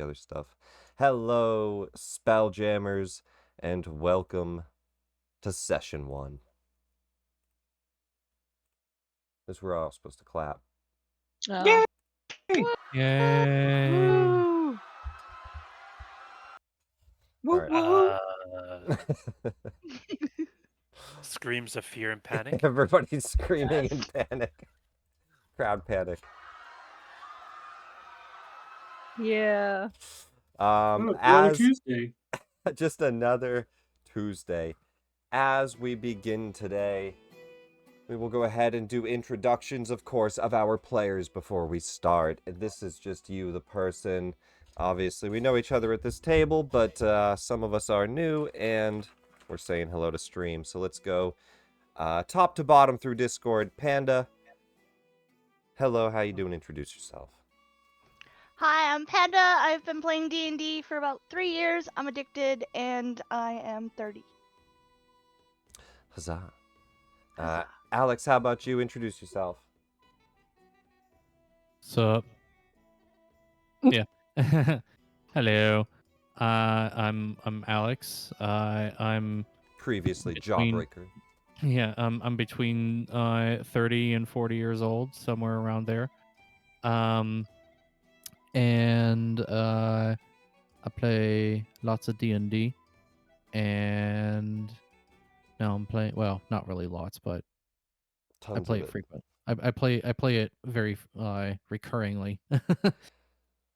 other stuff. Hello, Spelljammers, and welcome to Session 1. This we're all supposed to clap. Oh. Yay! Woo! All right. Screams of fear and panic. Everybody's screaming in panic. Crowd panic. Yeah. As Tuesday. just another Tuesday. As we begin today, we will go ahead and do introductions, of course, of our players before we start. And this is just you, the person. Obviously, we know each other at this table, but some of us are new, and we're saying hello to stream. So let's go top to bottom through Discord. Panda, hello, how you doing? Introduce yourself. Hi, I'm Panda. I've been playing D&D for about 3 years. I'm addicted, and I am 30. Huzzah. Huzzah. Alex, how about you? Introduce yourself. Sup? Yeah. Hello. I'm Alex. I'm Previously between- Jawbreaker. Yeah. I'm between 30 and 40 years old, somewhere around there. And I play lots of D&D, and now I'm playing. Well, not really lots, but Tons I play of it frequently. I play it very recurringly. I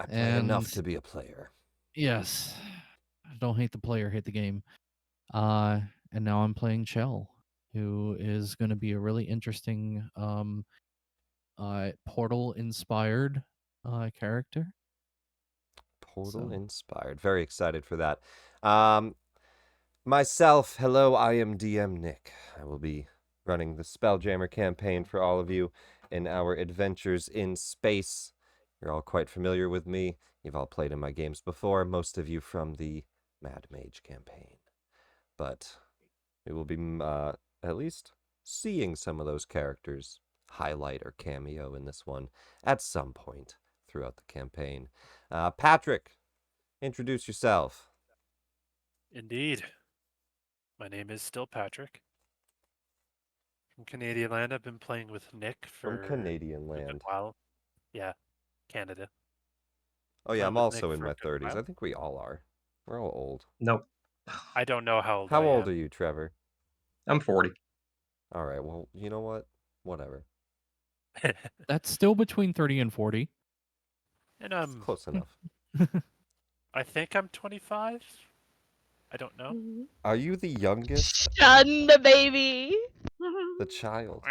play enough and- to be a player. Yes. Don't hate the player, hate the game. And now I'm playing Chell, who is going to be a really interesting Portal-inspired character. Portal So- inspired. Very excited for that. Myself, hello, I am DM Nick. I will be running the Spelljammer campaign for all of you in our adventures in space. You're all quite familiar with me. You've all played in my games before, most of you from the Mad Mage campaign. But we will be at least seeing some of those characters highlight or cameo in this one at some point throughout the campaign. Patrick, introduce yourself. Indeed. My name is still Patrick. From Canadian land, I've been playing with Nick for From Canadian a good land. while. Yeah, Canada. Oh yeah, Playing I'm with also Nick in for a my good 30s. while. I think we all are. We're all old. Nope. I don't know how old How I old am. are you, Trevor? I'm 40. All right, well, you know what? Whatever. That's still between 30 and 40. And It's close enough. I think I'm 25. I don't know. Are you the youngest? Shun the baby. The child?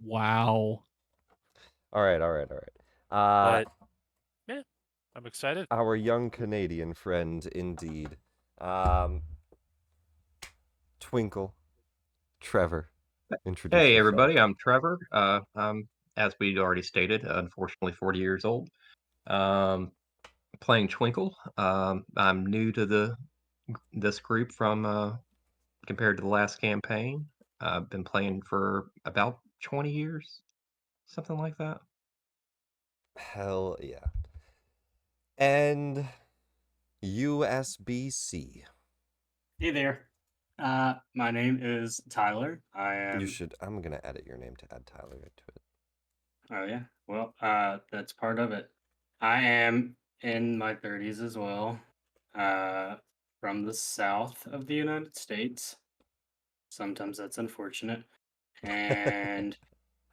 Wow. All right. But yeah, I'm excited. Our young Canadian friend, indeed. Twinkle. Trevor. Introduce Hey, yourself. everybody. I'm Trevor. I'm, as we already stated, unfortunately 40 years old. Playing Twinkle. I'm new to this group from compared to the last campaign. I've been playing for about 20 years, something like that. Hell yeah. And USB-C. Hey there. My name is Tyler. I am. You should. I'm gonna edit your name to add Tyler to it. Oh yeah. Well, that's part of it. I am in my 30s as well. From the south of the United States. Sometimes that's unfortunate. And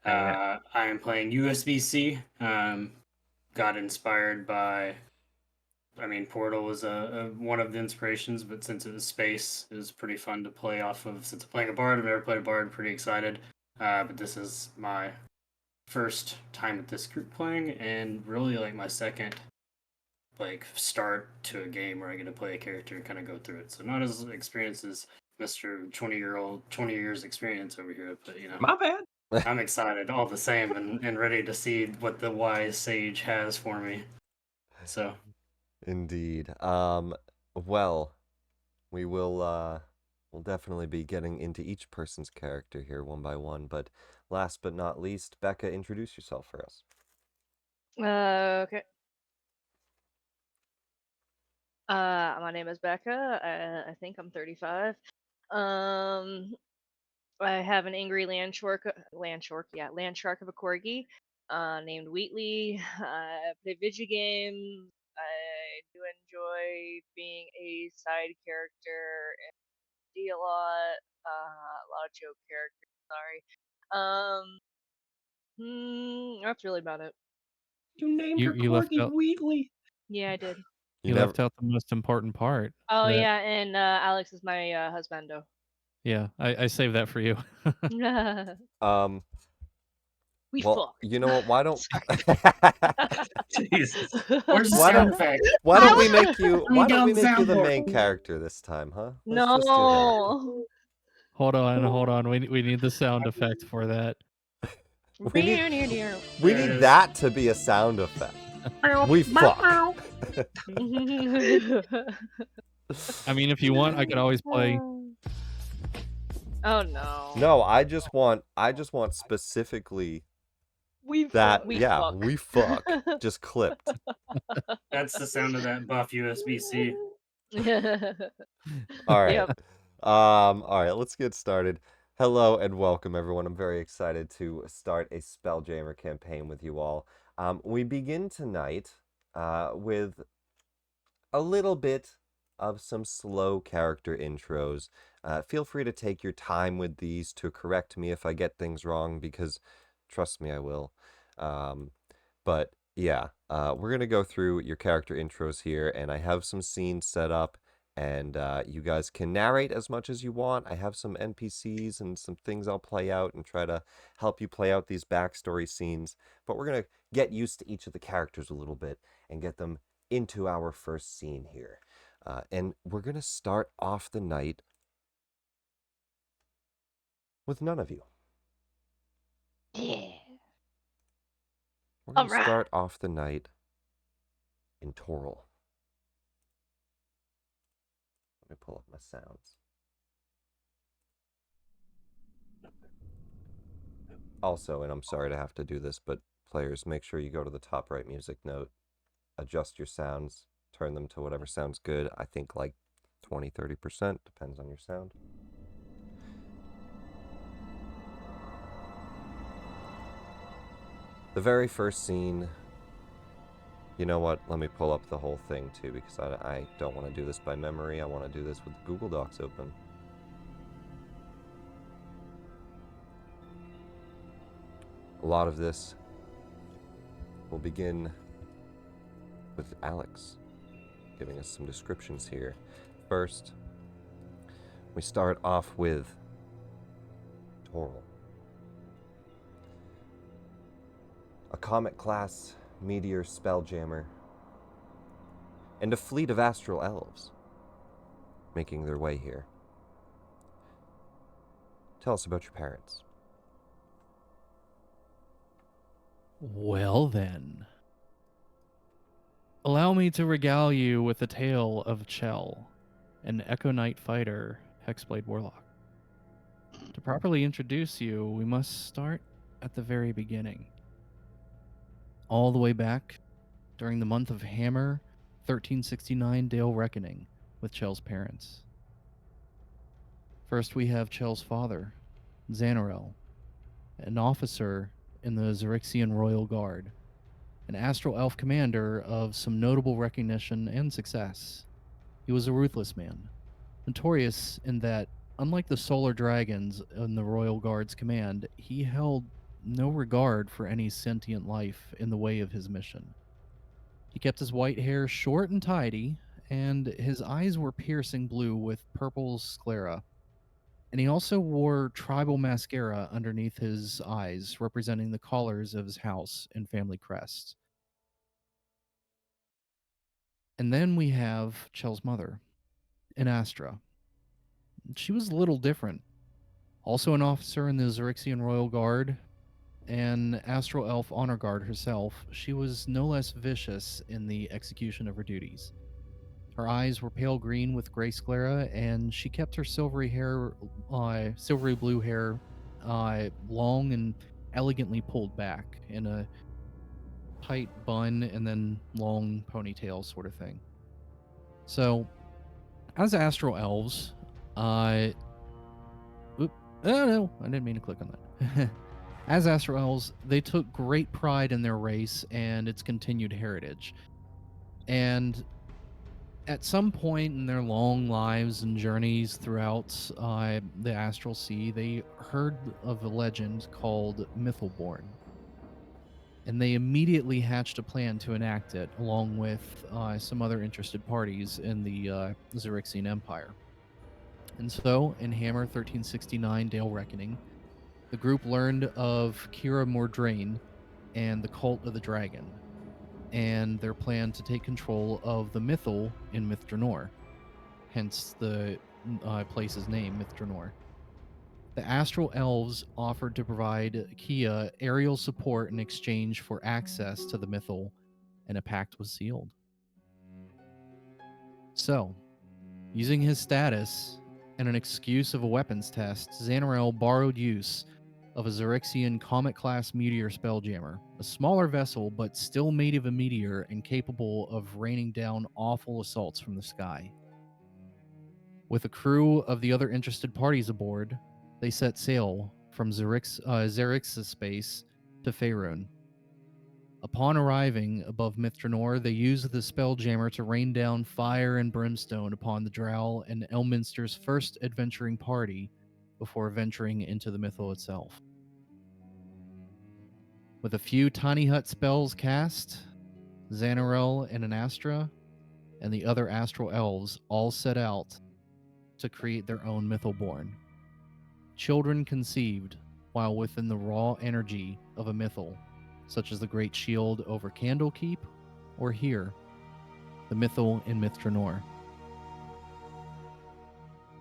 I am playing USB-C. Got inspired by. I mean, Portal was one of the inspirations, but since it was space, it was pretty fun to play off of. Since I'm playing a bard, I've never played a bard, pretty excited. But this is my first time with this group playing, and really like my second start to a game where I get to play a character and kind of go through it. So not as experienced as Mr. 20 years experience over here, but you know, My bad. I'm excited all the same and ready to see what the wise sage has for me. So. Indeed. Well, we will we'll definitely be getting into each person's character here one by one, but last but not least, Becca, introduce yourself for us. Okay. My name is Becca. I think I'm 35. I have an angry land shark of a corgi, named Wheatley. I play video games. I do enjoy being a side character and D a lot of joke characters. Sorry. That's really about it. You named You- your you left corgi out- Wheatley. Yeah, I did. You left out the most important part. Oh that- yeah, and Alex is my husbando. Yeah, I saved that for you. We Well, fuck. you know what? Why don't Jesus. Where's the Why sound don't- effect? why don't we make you I'm going the soundboard. main character this time, huh? Let's just do that. No. Hold on. We need the sound effect for that. We need that to be a sound effect. We fuck. I mean, if you want, I could always play. Oh no. No, I just want specifically We that. we yeah, fuck. we fuck. Just clipped. That's the sound of that buff USB-C. All right. Yep. All right, let's get started. Hello and welcome, everyone. I'm very excited to start a Spelljammer campaign with you all. We begin tonight with a little bit of some slow character intros. Feel free to take your time with these to correct me if I get things wrong, because trust me, I will. But yeah, we're going to go through your character intros here, and I have some scenes set up, and you guys can narrate as much as you want. I have some NPCs and some things I'll play out and try to help you play out these backstory scenes, but we're going to get used to each of the characters a little bit and get them into our first scene here. And we're going to start off the night with none of you. Yeah. We're going to Alright. start off the night in Toril. Let me pull up my sounds. Also, and I'm sorry to have to do this, but players, make sure you go to the top right music note, adjust your sounds, turn them to whatever sounds good. I think like 20-30%, depends on your sound. The very first scene, you know what, let me pull up the whole thing too, because I don't want to do this by memory. I want to do this with Google Docs open. A lot of this will begin with Alex giving us some descriptions here. First, we start off with Toril. A Comet-class meteor spelljammer, and a fleet of Astral Elves making their way here. Tell us about your parents. Well then, allow me to regale you with the tale of Chell, an Echo Knight fighter, Hexblade Warlock. To properly introduce you, we must start at the very beginning. All the way back during the month of Hammer, 1369 Dale Reckoning, with Chell's parents. First we have Chell's father, Xanarel, an officer in the Xaryxian Royal Guard, an Astral Elf commander of some notable recognition and success. He was a ruthless man, notorious in that, unlike the Solar Dragons in the Royal Guard's command, he held no regard for any sentient life in the way of his mission. He kept his white hair short and tidy, and his eyes were piercing blue with purple sclera. And he also wore tribal mascara underneath his eyes, representing the collars of his house and family crest. And then we have Chell's mother, Astra. She was a little different. Also an officer in the Xaryxian Royal Guard, an Astral Elf honor guard herself, she was no less vicious in the execution of her duties. Her eyes were pale green with gray sclera, and she kept her silvery blue hair, long and elegantly pulled back in a tight bun and then long ponytail sort of thing. So, as Astral Elves, oh no, I didn't mean to click on that. As Astral Elves, they took great pride in their race and its continued heritage. And at some point in their long lives and journeys throughout the Astral Sea, they heard of a legend called Mythalborn. And they immediately hatched a plan to enact it, along with some other interested parties in the Xaryxian Empire. And so, in Hammer 1369 Dale Reckoning, the group learned of Kira Mordrain and the Cult of the Dragon, and their plan to take control of the Mythal in Mithranor, hence the place's name, Mithranor. The Astral Elves offered to provide Kia aerial support in exchange for access to the Mythal, and a pact was sealed. So, using his status and an excuse of a weapons test, Xanarel borrowed use of a Xaryxian Comet-class meteor Spelljammer, a smaller vessel but still made of a meteor and capable of raining down awful assaults from the sky. With a crew of the other interested parties aboard, they set sail from Xaryxis space to Faerun. Upon arriving above Mithranor, they used the Spelljammer to rain down fire and brimstone upon the Drow and Elminster's first adventuring party before venturing into the Mythal itself. With a few tiny hut spells cast, Xanarel and Anastra and the other Astral Elves all set out to create their own Mythalborn. Children conceived while within the raw energy of a Mythal, such as the Great Shield over Candlekeep, or here, the Mythal in Mithranor.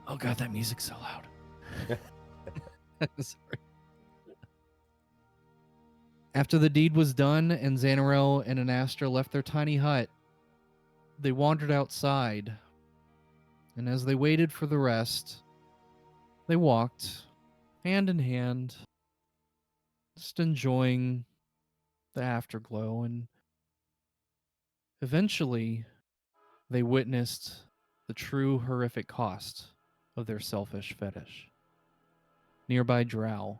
Oh god, that music's so loud. Sorry. After the deed was done and Xanarel and Anastra left their tiny hut, they wandered outside, and as they waited for the rest, they walked hand in hand, just enjoying the afterglow, and eventually they witnessed the true horrific cost of their selfish fetish. Nearby drow,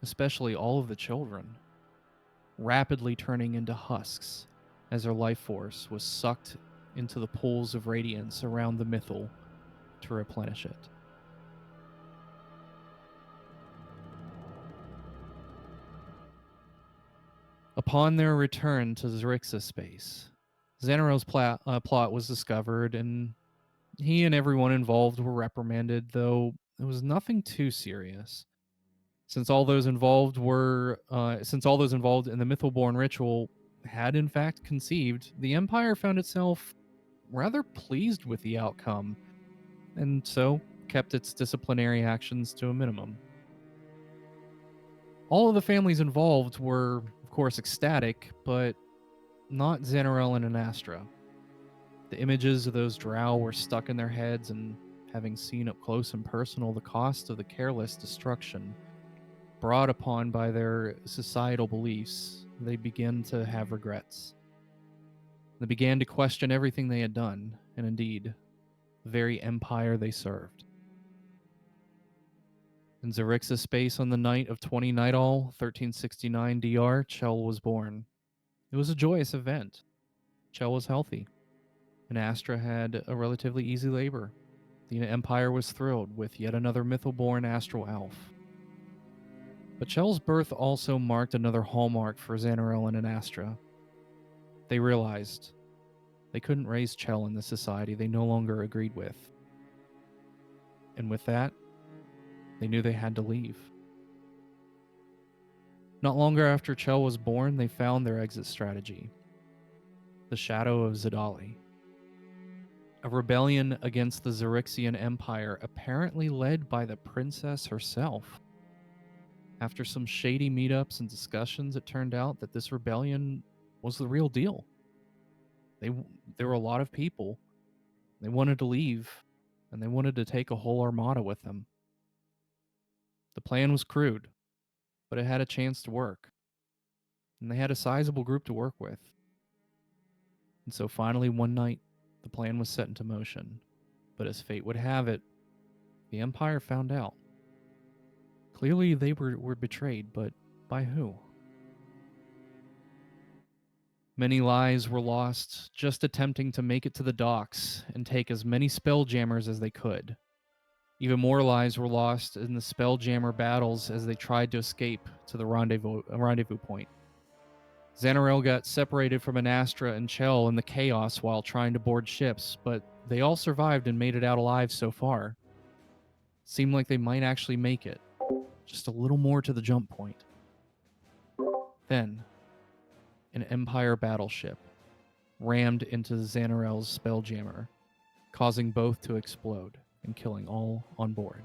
especially all of the children, rapidly turning into husks as their life force was sucked into the pools of radiance around the Mythal to replenish it. Upon their return to Xaryxis space, Xanarel's plot was discovered, and he and everyone involved were reprimanded, though it was nothing too serious. Since all those involved in the Mythalborn ritual had in fact conceived, the Empire found itself rather pleased with the outcome, and so kept its disciplinary actions to a minimum. All of the families involved were, of course, ecstatic, but not Xanarel and Anastra. The images of those drow were stuck in their heads, and having seen up close and personal the cost of the careless destruction brought upon by their societal beliefs, they began to have regrets. They began to question everything they had done, and indeed, the very empire they served. In Xaryxis space on the night of 20 Nightall, 1369 DR, Chell was born. It was a joyous event. Chell was healthy, and Astra had a relatively easy labor. The Empire was thrilled with yet another Mythalborn Astral Elf. But Chell's birth also marked another hallmark for Xanarel and Anastra. They realized they couldn't raise Chell in the society they no longer agreed with. And with that, they knew they had to leave. Not longer after Chell was born, they found their exit strategy: the Shadow of Zidali, a rebellion against the Xaryxian Empire apparently led by the princess herself. After some shady meetups and discussions, it turned out that this rebellion was the real deal. There were a lot of people. They wanted to leave, and they wanted to take a whole armada with them. The plan was crude, but it had a chance to work. And they had a sizable group to work with. And so finally one night, The plan was set into motion, but as fate would have it, the Empire found out. Clearly they were betrayed, but by who? Many lives were lost just attempting to make it to the docks and take as many Spelljammers as they could. Even more lives were lost in the Spelljammer battles as they tried to escape to the rendezvous point. Xanarel got separated from Anastra and Chell in the chaos while trying to board ships, but they all survived and made it out alive so far. Seemed like they might actually make it, just a little more to the jump point. Then, an Empire battleship rammed into Xanarel's Spelljammer, causing both to explode and killing all on board.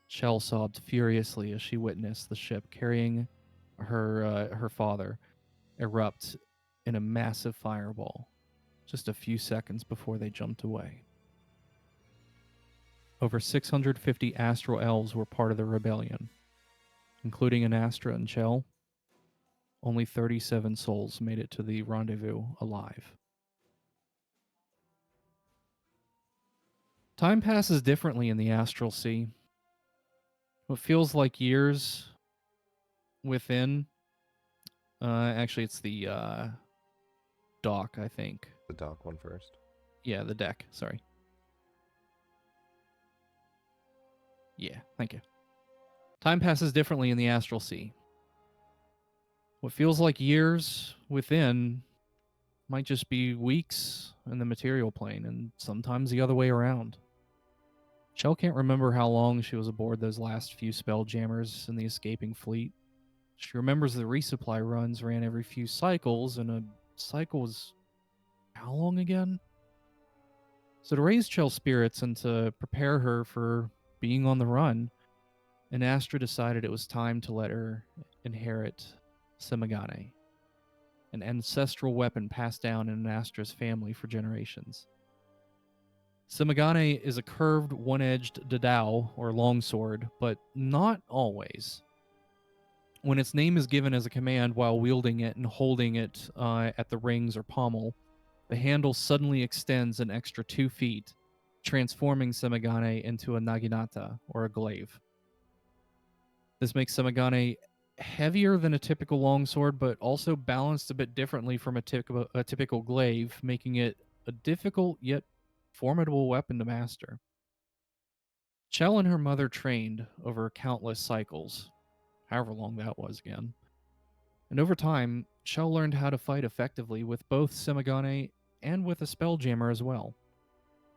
Chell sobbed furiously as she witnessed the ship carrying her father erupt in a massive fireball just a few seconds before they jumped away. Over 650 Astral Elves were part of the rebellion, including Anastra and Chell. Only 37 souls made it to the rendezvous alive. Time passes differently in the Astral Sea. What feels like years within... actually, it's the dock, I think. The dock one first. Yeah, the deck, sorry. Yeah, thank you. Time passes differently in the Astral Sea. What feels like years within might just be weeks in the material plane, and sometimes the other way around. Chell can't remember how long she was aboard those last few Spelljammers in the escaping fleet. She remembers the resupply runs ran every few cycles, and a cycle was how long again? So to raise Chell's spirits and to prepare her for being on the run, Anastra decided it was time to let her inherit Semigane, an ancestral weapon passed down in Anastra's family for generations. Semigane is a curved, one-edged dadao, or longsword, but not always. When its name is given as a command while wielding it and holding it at the rings or pommel, the handle suddenly extends an extra 2 feet, transforming Semigane into a naginata, or a glaive. This makes Semigane heavier than a typical longsword, but also balanced a bit differently from a typical glaive, making it a difficult yet formidable weapon to master. Chell and her mother trained over countless cycles, however long that was again. And over time, Chell learned how to fight effectively with both Semigane and with a Spelljammer as well.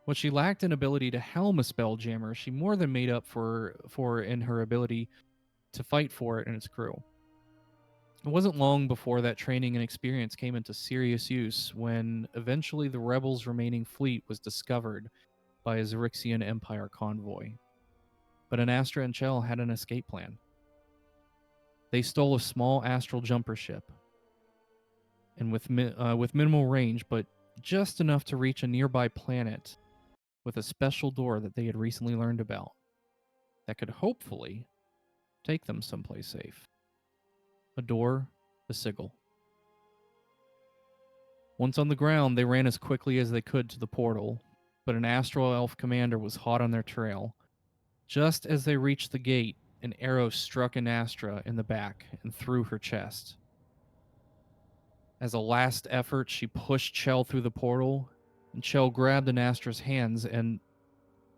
What she lacked in ability to helm a Spelljammer, she more than made up for in her ability to fight for it and its crew. It wasn't long before that training and experience came into serious use when eventually the rebels' remaining fleet was discovered by a Xaryxian Empire convoy. But Anastra and Chell had an escape plan. They stole a small astral jumper ship, and with minimal range, but just enough to reach a nearby planet with a special door that they had recently learned about that could hopefully take them someplace safe. A door, a sigil. Once on the ground, they ran as quickly as they could to the portal, but an Astral Elf commander was hot on their trail. Just as they reached the gate, an arrow struck Anastra in the back and through her chest. As a last effort, she pushed Chell through the portal, and Chell grabbed Anastra's hands, and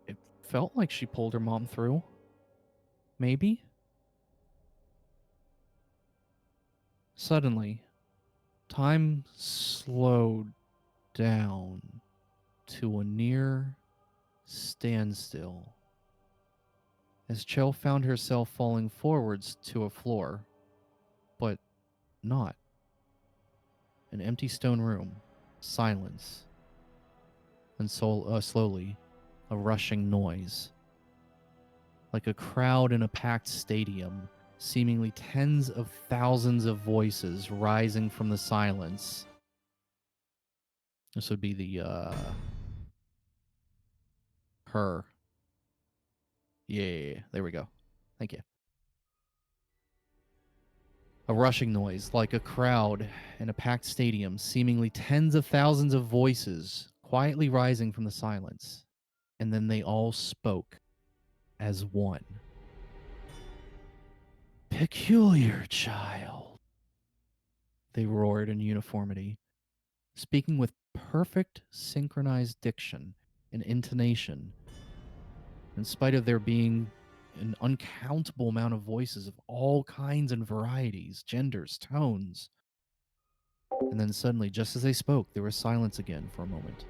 it felt like she pulled her mom through. Maybe? Suddenly, time slowed down to a near standstill as Chell found herself falling forwards to a floor, but not. An empty stone room, silence, and slowly, a rushing noise. Like a crowd in a packed stadium, seemingly tens of thousands of voices rising from the silence. This would be the, her. Yeah, there we go. Thank you. A rushing noise, like a crowd in a packed stadium, seemingly tens of thousands of voices, quietly rising from the silence, and then they all spoke as one. Peculiar child, they roared in uniformity, speaking with perfect synchronized diction and intonation, in spite of there being an uncountable amount of voices of all kinds and varieties, genders, tones. And then suddenly, just as they spoke, there was silence again for a moment.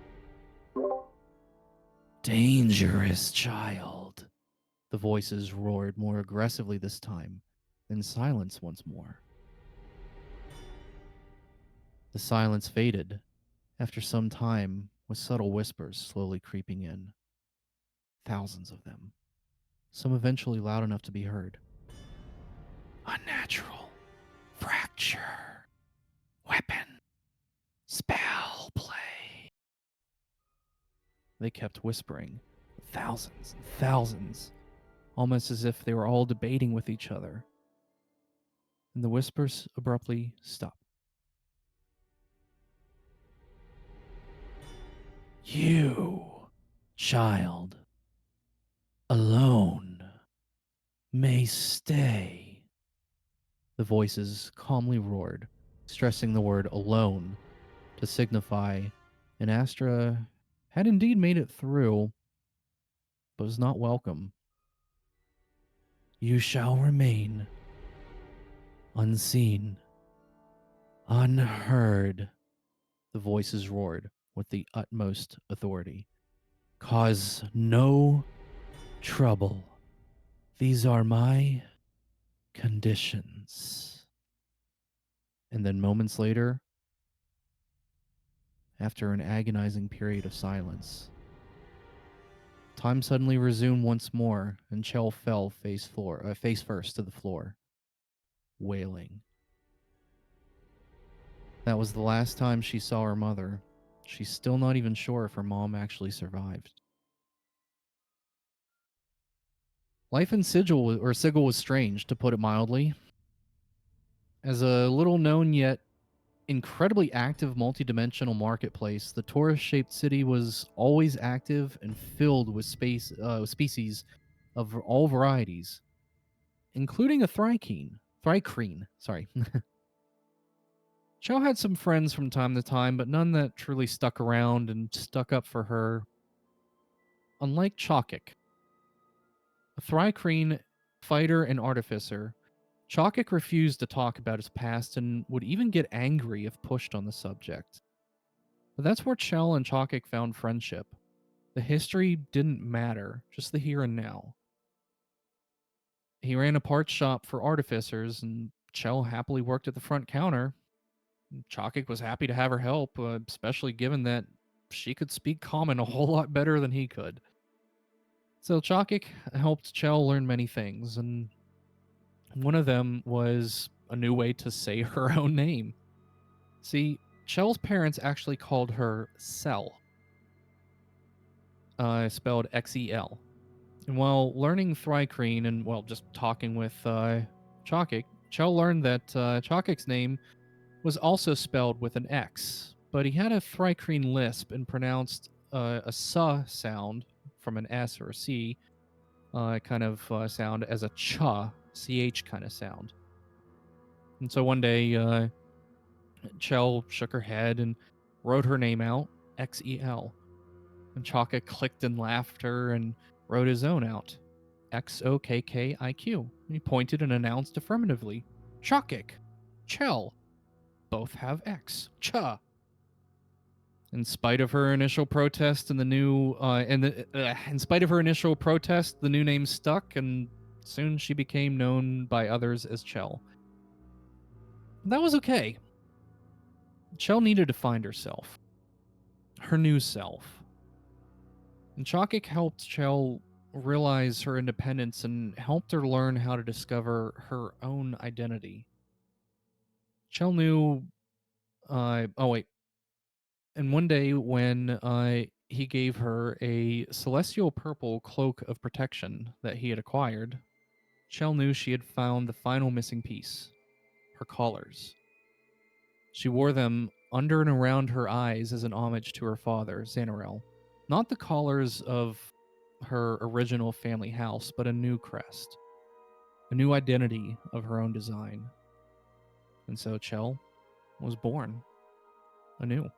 Dangerous child, the voices roared more aggressively this time, then silence once more. The silence faded after some time, with subtle whispers slowly creeping in. Thousands of them, some eventually loud enough to be heard. Unnatural, fracture, weapon, spell play. They kept whispering, thousands and thousands, almost as if they were all debating with each other. And the whispers abruptly stopped. You, child, alone, may stay. The voices calmly roared, stressing the word alone to signify an Astra had indeed made it through, but was not welcome. You shall remain unseen, unheard, the voices roared with the utmost authority. Cause no trouble. These are my conditions. And then moments later, after an agonizing period of silence, time suddenly resumed once more, and Chell fell face first to the floor, wailing. That was the last time she saw her mother. She's still not even sure if her mom actually survived. Life in Sigil was strange, to put it mildly. As a little known yet incredibly active multi-dimensional marketplace, the torus-shaped city was always active and filled with species of all varieties, including a Thrycreen. Sorry. Chell had some friends from time to time, but none that truly stuck around and stuck up for her. Unlike Chokik, a Thrycreen fighter and artificer, Chokik refused to talk about his past and would even get angry if pushed on the subject. But that's where Chell and Chokik found friendship. The history didn't matter, just the here and now. He ran a parts shop for artificers, and Chell happily worked at the front counter. Chokik was happy to have her help, especially given that she could speak common a whole lot better than he could. So Chokik helped Chell learn many things, and one of them was a new way to say her own name. See, Chell's parents actually called her Cell, spelled Xel. And while learning Thrycreen and, well, just talking with Chokik, Chell learned that Chokik's name was also spelled with an X, but he had a Thrycreen lisp and pronounced a S sound from an S or a C kind of sound as a CH kind of sound. And so one day, Chell shook her head and wrote her name out, Xel. And Chaka clicked in laughter and wrote his own out, XOKKIQ. He pointed and announced affirmatively, Chokik, Chell, both have X, Cha. In spite of her initial protest, and the new name stuck, and soon she became known by others as Chell. That was okay. Chell needed to find herself, her new self. And Chokik helped Chell realize her independence and helped her learn how to discover her own identity. Chell knew. And one day when he gave her a celestial purple cloak of protection that he had acquired, Chell knew she had found the final missing piece, her collars. She wore them under and around her eyes as an homage to her father, Xanarel. Not the collars of her original family house, but a new crest, a new identity of her own design. And so Chell was born anew.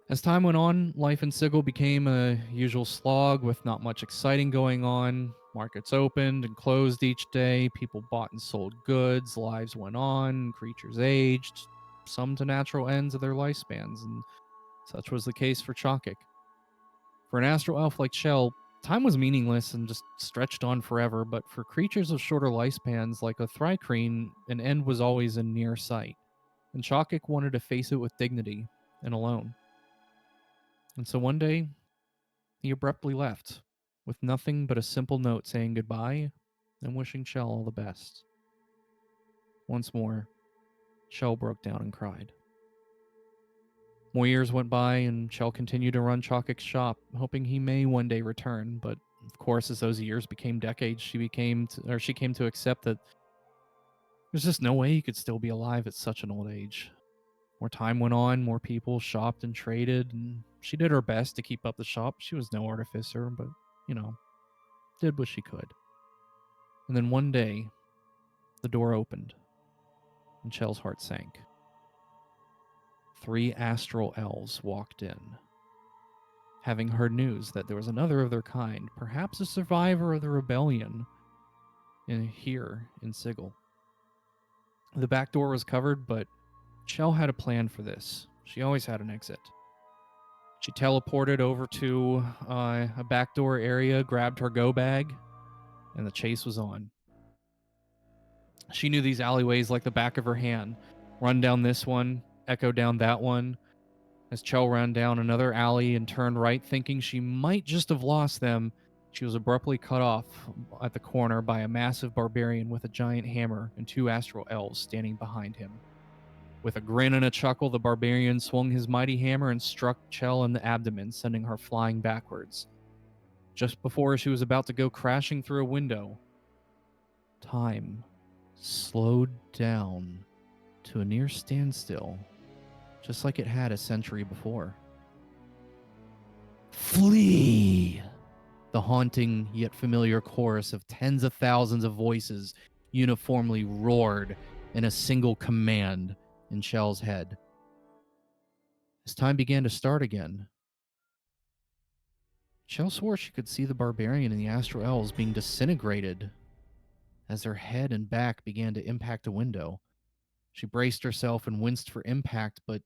As time went on, life in Sigil became a usual slog with not much exciting going on. Markets opened and closed each day. People bought and sold goods. Lives went on. Creatures aged, some to natural ends of their lifespans, and such was the case for Chokik. For an astral elf like Chell, time was meaningless and just stretched on forever, but for creatures of shorter lifespans like a Thrycreen, an end was always in near sight, and Chokik wanted to face it with dignity and alone. And so one day, he abruptly left, with nothing but a simple note saying goodbye and wishing Chell all the best. Once more, Chell broke down and cried. More years went by, and Chell continued to run Chokik's shop, hoping he may one day return. But of course, as those years became decades, she came to accept that there's just no way he could still be alive at such an old age. More time went on, more people shopped and traded, and she did her best to keep up the shop. She was no artificer, but, did what she could. And then one day, the door opened, and Chell's heart sank. 3 Astral Elves walked in, having heard news that there was another of their kind, perhaps a survivor of the rebellion, here in Sigil. The back door was covered, but Chell had a plan for this. She always had an exit. She teleported over to a backdoor area, grabbed her go bag, and the chase was on. She knew these alleyways like the back of her hand. Run down this one, echo down that one. As Chell ran down another alley and turned right, thinking she might just have lost them, she was abruptly cut off at the corner by a massive barbarian with a giant hammer and 2 Astral Elves standing behind him. With a grin and a chuckle, the barbarian swung his mighty hammer and struck Chell in the abdomen, sending her flying backwards. Just before she was about to go crashing through a window, time slowed down to a near standstill, just like it had a century before. Flee! The haunting yet familiar chorus of tens of thousands of voices uniformly roared in a single command in Chell's head. As time began to start again, Chell swore she could see the barbarian and the Astral Elves being disintegrated as their head and back began to impact a window. She braced herself and winced for impact, but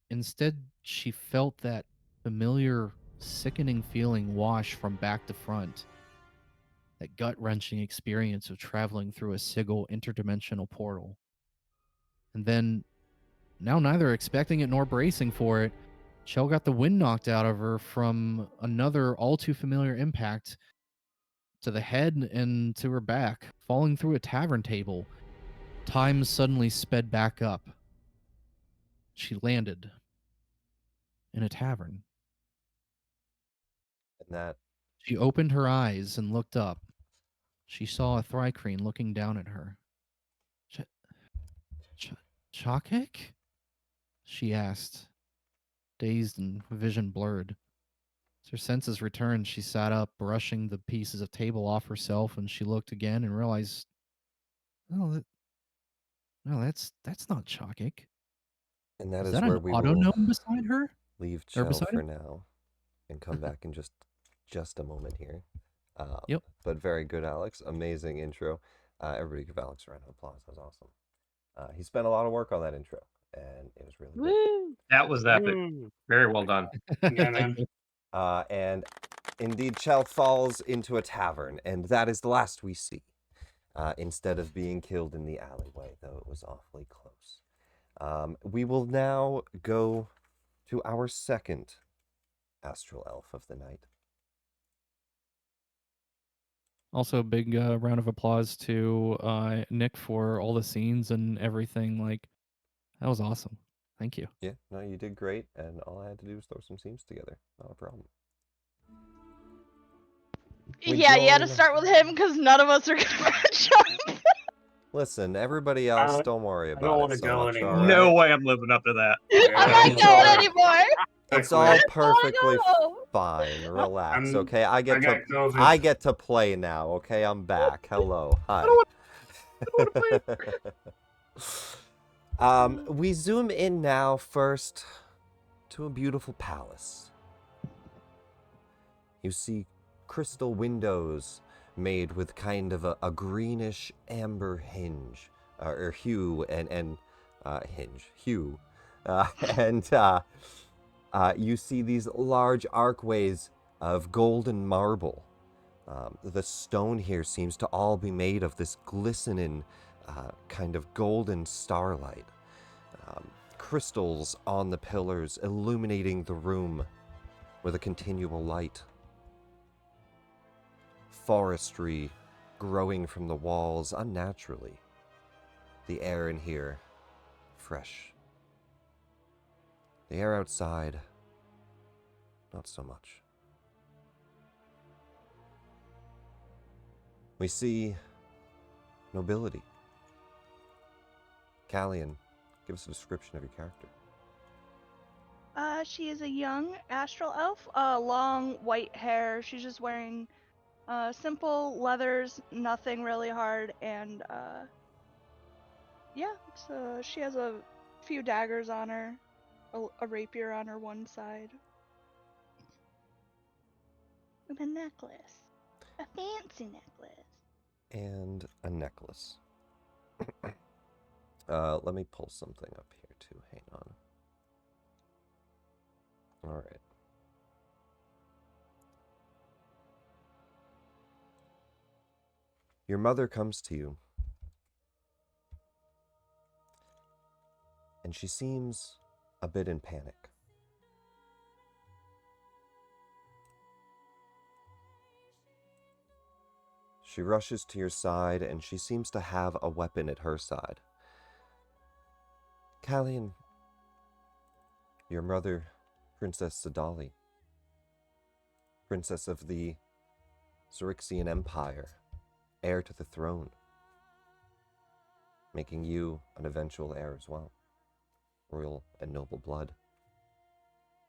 instead she felt that familiar, sickening feeling wash from back to front. That gut-wrenching experience of traveling through a Sigil interdimensional portal. And then, now neither expecting it nor bracing for it, Chell got the wind knocked out of her from another all too familiar impact to the head and to her back, falling through a tavern table. Time suddenly sped back up. She landed in a tavern. And that She opened her eyes and looked up. She saw a Thrycreen looking down at her. Chokik? She asked, dazed and vision blurred. As her senses returned, she sat up, brushing the pieces of table off herself, and she looked again and realized, no, that's not Chokik. and that Is is that where an we auto will gnome beside her? leave Or Chell beside for him? now and come back in just a moment here. Yep. But very good, Alex. Amazing intro. Everybody give Alex a round of applause. That was awesome. He spent a lot of work on that intro, and it was really good. Woo! That was epic. Ooh. Very well done. Yeah, man. And indeed, Chell falls into a tavern, and that is the last we see. Instead of being killed in the alleyway, though it was awfully close. We will now go to our second Astral Elf of the night. Also, a big round of applause to Nick for all the scenes and everything. Like, that was awesome. Thank you. Yeah, no, you did great, and all I had to do was throw some scenes together. Not a problem. We Yeah, you had to join- start with him because none of us are gonna match up. Listen, everybody else, I don't worry don't about wanna it so go much, anymore. all No right? way I'm living up to that. I'm Yeah, not I'm going sorry. anymore. It's I all quit. perfectly no. fine. Relax, I'm- okay? I got COVID. I get to play now, okay? I'm back. Hello. Hi. We zoom in now first to a beautiful palace. You see crystal windows made with kind of a greenish amber hinge, or hue and hue, and you see these large archways of golden marble. The stone here seems to all be made of this glistening kind of golden starlight. Crystals on the pillars illuminating the room with a continual light. Forestry growing from the walls unnaturally. The air in here, fresh. The air outside, not so much. We see nobility. Callian, give us a description of your character. She is a young astral elf. Long white hair. She's just wearing simple leathers, nothing really hard, and yeah. So she has a few daggers on her, a rapier on her one side, and a necklace, a fancy necklace. And a necklace. Let me pull something up here too. Hang on. All right. Your mother comes to you, and she seems a bit in panic. She rushes to your side, and she seems to have a weapon at her side. Callian, your mother, Princess Sadali, princess of the Xaryxian Empire, heir to the throne, making you an eventual heir as well, royal and noble blood.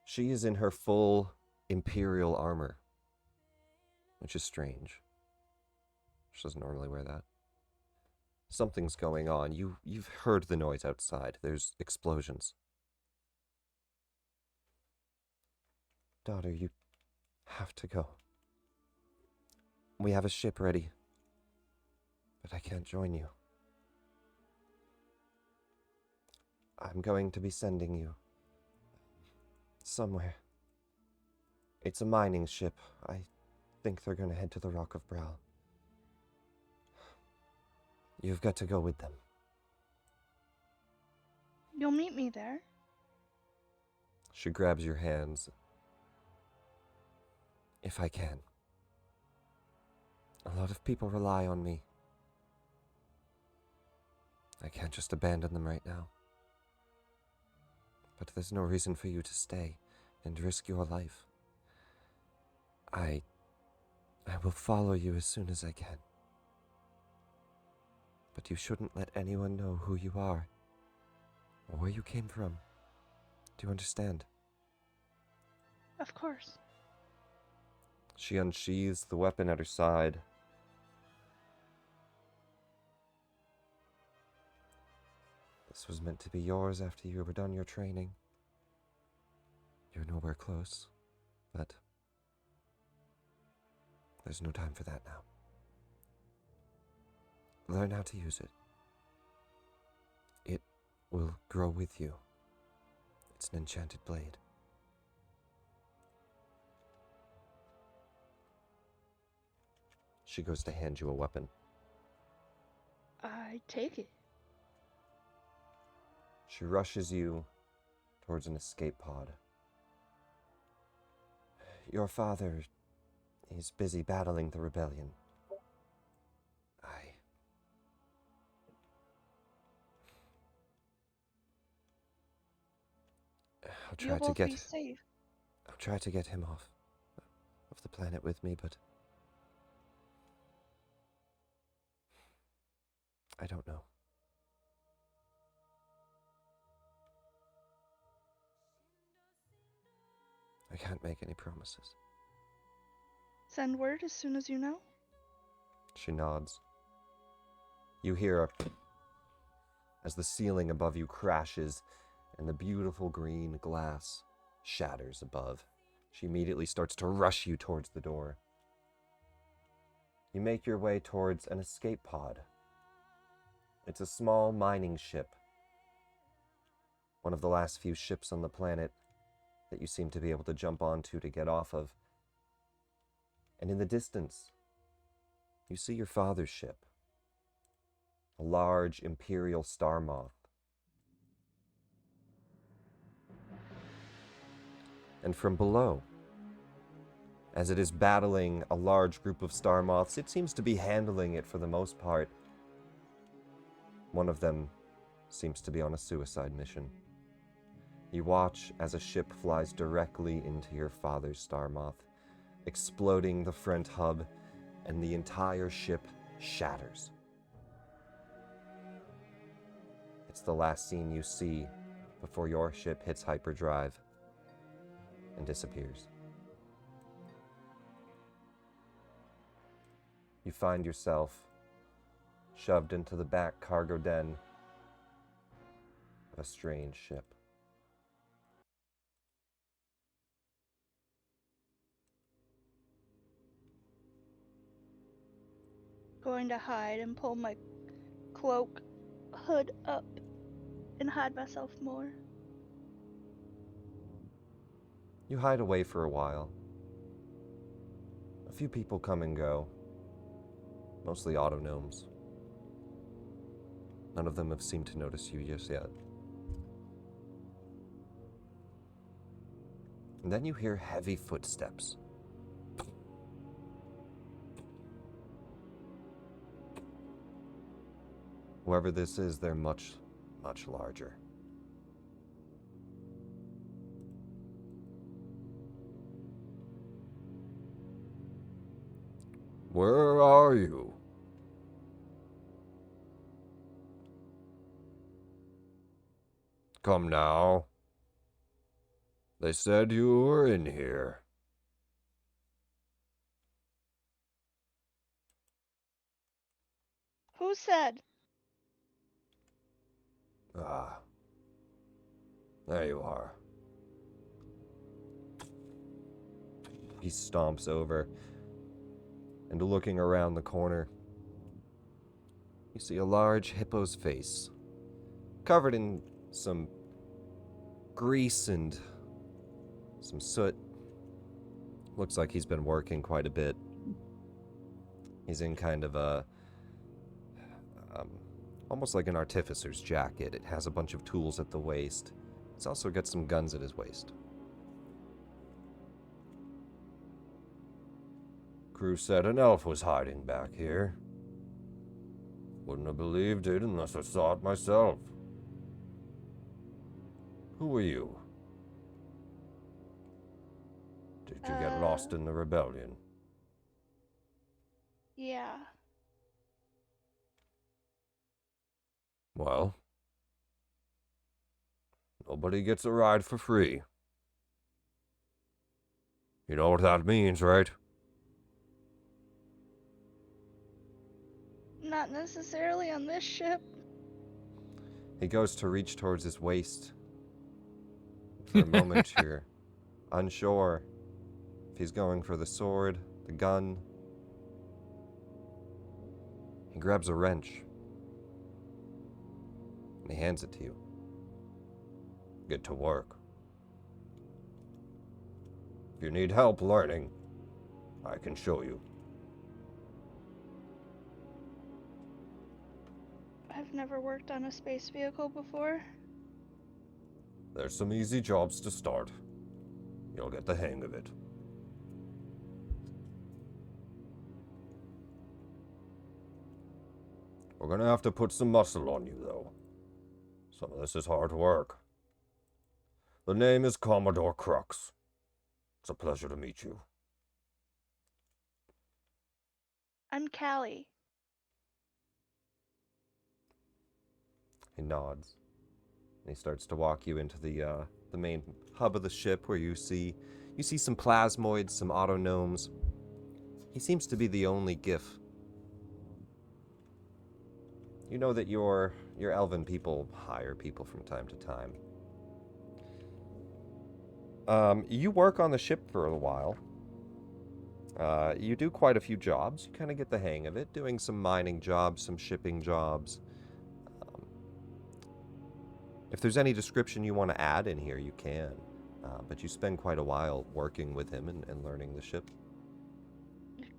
She is in her full imperial armor, which is strange. She doesn't normally wear that. Something's going on. You've heard the noise outside. There's explosions. Daughter, you have to go. We have a ship ready, but I can't join you. I'm going to be sending you somewhere. It's a mining ship. I think they're going to head to the Rock of Brow. You've got to go with them. You'll meet me there. She grabs your hands. If I can. A lot of people rely on me. I can't just abandon them right now. But there's no reason for you to stay and risk your life. I will follow you as soon as I can. But you shouldn't let anyone know who you are or where you came from. Do you understand? Of course. She unsheathes the weapon at her side. This was meant to be yours after you were done your training. You're nowhere close, but there's no time for that now. Learn how to use it. It will grow with you. It's an enchanted blade. She goes to hand you a weapon. I take it. She rushes you towards an escape pod. Your father is busy battling the rebellion. You'll both be safe. I'll try to get him off the planet with me, but I don't know. I can't make any promises. Send word as soon as you know. She nods. You hear as the ceiling above you crashes and the beautiful green glass shatters above. She immediately starts to rush you towards the door. You make your way towards an escape pod. It's a small mining ship. One of the last few ships on the planet that you seem to be able to jump onto to get off of. And in the distance, you see your father's ship. A large Imperial star moth. And from below, as it is battling a large group of star moths, it seems to be handling it for the most part. One of them seems to be on a suicide mission. You watch as a ship flies directly into your father's star moth, exploding the front hub, and the entire ship shatters. It's the last scene you see before your ship hits hyperdrive and disappears. You find yourself shoved into the back cargo den of a strange ship. Going to hide and pull my cloak hood up and hide myself more. You hide away for a while. A few people come and go, mostly autognomes. None of them have seemed to notice you just yet. And then you hear heavy footsteps. Whoever this is, they're much, much larger. Where are you? Come now. They said you were in here. Who said? Ah. There you are. He stomps over, and looking around the corner, you see a large hippo's face, covered in some grease and some soot. Looks like he's been working quite a bit. He's in kind of a almost like an artificer's jacket. It has a bunch of tools at the waist. He's also got some guns at his waist. Crew said an elf was hiding back here. Wouldn't have believed it unless I saw it myself. Who are you? Did you get lost in the rebellion? Yeah. Well, nobody gets a ride for free. You know what that means, right? Not necessarily on this ship. He goes to reach towards his waist. For a moment, you're unsure if he's going for the sword, the gun. He grabs a wrench, and he hands it to you. Get to work. If you need help learning, I can show you. I've never worked on a space vehicle before. There's some easy jobs to start. You'll get the hang of it. We're gonna have to put some muscle on you, though. Some of this is hard work. The name is Commodore Crux. It's a pleasure to meet you. I'm Callie. He nods. And he starts to walk you into the main hub of the ship where you see some plasmoids, some autognomes. He seems to be the only GIF. You know that your elven people hire people from time to time. You work on the ship for a while. You do quite a few jobs. You kind of get the hang of it, doing some mining jobs, some shipping jobs. If there's any description you want to add in here, you can. But you spend quite a while working with him and learning the ship.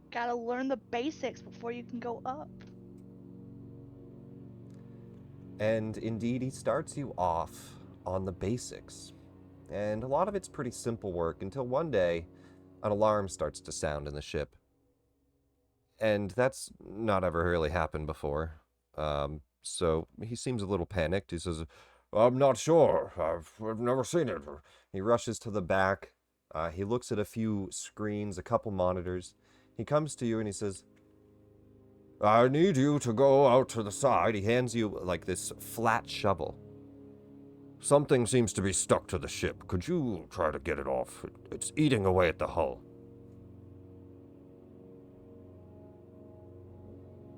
Gotta learn the basics before you can go up. And indeed, he starts you off on the basics. And a lot of it's pretty simple work until one day, an alarm starts to sound in the ship. And that's not ever really happened before. So he seems a little panicked. He says, "I'm not sure. I've never seen it." He rushes to the back. He looks at a few screens, a couple monitors. He comes to you and he says, "I need you to go out to the side." He hands you like this flat shovel. "Something seems to be stuck to the ship. Could you try to get it off? It's eating away at the hull."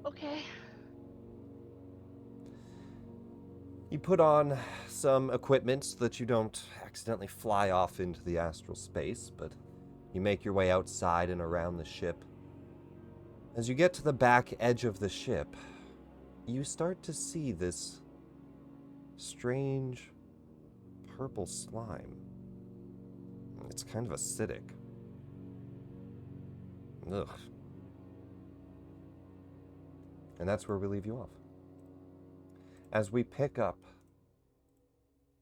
Okay. You put on some equipment so that you don't accidentally fly off into the astral space, but you make your way outside and around the ship. As you get to the back edge of the ship, you start to see this strange purple slime. It's kind of acidic. Ugh. And that's where we leave you off. As we pick up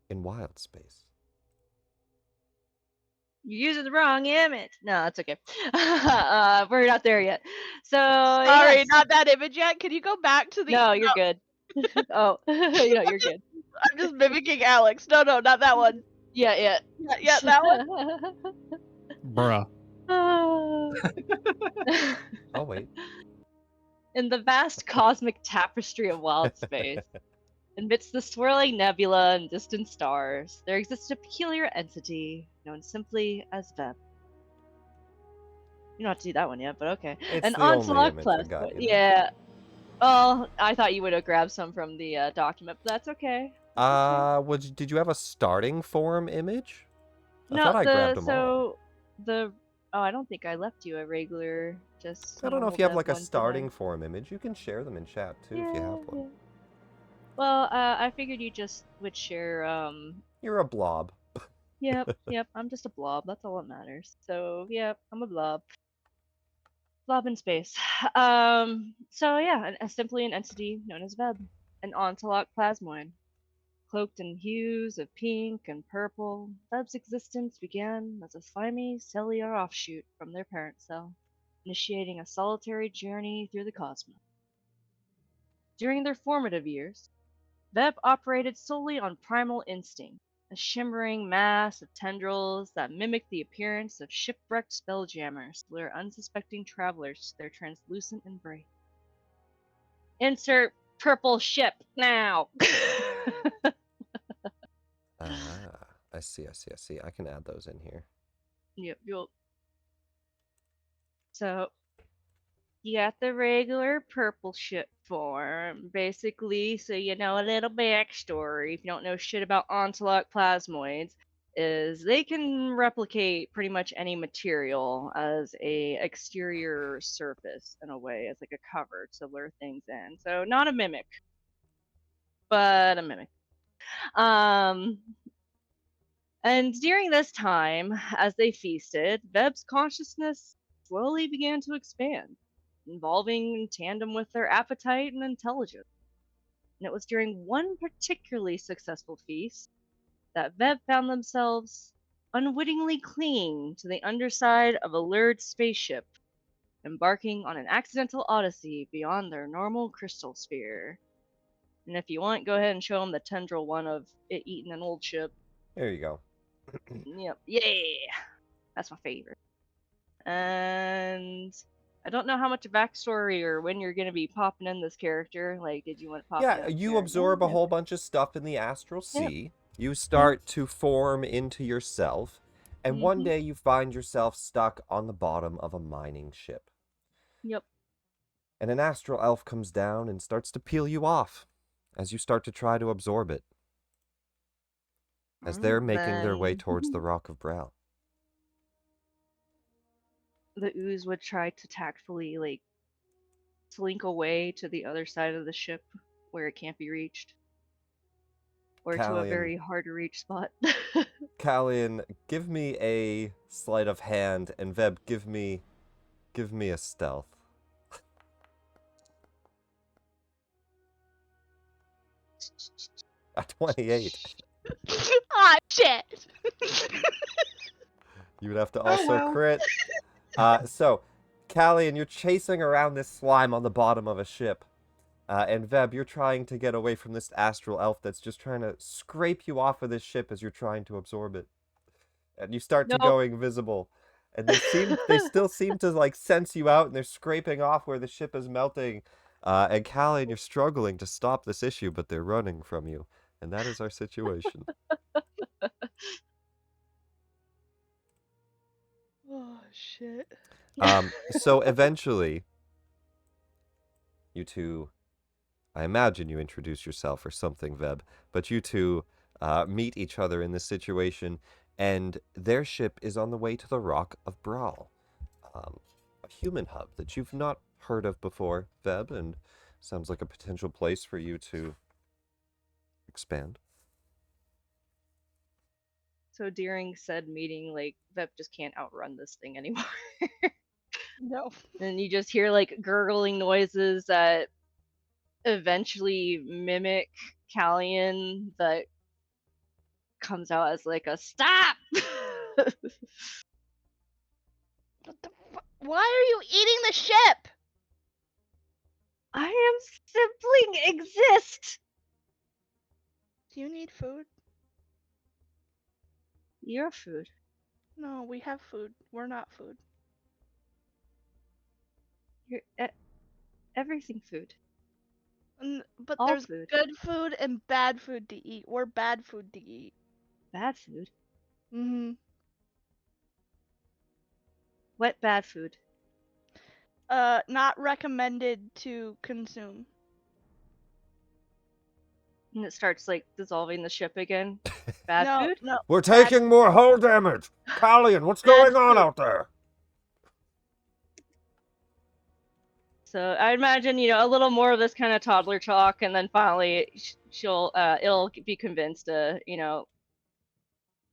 in wild space. You're using the wrong image. No, that's okay. We're not there yet. So Sorry, yes. not that image yet. Can you go back to the? No, you're good. Oh, you're good. I'm just mimicking Alex. No, not that one. Yeah. Yeah, that one. Bruh. Oh, wait. In the vast cosmic tapestry of wild space, amidst the swirling nebula and distant stars, there exists a peculiar entity known simply as Veb. You don't have to do that one yet, but okay. It's An the only onslaught image I plus. got, you know. Yeah. Well, I thought you would have grabbed some from the document, but that's okay. Did you have a starting form image? I No, thought I grabbed them all. Oh, I don't think I left you a regular, just. I don't know if normal you have Veb like a one today. starting form image. You can share them in chat too if you have one. Yeah. Well, I figured you just would share. You're a blob. Yep. I'm just a blob. That's all that matters. So, yep, I'm a blob. Blob in space. So yeah, simply an entity known as Veb, an ontolog plasmoid. Cloaked in hues of pink and purple, Veb's existence began as a slimy cellular offshoot from their parent cell, initiating a solitary journey through the cosmos. During their formative years, Veb operated solely on primal instinct, a shimmering mass of tendrils that mimicked the appearance of shipwrecked spelljammers to lure unsuspecting travelers to their translucent embrace. Insert purple ship now! I see. I can add those in here. Yep. So, you got the regular purple ship form, basically, so you know a little backstory. If you don't know shit about ontolog plasmoids, is they can replicate pretty much any material as a exterior surface in a way, as like a cover to lure things in. So not a mimic, but a mimic. And during this time, as they feasted, Veb's consciousness slowly began to expand, evolving in tandem with their appetite and intelligence. And it was during one particularly successful feast that Veb found themselves unwittingly clinging to the underside of a lured spaceship, embarking on an accidental odyssey beyond their normal crystal sphere. And if you want, go ahead and show them the tendril one of it eating an old ship. There you go. Yep. Yeah. That's my favorite. And I don't know how much backstory or when you're gonna be popping in this character. Like, did you want to pop Yeah, in you here? absorb a Yeah, whole bunch of stuff in the astral Yep. sea. You start to form into yourself, and one Mhm. day you find yourself stuck on the bottom of a mining ship. Yep. And an astral elf comes down and starts to peel you off as you start to try to absorb it, as they're making their way Then towards the Rock of Brow. the ooze would try to tactfully like slink away to the other side of the ship where it can't be reached, or to a Callian, very hard to reach spot. Callian, give me a sleight of hand, and Veb, give me a stealth. A 28. Ah, shit. You would have to Oh, also well. crit. So, Callian, you're chasing around this slime on the bottom of a ship. And Veb, you're trying to get away from this astral elf that's just trying to scrape you off of this ship as you're trying to absorb it. And you start to Nope. go invisible. And they still seem to like sense you out, and they're scraping off where the ship is melting. And Callian, you're struggling to stop this issue, but they're running from you. And that is our situation. Oh, shit. So eventually, you two, I imagine you introduce yourself or something, Veb, but you two meet each other in this situation, and their ship is on the way to the Rock of Brawl, a human hub that you've not heard of before, Veb, and sounds like a potential place for you to expand. So during said meeting, like Vep just can't outrun this thing anymore. No. And you just hear like gurgling noises that eventually mimic Callian that comes out as like a stop. What the Why are you eating the ship? I am simply exist. Do you need food? Your food. No, we have food. We're not food. You're everything food. But All there's food. good food and bad food to eat. We're bad food to eat. Bad food. Mm-hmm. What bad food? Not recommended to consume. And it starts like dissolving the ship again. Bad No, food? no. We're bad- taking more hull damage! Callian, what's Bad going on food. out there? So I imagine, a little more of this kind of toddler talk, and then finally it'll be convinced to,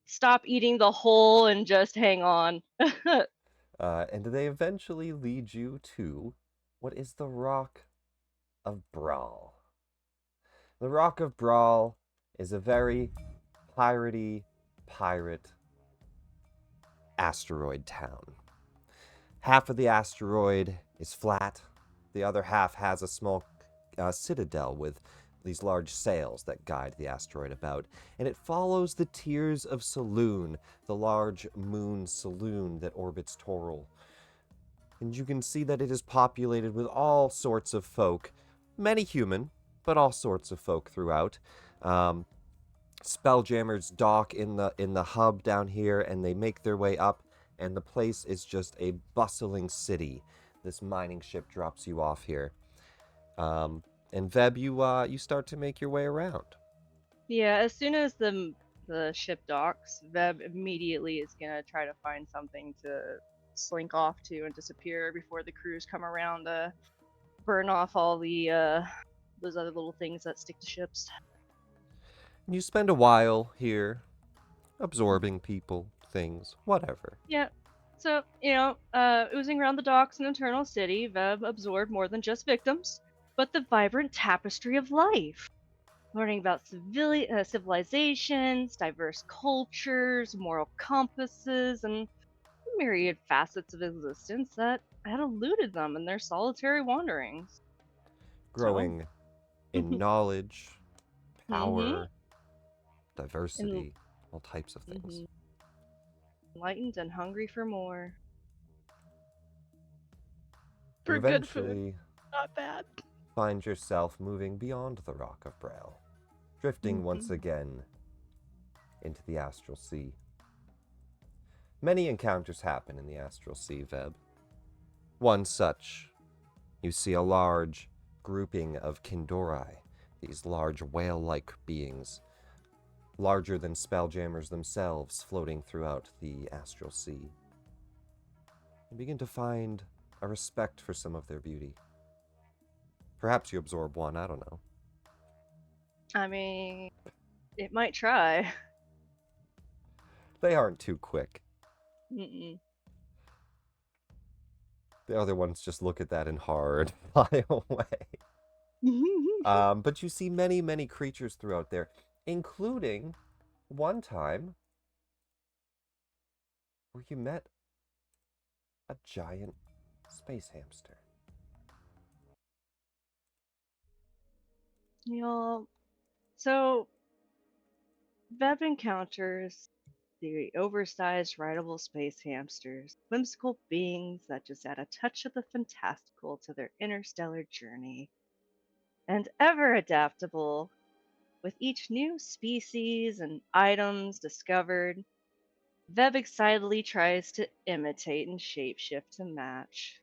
stop eating the whole and just hang on. And they eventually lead you to what is the Rock of Brawl. The Rock of Brawl is a very piratey pirate asteroid town. Half of the asteroid is flat. The other half has a small citadel with these large sails that guide the asteroid about. And it follows the Tears of Saloon, the large moon saloon that orbits Toril. And you can see that it is populated with all sorts of folk, many human, but all sorts of folk throughout. Spelljammers dock in the hub down here, and they make their way up, and the place is just a bustling city. This mining ship drops you off here. And Veb, you start to make your way around. Yeah, as soon as the ship docks, Veb immediately is gonna try to find something to slink off to and disappear before the crews come around to burn off all the those other little things that stick to ships. You spend a while here, absorbing people, things, whatever. Yeah. So, oozing around the docks in Eternal City, Veb absorbed more than just victims, but the vibrant tapestry of life. Learning about civilizations, diverse cultures, moral compasses, and myriad facets of existence that had eluded them in their solitary wanderings. Growing in knowledge, power, diversity, all types of things. Enlightened and hungry for more. For good food. Eventually, Not bad. find yourself moving beyond the Rock of Braille, drifting once Mhm. again into the Astral Sea. Many encounters happen in the Astral Sea, Veb. One such, you see a large grouping of Kindorai, these large whale-like beings, larger than Spelljammers themselves, floating throughout the Astral Sea. You begin to find a respect for some of their beauty. Perhaps you absorb one, I don't know. I mean, it might try. They aren't too quick. Mm-mm. The other ones just look at that and hard fly away. But you see many, many creatures throughout there, including one time where you met a giant space hamster. So Veb encounters the oversized rideable space hamsters, whimsical beings that just add a touch of the fantastical to their interstellar journey. And ever adaptable, with each new species and items discovered, Veb excitedly tries to imitate and shapeshift to match,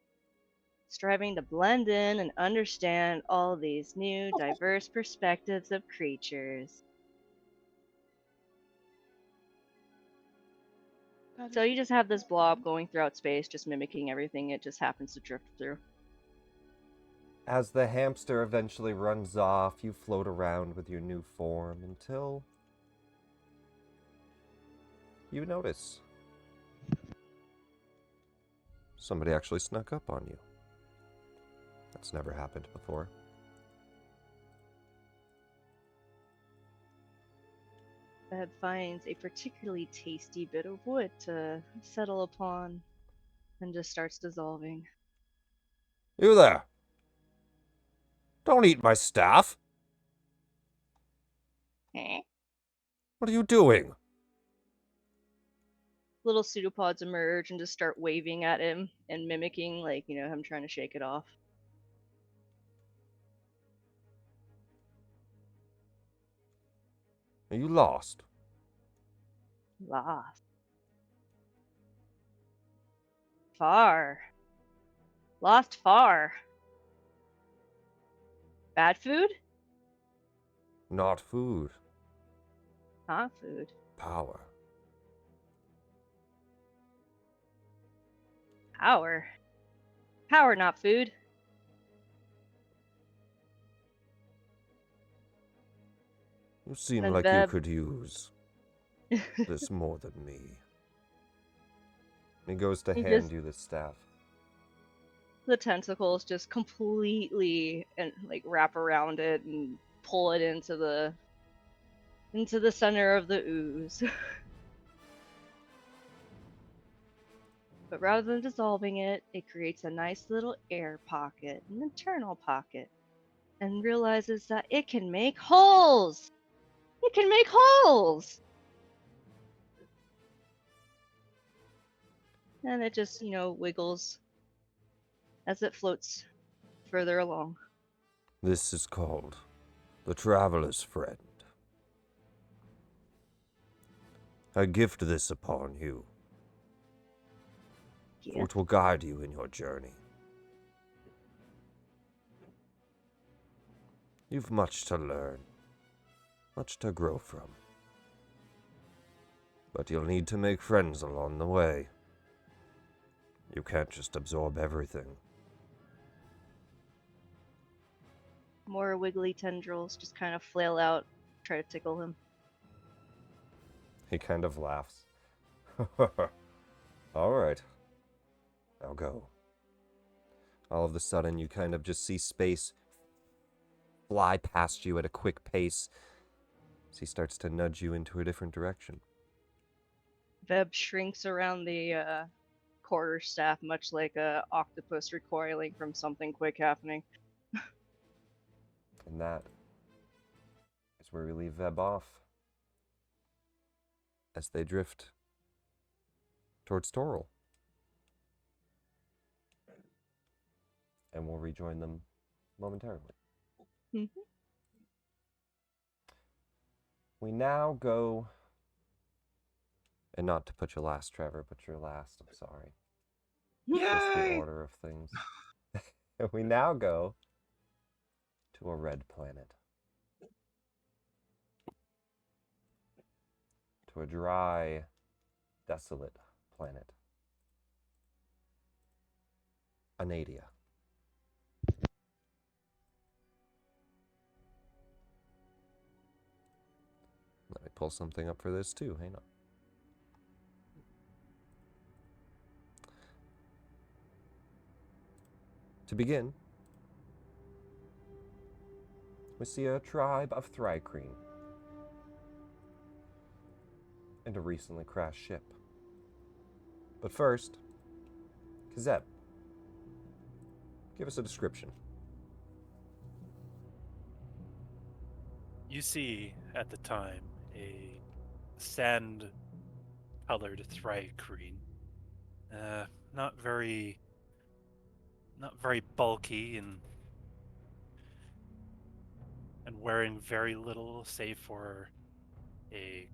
striving to blend in and understand all these new, diverse perspectives of creatures. So you just have this blob going throughout space, just mimicking everything it just happens to drift through. As the hamster eventually runs off, you float around with your new form until you notice somebody actually snuck up on you. That's never happened before. Beb finds a particularly tasty bit of wood to settle upon and just starts dissolving. You there! Don't eat my staff! Eh? What are you doing? Little pseudopods emerge and just start waving at him and mimicking, like, him trying to shake it off. Are you lost? Lost. Far. Lost far. Bad food? Not food. Not food. Power. Power. Power, not food. You seem And like you Veb- could use this more than me. He goes to He hand just- you the staff. The tentacles just completely and like wrap around it and pull it into the center of the ooze. But rather than dissolving it, it creates a nice little air pocket, an internal pocket, and realizes that it can make holes! It can make holes! And it just, wiggles as it floats further along. This is called the Traveler's Friend. I gift this upon you, for it will guide you in your journey. You've much to learn, much to grow from. But you'll need to make friends along the way. You can't just absorb everything. More wiggly tendrils just kind of flail out, try to tickle him. He kind of laughs. All right. I'll go. All of a sudden, you kind of just see space fly past you at a quick pace as he starts to nudge you into a different direction. Veb shrinks around the quarterstaff, much like a octopus recoiling from something quick happening. And that is where we leave Veb off as they drift towards Toril. and we'll rejoin them momentarily. Mhm. We now go, and not to put you last, Trevor, but you're last. I'm sorry. Just the Yay! order of things. We now go to a red planet. To a dry, desolate planet. Anadia. Let me pull something up for this too. Hang on. To begin, we see a tribe of Thrycreen and a recently crashed ship. But first, Kizseb, give us a description. You see at the time a sand-colored thrycreen, not very bulky and wearing very little, save for a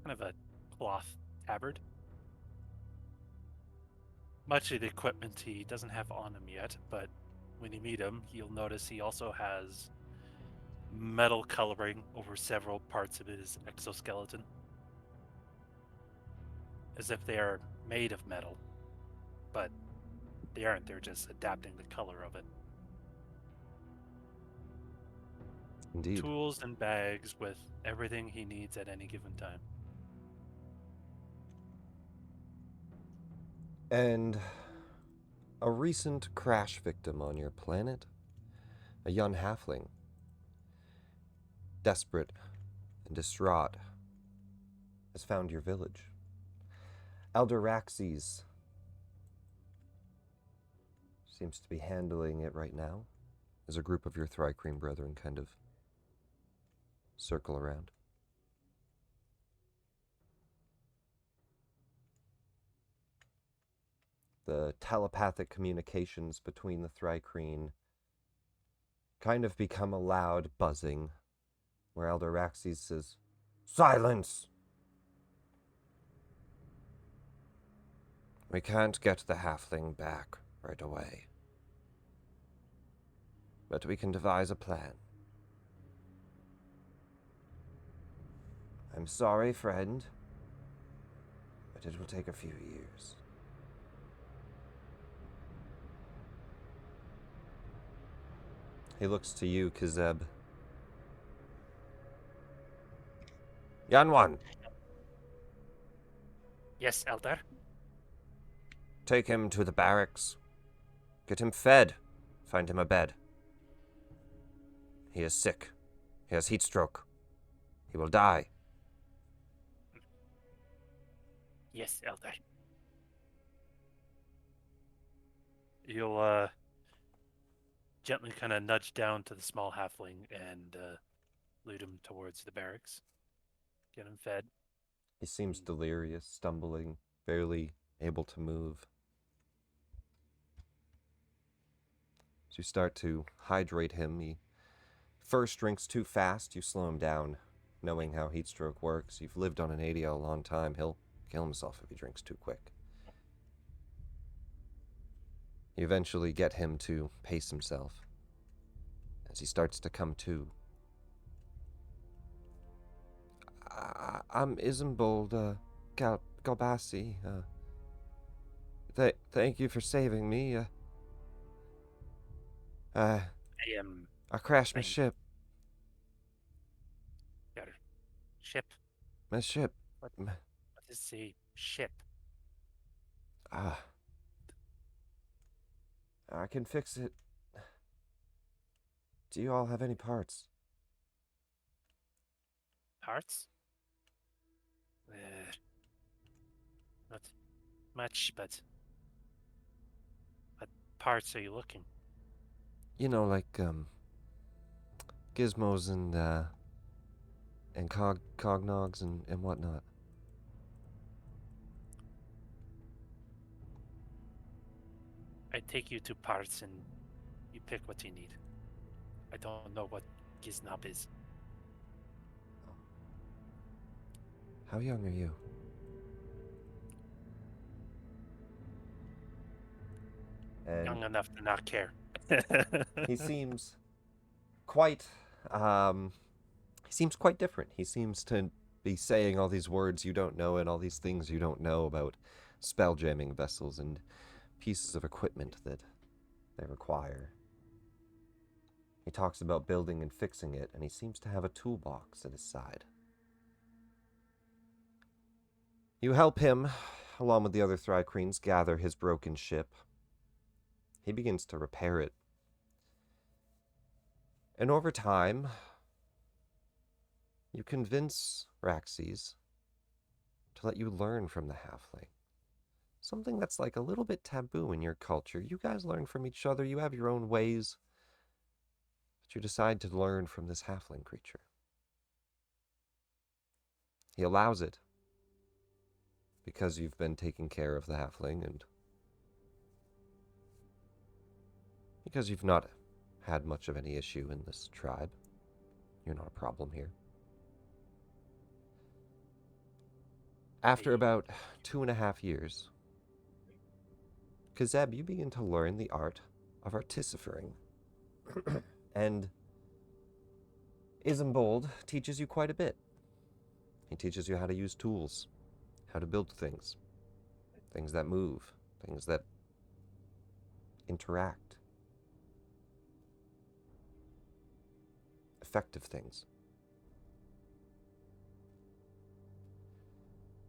kind of a cloth tabard. Much of the equipment he doesn't have on him yet, but when you meet him, you'll notice he also has metal coloring over several parts of his exoskeleton, as if they are made of metal, but they aren't. They're just adapting the color of it. Indeed. Tools and bags with everything he needs at any given time. And a recent crash victim on your planet, a young halfling, desperate and distraught, has found your village. Xaryxis seems to be handling it right now, as a group of your Thrycreen brethren kind of circle around. The telepathic communications between the Thrycreen kind of become a loud buzzing, where Xaryxis says, "Silence! We can't get the halfling back right away, but we can devise a plan. I'm sorry, friend, but it will take a few years." He looks to you, Kizseb. Yan one, Yes, Elder. take him to the barracks. Get him fed. Find him a bed. He is sick. He has heat stroke. He will die. Yes, Elder. You'll gently kind of nudge down to the small halfling and lead him towards the barracks. Get him fed. He seems delirious, stumbling, barely able to move. As you start to hydrate him, he first drinks too fast, you slow him down. Knowing how heat stroke works, you've lived on an ADL a long time, he'll kill himself if he drinks too quick. You eventually get him to pace himself. As he starts to come to, I'm Ismbold, Galbasi. Thank you for saving me. I crashed my ship. Your ship. My ship. What is a ship? I can fix it. Do you all have any parts? Parts? Not much, but what parts are you looking? You know, like, gizmos and cognogs and whatnot. I take you to parts in pick what you need. I don't know what Giznab is. How young are you? And Young enough to not care. he seems quite, different. He seems to be saying all these words you don't know and all these things you don't know about spell jamming vessels and pieces of equipment that they require. He talks about building and fixing it, and he seems to have a toolbox at his side. You help him, along with the other Thri-Kreens, gather his broken ship. He begins to repair it. And over time, you convince Xaryxis to let you learn from the halfling. Something that's like a little bit taboo in your culture. You guys learn from each other, you have your own ways, but you decide to learn from this halfling creature. He allows it because you've been taking care of the halfling and because you've not had much of any issue in this tribe. You're not a problem here. After about 2.5 years, Kizseb, you begin to learn the art of artificering. And Ismbold teaches you quite a bit. He teaches you how to use tools, how to build things that move, things that interact, effective things.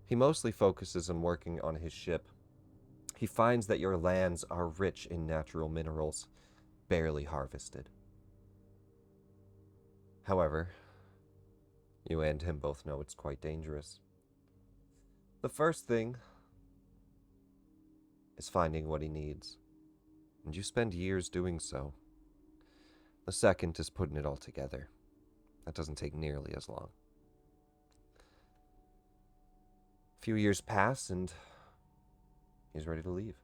He mostly focuses on working on his ship. He finds that your lands are rich in natural minerals, barely harvested. However, you and him both know it's quite dangerous. The first thing is finding what he needs, and you spend years doing so. The second is putting it all together. That doesn't take nearly as long. A few years pass, and he's ready to leave.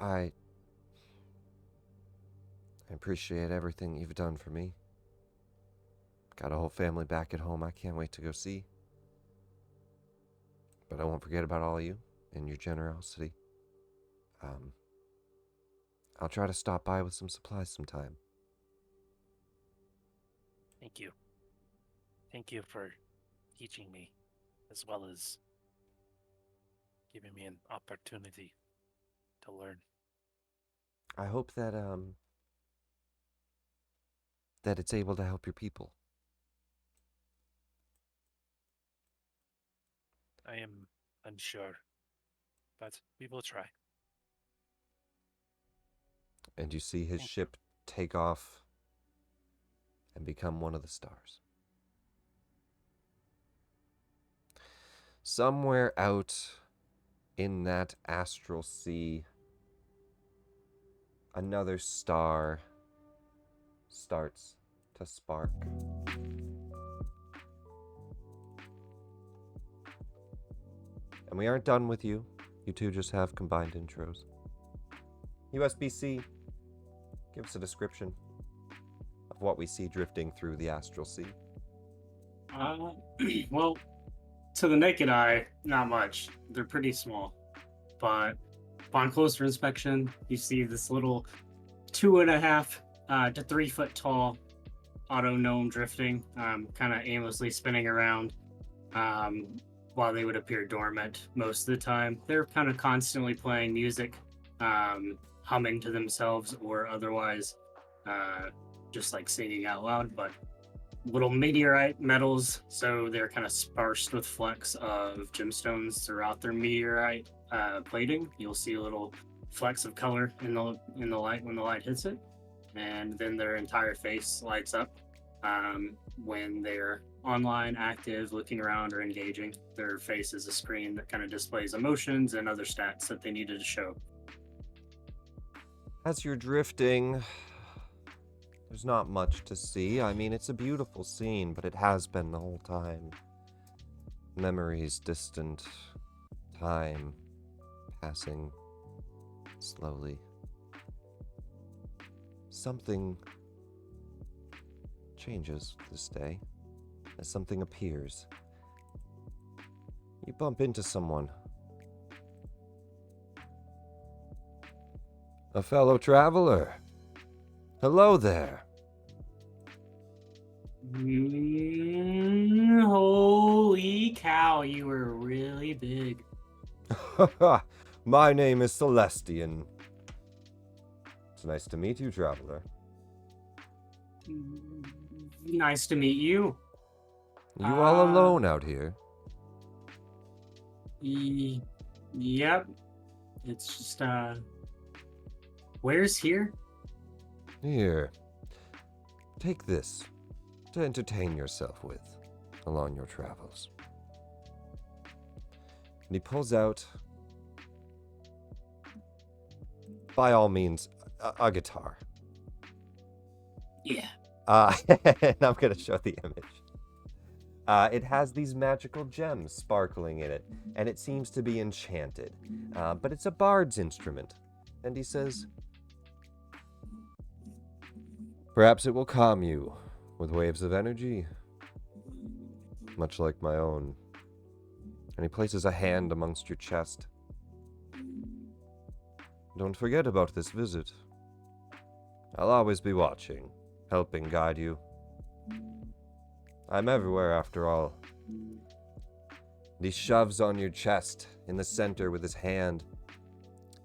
I appreciate everything you've done for me. Got a whole family back at home I can't wait to go see. But I won't forget about all of you and your generosity. I'll try to stop by with some supplies sometime. Thank you. Thank you for teaching me, as well as giving me an opportunity to learn. I hope that it's able to help your people. I am unsure, but we will try. And you see his Thank ship take off and become one of the stars. Somewhere out in that astral sea, another star starts to spark. And we aren't done with you. You two just have combined intros. USB-C, give us a description of what we see drifting through the astral sea. Well, to the naked eye, not much. They're pretty small. But upon closer inspection, you see this little 2.5 to 3 foot tall auto gnome drifting, kind of aimlessly spinning around. While they would appear dormant most of the time, they're kind of constantly playing music, humming to themselves or otherwise, just like singing out loud. But little meteorite metals, so they're kind of sparsed with flecks of gemstones throughout their meteorite plating. You'll see little flecks of color in the light when the light hits it, and then their entire face lights up when they're online, active, looking around, or engaging. Their face is a screen that kind of displays emotions and other stats that they needed to show. As you're drifting, there's not much to see. I mean, it's a beautiful scene, but it has been the whole time. Memories distant, time passing slowly. Something changes this day as something appears. You bump into someone. A fellow traveler. Hello there. Holy cow, you were really big. My name is Celestian. It's nice to meet you, traveler. Nice to meet you. You all alone out here? Yep. It's just, where's here? Here. Take this to entertain yourself with along your travels. And he pulls out, by all means, a guitar. Yeah. And I'm going to show the image. It has these magical gems sparkling in it, and it seems to be enchanted. But it's a bard's instrument. And he says, perhaps it will calm you with waves of energy, much like my own. And he places a hand amongst your chest. Don't forget about this visit. I'll always be watching, helping guide you. I'm everywhere after all. And he shoves on your chest in the center with his hand,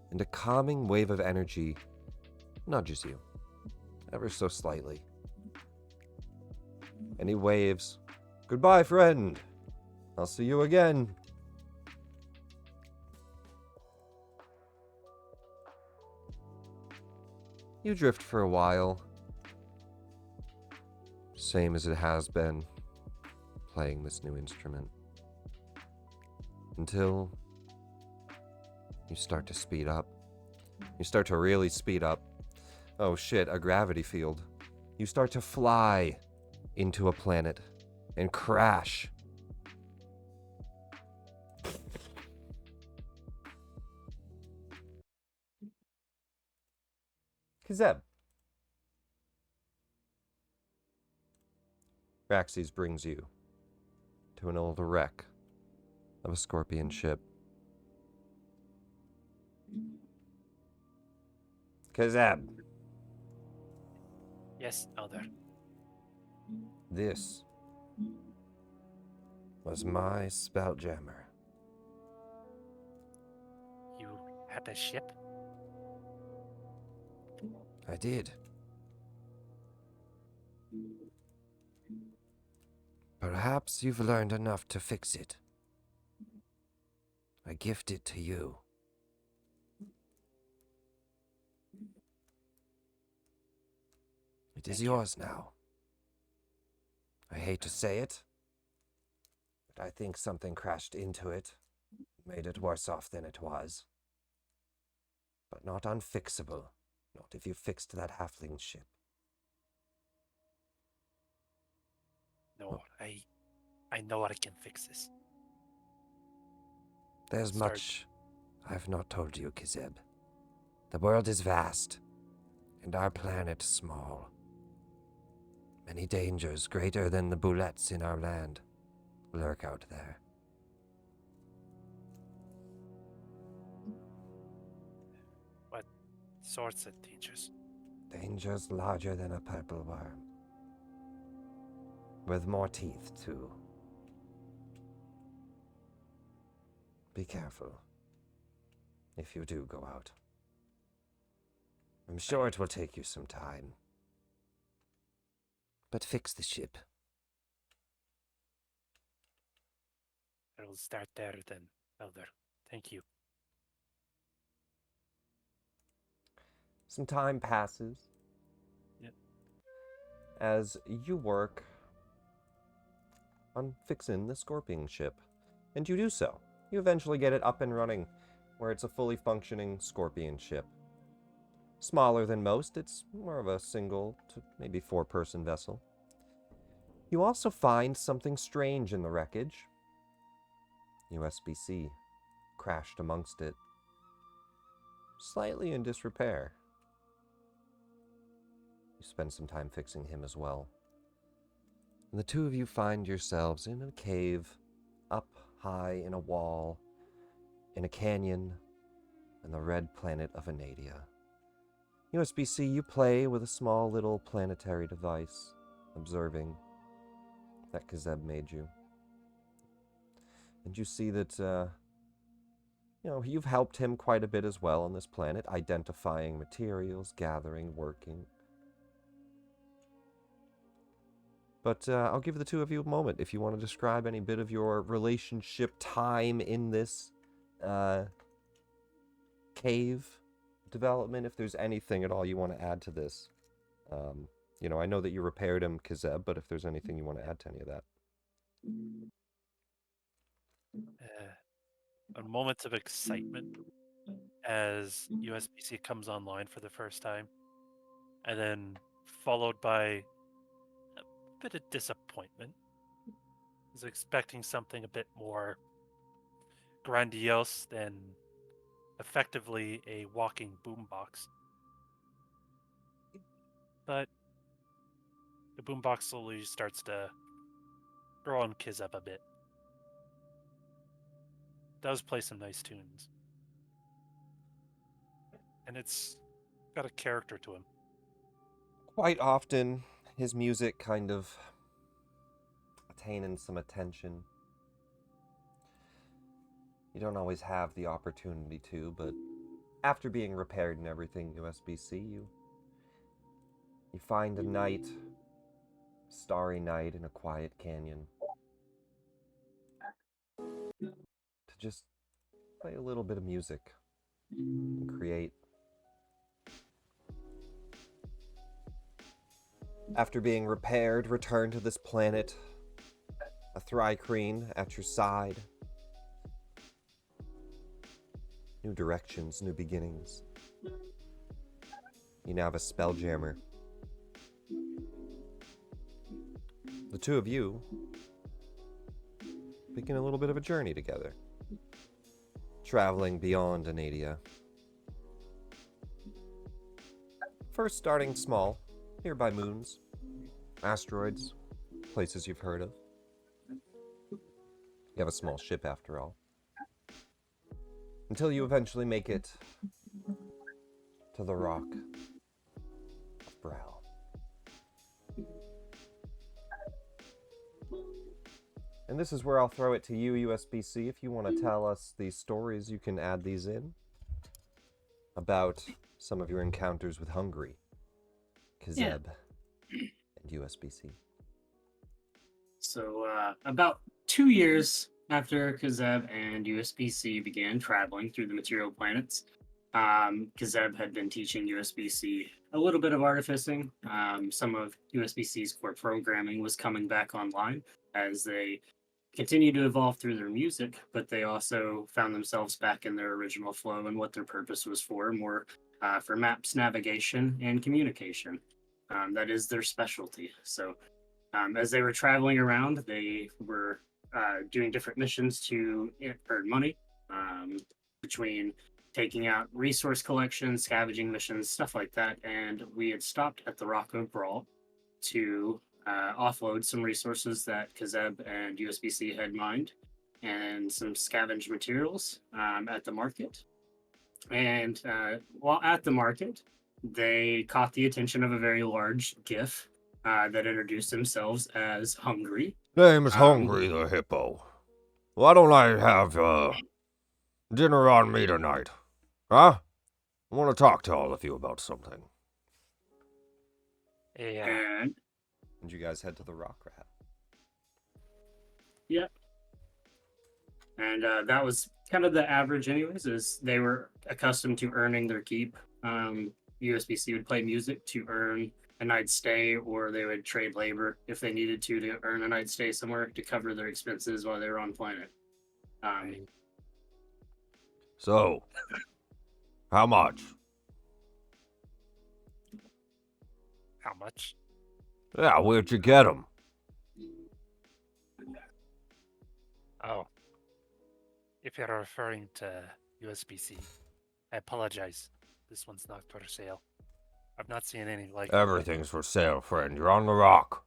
and a calming wave of energy nudges you, ever so slightly. And he waves, "Goodbye, friend. I'll see you again." You drift for a while, same as it has been, playing this new instrument, until you start to speed up. You start to really speed up. Oh shit, a gravity field. You start to fly into a planet and crash. Kizseb. Xaryxis brings you to an old wreck of a scorpion ship. Kizseb, Yes, Elder. this was my Spelljammer. You had a ship? I did. Perhaps you've learned enough to fix it. I gift it to you. It is yours now. I hate to say it, but I think something crashed into it, made it worse off than it was. But not unfixable, not if you fixed that halfling ship. No, I know I can fix this. There's Start. much I've not told you, Kizseb. The world is vast, and our planet small. Many dangers greater than the bullets in our land lurk out there. What sorts of dangers? Dangers larger than a purple worm. With more teeth, too. Be careful if you do go out. I'm sure it will take you some time. But fix the ship. I will start there then, Elder. Thank you. Some time passes. Yep. As you work on fixing the scorpion ship. And you do so. You eventually get it up and running, where it's a fully functioning scorpion ship. Smaller than most, it's more of a single to maybe 4-person vessel. You also find something strange in the wreckage. USB-C crashed amongst it, slightly in disrepair. You spend some time fixing him as well. And the two of you find yourselves in a cave, up high in a wall, in a canyon, in the red planet of Anadia. USB-C, you play with a small little planetary device, observing that Kizseb made you. And you see that, you've helped him quite a bit as well on this planet, identifying materials, gathering, working. But I'll give the two of you a moment if you want to describe any bit of your relationship time in this cave development, if there's anything at all you want to add to this. I know that you repaired him, Kizseb, but if there's anything you want to add to any of that. A moment of excitement as USB-C comes online for the first time, and then followed by a bit of disappointment. I was expecting something a bit more grandiose than effectively a walking boombox. But the boombox slowly starts to grow on Kizseb a bit. Does play some nice tunes. And it's got a character to him. Quite often, his music kind of attaining some attention. You don't always have the opportunity to, but after being repaired and everything, USB-C, you find a night, starry night in a quiet canyon, to just play a little bit of music and create. After being repaired, return to this planet, a Thrycreen at your side. New directions, new beginnings. You now have a Spelljammer. The two of you begin a little bit of a journey together, traveling beyond Anadia. First starting small, nearby moons, asteroids, places you've heard of. You have a small ship after all. Until you eventually make it to the rock of Brow. And this is where I'll throw it to you, USB-C. If you want to tell us these stories, you can add these in about some of your encounters with Hungry, Kizseb, and USB-C. So, about 2 years after Kizseb and USB-C began traveling through the material planets, Kizseb had been teaching USB-C a little bit of artificing. Some of USB-C's core programming was coming back online as they continued to evolve through their music, but they also found themselves back in their original flow and what their purpose was more for maps, navigation, and communication. That is their specialty. So as they were traveling around, they were doing different missions to earn money between taking out resource collection, scavenging missions, stuff like that. And we had stopped at the Rock of Brawl to offload some resources that Kizseb and USB-C had mined and some scavenged materials at the market. And while at the market, they caught the attention of a very large GIF that introduced themselves as Hungry. Name's Hungry the Hippo. Why don't I have dinner on me tonight? Huh? I want to talk to all of you about something. Yeah. And you guys head to the Rock Rat. Yep. And that was kind of the average anyways, is they were accustomed to earning their keep. USB-C would play music to earn a night's stay, or they would trade labor if they needed to earn a night's stay somewhere to cover their expenses while they were on planet. So, how much? How much? Yeah, where'd you get them? Oh. If you're referring to USB-C, I apologize. This one's not for sale. I've not seen any like it yet. Everything's for sale, friend. You're on the rock.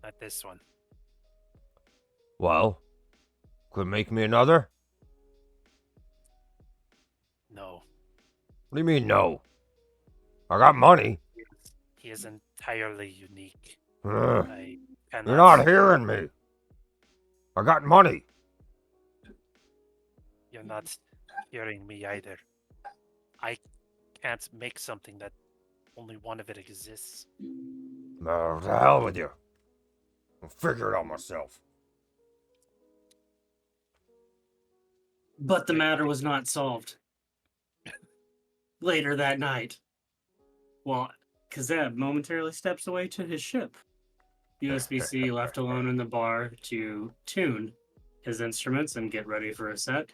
Not this one. Well, could make me another? No. What do you mean, no? I got money. He is entirely unique. Ugh, I cannot... you're not hearing me. I got money. You're not hearing me either. I can't make something that only one of it exists. Oh, to hell with you. I'll figure it out myself. But the matter was not solved. Later that night, while Kizseb momentarily steps away to his ship, USB-C left alone in the bar to tune his instruments and get ready for a set.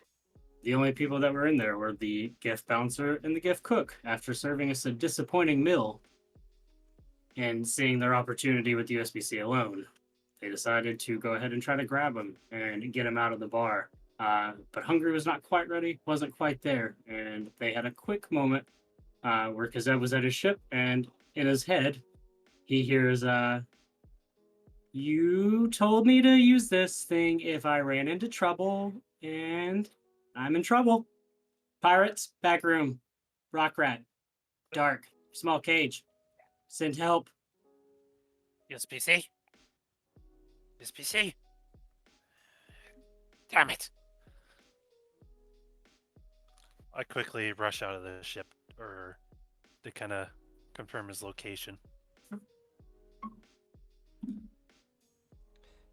The only people that were in there were the gift bouncer and the gift cook. After serving us a disappointing meal and seeing their opportunity with USB-C alone, they decided to go ahead and try to grab him and get him out of the bar. But Hungry was not quite ready, wasn't quite there, and they had a quick moment where Kizseb was at his ship, and in his head, he hears, you told me to use this thing if I ran into trouble, and I'm in trouble. Pirates, back room, rock rat, dark, small cage, send help. USB-C? USB-C? Damn it. I quickly rush out of the ship, or to kind of confirm his location.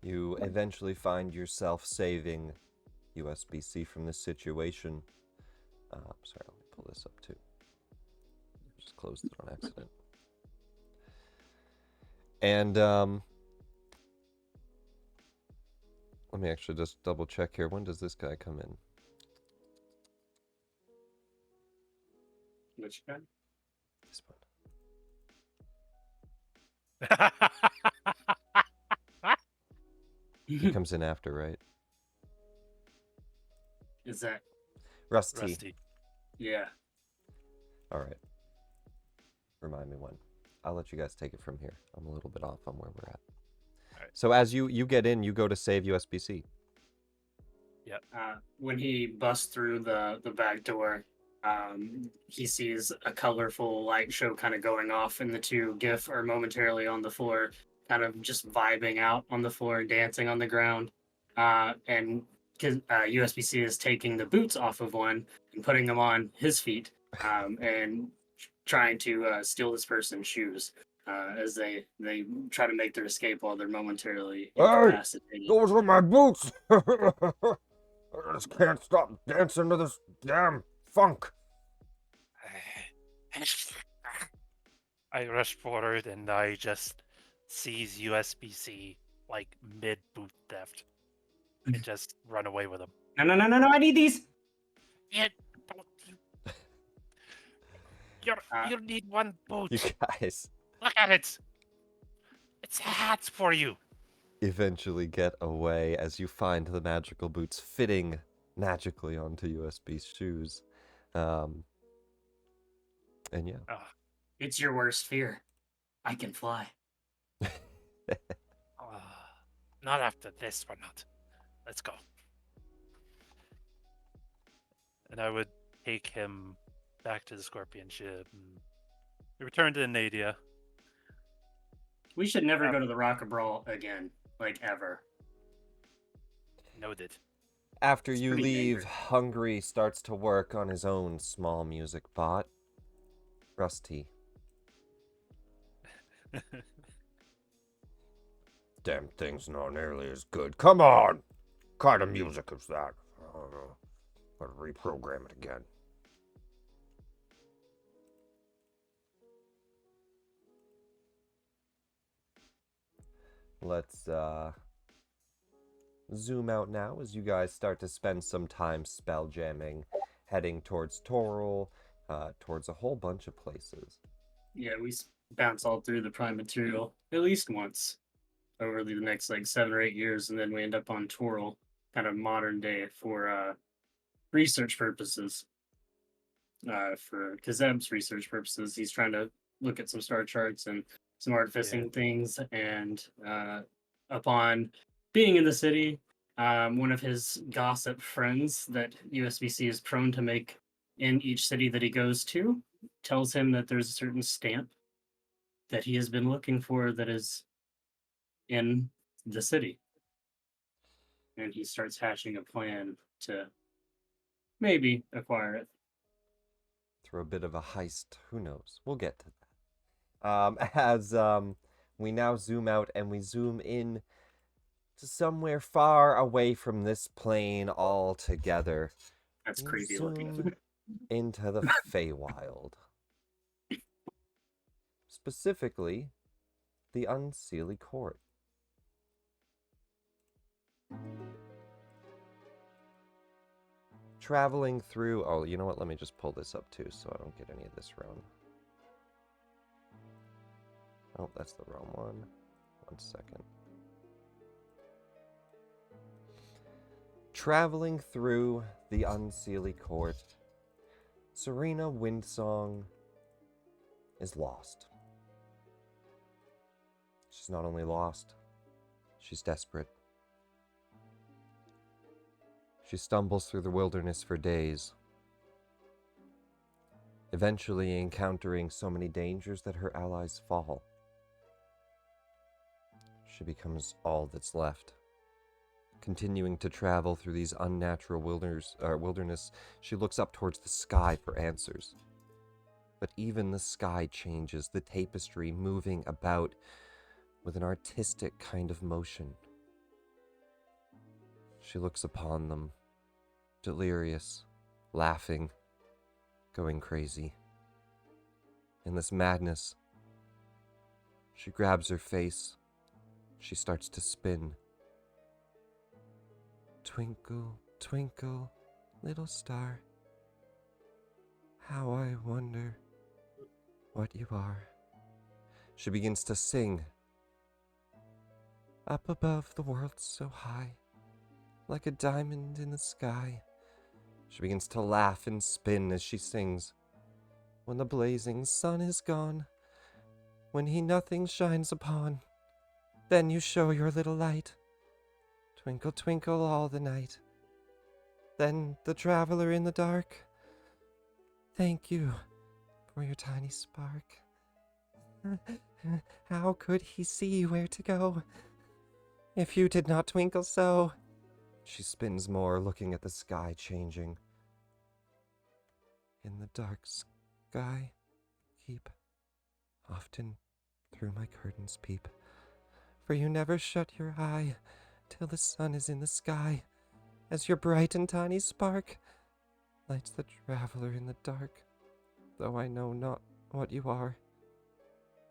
You eventually find yourself saving USB-C from this situation. Sorry, let me pull this up too. Just closed it on accident. And let me actually just double check here. When does this guy come in? Which guy? This one. He comes in after, right? Is that? Rusty. Rusty. Yeah. All right. Remind me when. I'll let you guys take it from here. I'm a little bit off on where we're at. All right. So as you get in, you go to save USB-C. When he busts through the back door, he sees a colorful light show kind of going off, and the two GIF are momentarily on the floor, kind of just vibing out on the floor, dancing on the ground. And USB-C is taking the boots off of one and putting them on his feet, and trying to steal this person's shoes as they try to make their escape while they're momentarily incapacitated. Those were my boots! I just can't stop dancing to this damn funk. I rush forward and I just seize USB-C like mid-boot theft and just run away with him. No, I need these! Yeah, you need one boot. You guys Look at it. It's hats for you. eventually get away as you find the magical boots fitting magically onto USB's shoes. And yeah. It's your worst fear. I can fly. Not after this one, not. Let's go. And I would take him back to the Scorpion ship. And we return to Nadia. We should never go to the Rock Brawl again, like ever. Noted. After It's you pretty leave, dangerous. Hungry starts to work on his own small music bot. Rusty. Damn thing's not nearly as good. Come on! Kind of music is that? I don't know. Gotta reprogram it again. Let's zoom out now as you guys start to spend some time spell jamming, heading towards Toril, towards a whole bunch of places. Yeah, we bounce all through the prime material at least once over the next like 7 or 8 years, and then we end up on Toril. kind of modern day for research purposes. For Kizeb's research purposes, he's trying to look at some star charts and some artificing things. And upon being in the city, one of his gossip friends that USB-C is prone to make in each city that he goes to tells him that there's a certain stamp that he has been looking for that is in the city. And he starts hatching a plan to maybe acquire it. Through a bit of a heist. Who knows? We'll get to that. As we now zoom out and we zoom in to somewhere far away from this plane altogether. That's We creepy zoom looking. into the Feywild. Specifically, the Unseelie Court. Traveling through... Oh, you know what? Let me just pull this up too so I don't get any of this wrong. Oh, that's the wrong one. 1 second. Traveling through the Unseelie Court, Serena Windsong is lost. She's not only lost, she's desperate. She stumbles through the wilderness for days, eventually encountering so many dangers that her allies fall. She becomes all that's left. Continuing to travel through these unnatural wilderness, she looks up towards the sky for answers. But even the sky changes, the tapestry moving about with an artistic kind of motion. She looks upon them, delirious, laughing, going crazy. In this madness, she grabs her face. She starts to spin. Twinkle, twinkle, little star, how I wonder what you are. She begins to sing. Up above the world so high, like a diamond in the sky. She begins to laugh and spin as she sings. When the blazing sun is gone, when he nothing shines upon, then you show your little light. Twinkle, twinkle all the night. Then the traveler in the dark, thank you for your tiny spark. How could he see where to go if you did not twinkle so? She spins more, looking at the sky changing. In the dark sky, keep, often through my curtains peep, for you never shut your eye till the sun is in the sky, as your bright and tiny spark lights the traveler in the dark, though I know not what you are.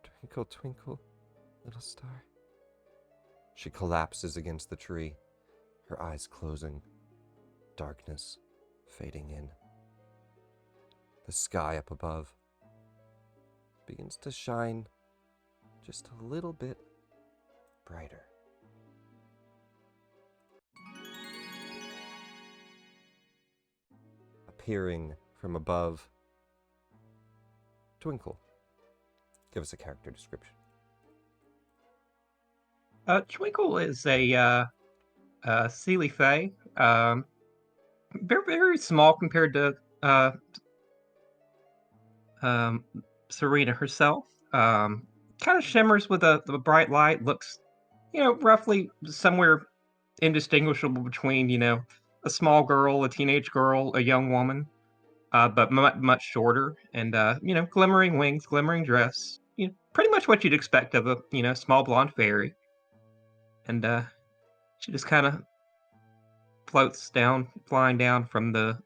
Twinkle, twinkle, little star. She collapses against the tree, her eyes closing, darkness fading in. The sky up above begins to shine just a little bit brighter. Appearing from above, Twinkle. Give us a character description. Twinkle is a Seelie Fae. Very, very small compared to Serena herself. Kind of shimmers with a bright light. Looks, roughly somewhere indistinguishable between, a small girl, a teenage girl, a young woman, but much shorter. And, glimmering wings, glimmering dress. Pretty much what you'd expect of a, small blonde fairy. And she just kind of floats down, flying down from the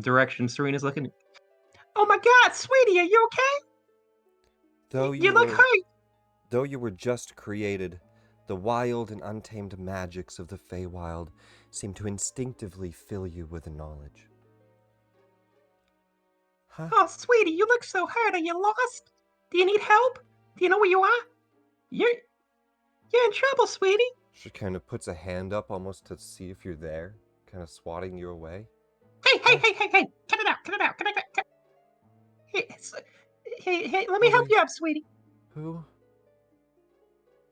direction Serena's looking. Oh my God, sweetie, are you okay? You look hurt. Though you were just created, the wild and untamed magics of the Feywild seem to instinctively fill you with knowledge. Huh? Oh, sweetie, you look so hurt. Are you lost? Do you need help? Do you know where you are? You're in trouble, sweetie. She kind of puts a hand up almost to see if you're there, kind of swatting you away. Hey! Cut it out! Hey, let me What help are you up, sweetie. Who?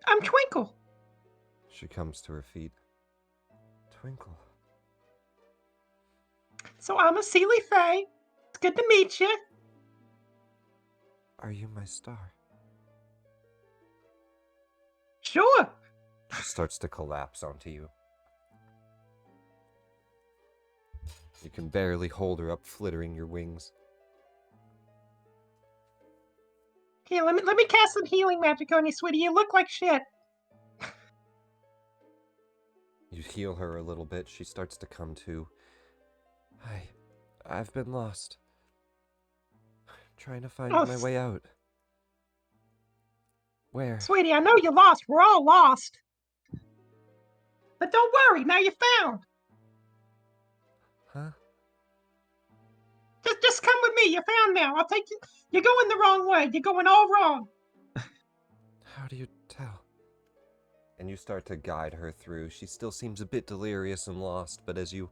I'm Twinkle. She comes to her feet. Twinkle. So I'm a Sealy Fae. It's good to meet you. Are you my star? Sure. She starts to collapse onto you. You can barely hold her up, flittering your wings. Here, let me cast some healing magic on you, sweetie. You look like shit. You heal her a little bit. She starts to come to. I've been lost. Trying to find my way out. Where? Sweetie, I know you're lost. We're all lost. But don't worry, now you're found. Huh? Just come with me. You're found now. I'll take you. You're going the wrong way. You're going all wrong. How do you tell? And you start to guide her through. She still seems a bit delirious and lost, but as you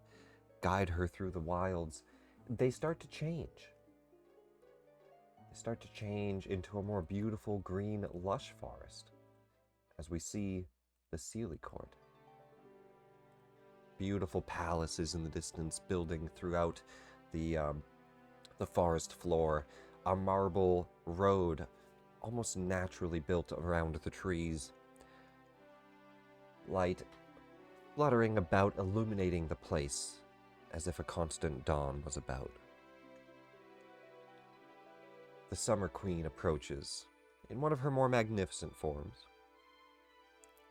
guide her through the wilds, they start to change. They start to change into a more beautiful green, lush forest as we see the Sealy Court. Beautiful palaces in the distance building throughout the forest floor. A marble road almost naturally built around the trees. Light fluttering about, illuminating the place as if a constant dawn was about. The Summer Queen approaches in one of her more magnificent forms.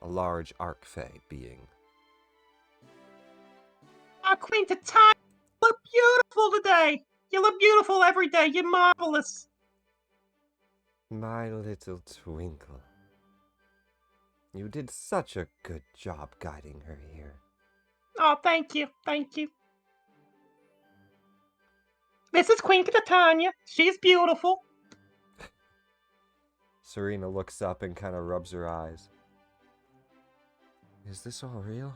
A large arc-fae being. Queen Titania, you look beautiful today. You look beautiful every day. You're marvelous. My little Twinkle. You did such a good job guiding her here. Oh, thank you. This is Queen Titania. She's beautiful. Serena looks up and kind of rubs her eyes. Is this all real?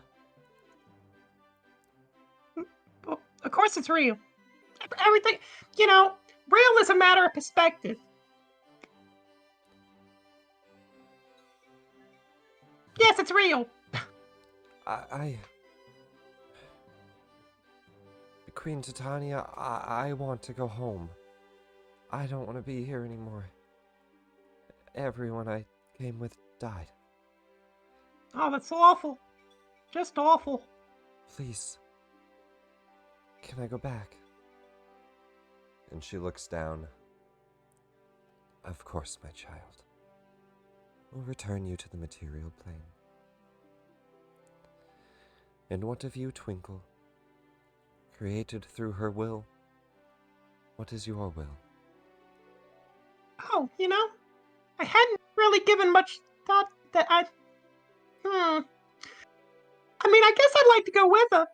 Well, of course it's real. Everything, real is a matter of perspective. Yes, it's real. Queen Titania, I want to go home. I don't want to be here anymore. Everyone I came with died. Oh, that's awful. Just awful. Please. Can I go back? And she looks down. Of course, my child. We'll return you to the material plane. And what of you, Twinkle? Created through her will. What is your will? Oh, I hadn't really given much thought that I guess I'd like to go with her.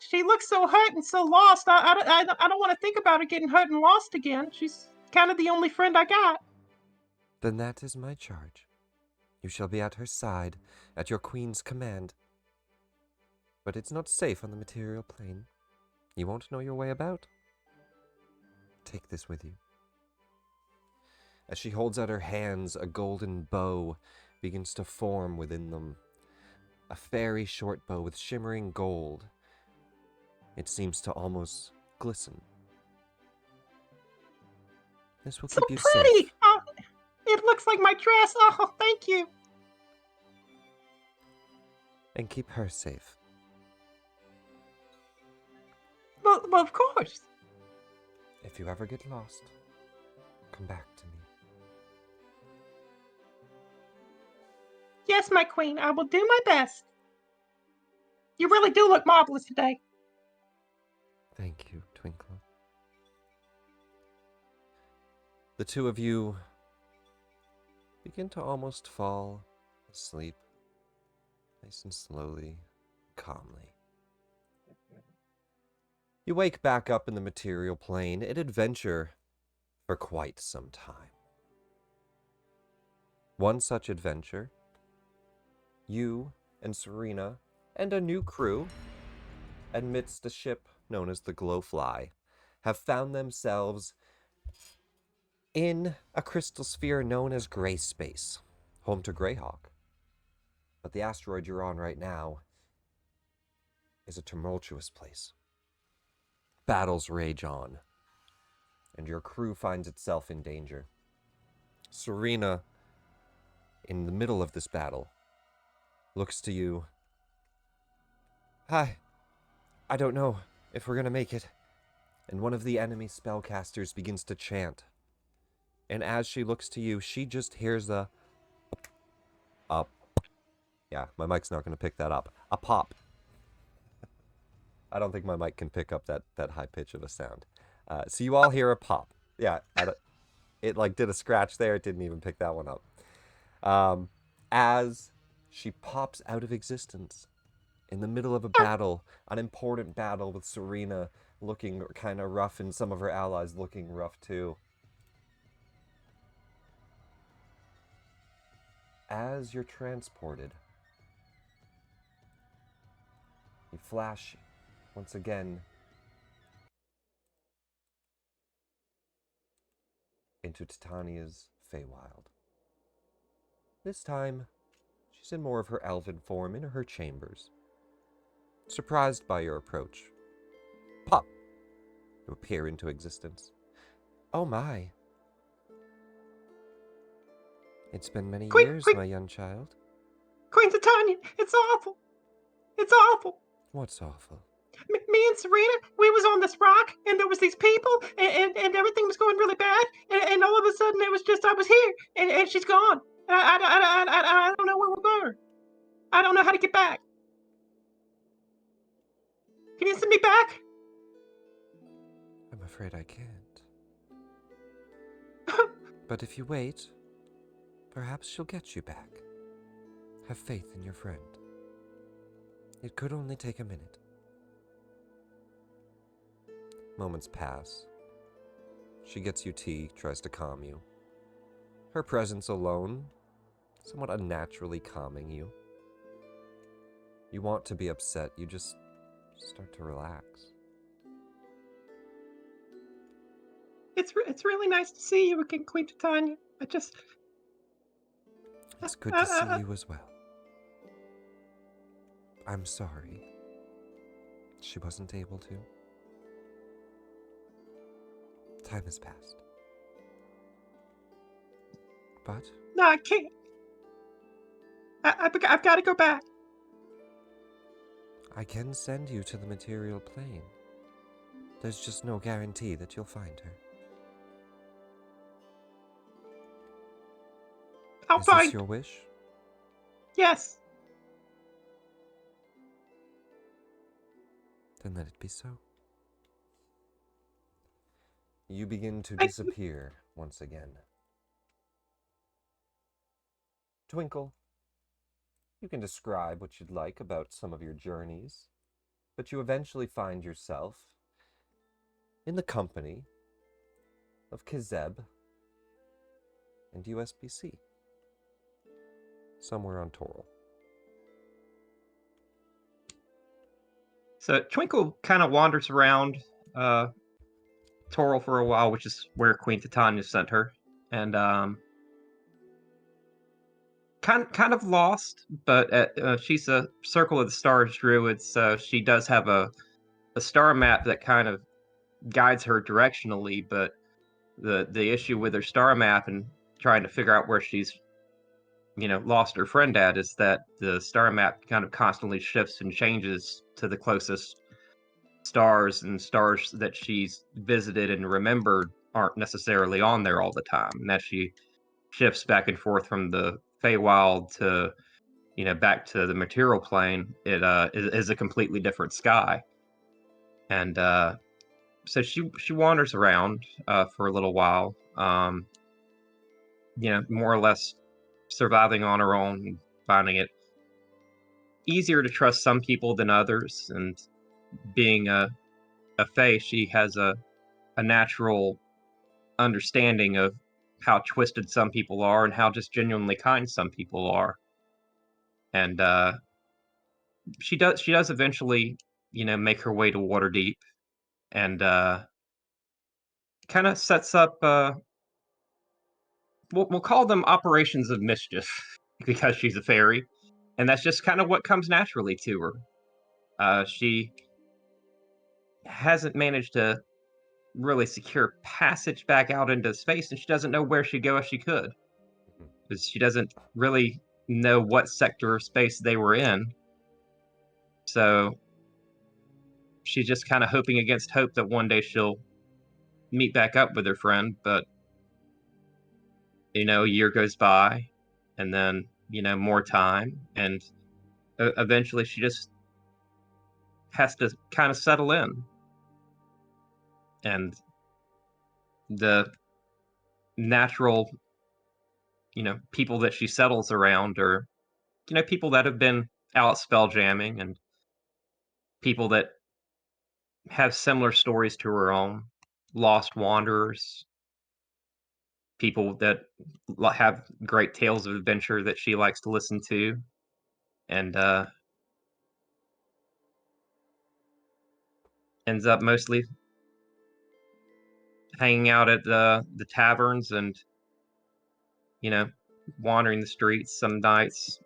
She looks so hurt and so lost. I don't want to think about her getting hurt and lost again. She's kind of the only friend I got. Then that is my charge. You shall be at her side, at your queen's command. But it's not safe on the material plane. You won't know your way about. Take this with you. As she holds out her hands, a golden bow begins to form within them. A very short bow with shimmering gold. It seems to almost glisten. This will So keep you pretty! safe. Oh, it looks like my dress. Oh, thank you. And keep her safe. Well, of course. If you ever get lost, come back to me. Yes, my queen, I will do my best. You really do look marvelous today. Thank you, Twinkle. The two of you begin to almost fall asleep, nice and slowly, calmly. You wake back up in the material plane and adventure for quite some time. One such adventure you and Serena and a new crew, amidst a ship known as the Glowfly, have found themselves in a crystal sphere known as Gray Space, home to Greyhawk. But the asteroid you're on right now is a tumultuous place. Battles rage on, and your crew finds itself in danger. Serena, in the middle of this battle, looks to you. Hi, I don't know if we're gonna make it. And one of the enemy spellcasters begins to chant. And as she looks to you, she just hears a yeah, my mic's not gonna pick that up. A pop. I don't think my mic can pick up that high pitch of a sound. So you all hear a pop. Yeah, it like did a scratch there. It didn't even pick that one up. As she pops out of existence in the middle of a battle, an important battle with Serena looking kind of rough and some of her allies looking rough too. As you're transported, you flash once again into Titania's Feywild. This time, she's in more of her elven form in her chambers. Surprised by your approach, pop! You appear into existence. Oh my. It's been many years, my young child. Queen Titania, it's awful. It's awful. What's awful? Me and Serena, we was on this rock, and there was these people, and everything was going really bad, and all of a sudden it was just I was here, and she's gone. I don't know where we're going. I don't know how to get back. Can you send me back? I'm afraid I can't. But if you wait, perhaps she'll get you back. Have faith in your friend. It could only take a minute. Moments pass. She gets you tea, tries to calm you. Her presence alone, somewhat unnaturally calming you. You want to be upset, you just start to relax. It's really nice to see you again, Queen Titania. It's good to see you as well. I'm sorry. She wasn't able to. Time has passed. But No, I can't. I've got to go back. I can send you to the material plane. There's just no guarantee that you'll find her. I'll Is find. this your wish? Yes. Then let it be so. You begin to disappear once again. Twinkle, you can describe what you'd like about some of your journeys, but you eventually find yourself in the company of Kizseb and USB-C, somewhere on Toril. So Twinkle kind of wanders around Toril for a while, which is where Queen Titania sent her, and kind of lost. But she's a Circle of the Stars druid, so she does have a star map that kind of guides her directionally. But the issue with her star map and trying to figure out where she's lost her friend at is that the star map kind of constantly shifts and changes to the closest stars, and stars that she's visited and remembered aren't necessarily on there all the time. And as she shifts back and forth from the Feywild to back to the material plane, it is a completely different sky. And so she wanders around for a little while, more or less surviving on her own, and finding it easier to trust some people than others. And being a Fae, she has a natural understanding of how twisted some people are and how just genuinely kind some people are. and she does eventually, make her way to Waterdeep, and kind of sets up. We'll call them operations of mischief because she's a fairy, and that's just kind of what comes naturally to her. She hasn't managed to really secure passage back out into space, and she doesn't know where she'd go if she could, because she doesn't really know what sector of space they were in. So she's just kind of hoping against hope that one day she'll meet back up with her friend. But a year goes by, and then more time, and eventually she just has to kind of settle in. And the natural, people that she settles around are, people that have been out spell jamming, and people that have similar stories to her own, lost wanderers, people that have great tales of adventure that she likes to listen to, and ends up mostly hanging out at the taverns and you know wandering the streets some nights,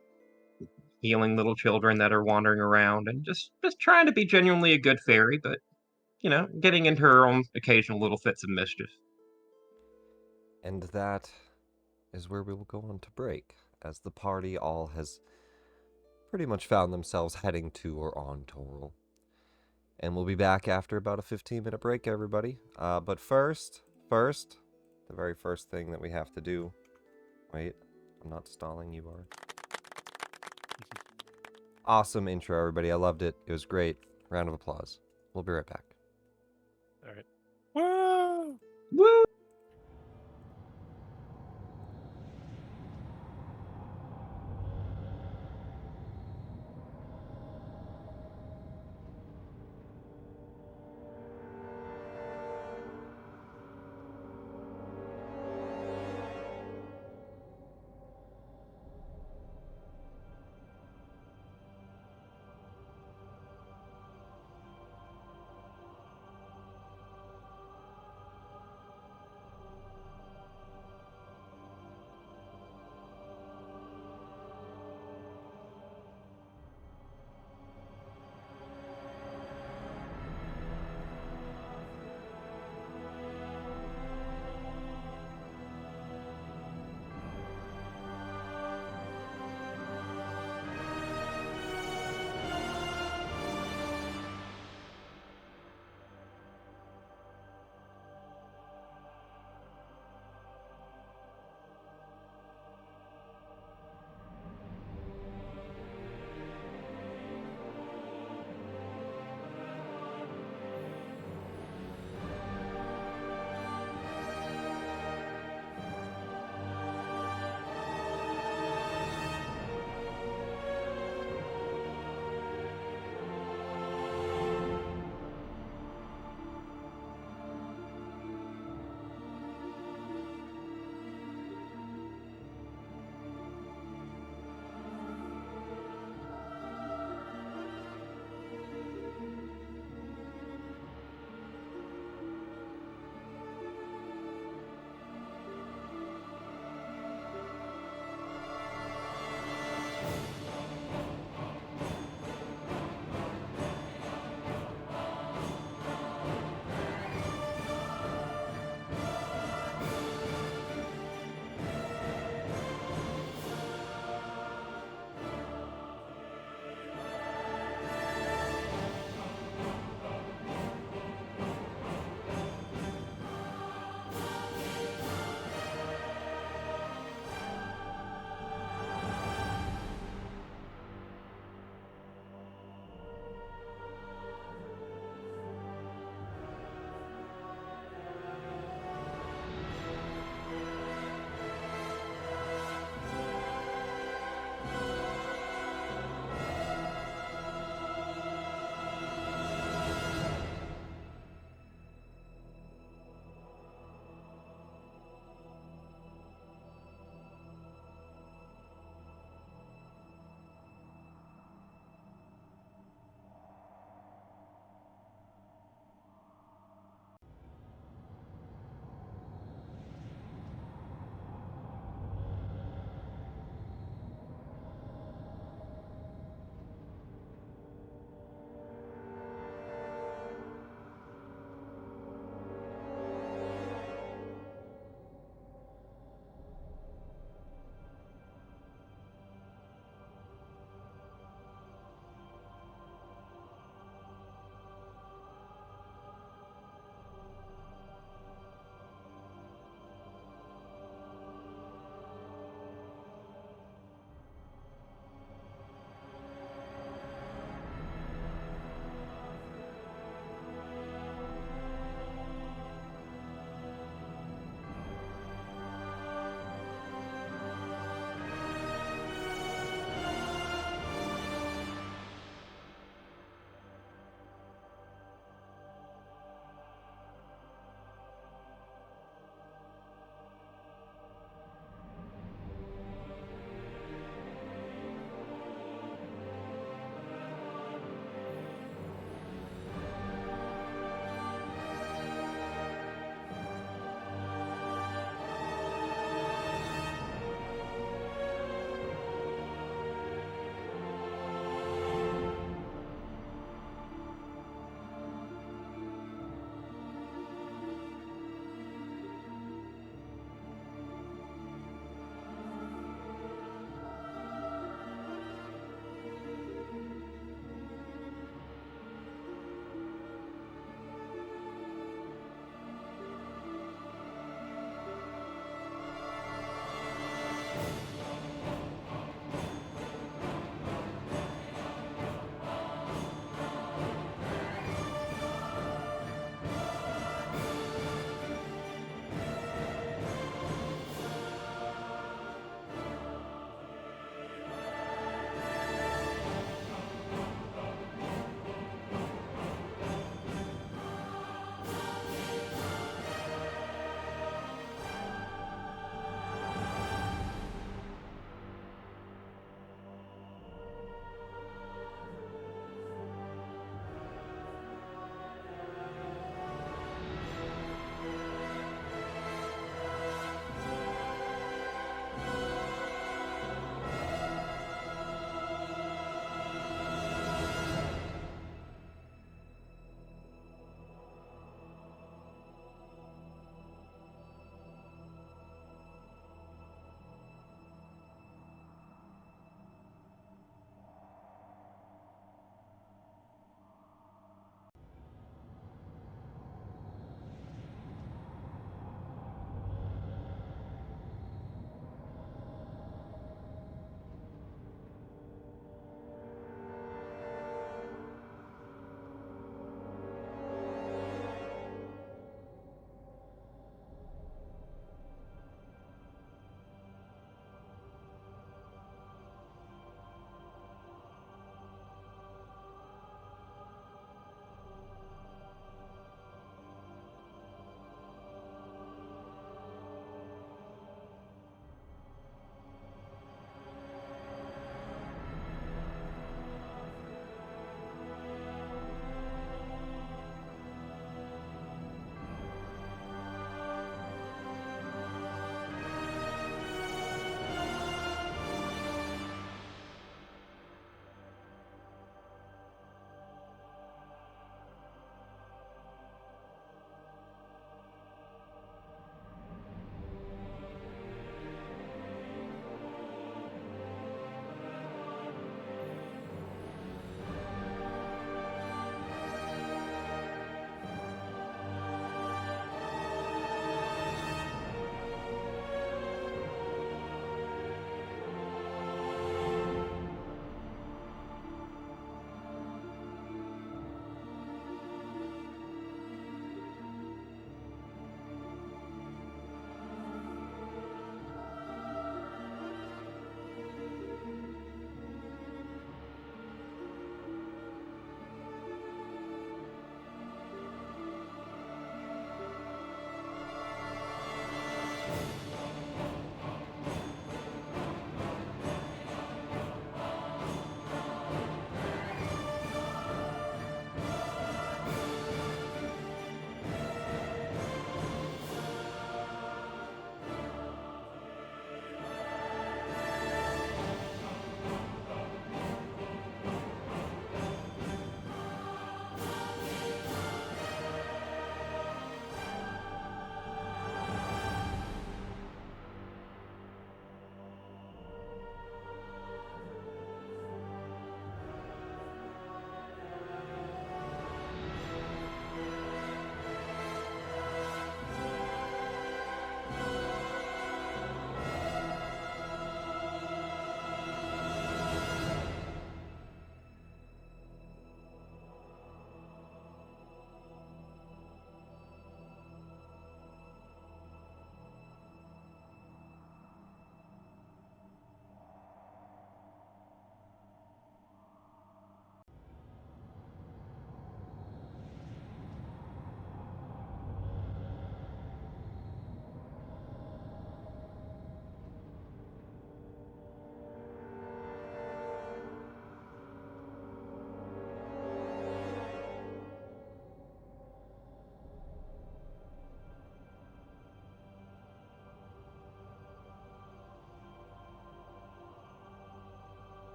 healing little children that are wandering around, and just trying to be genuinely a good fairy, but getting into her own occasional little fits of mischief. And that is where we will go on to break, as the party all has pretty much found themselves heading to or on Toral. And we'll be back after about a 15-minute break, everybody. But first, the very first thing that we have to do... Wait, I'm not stalling, you are. Awesome intro, everybody. I loved it. It was great. Round of applause. We'll be right back. All right. Woo! Woo!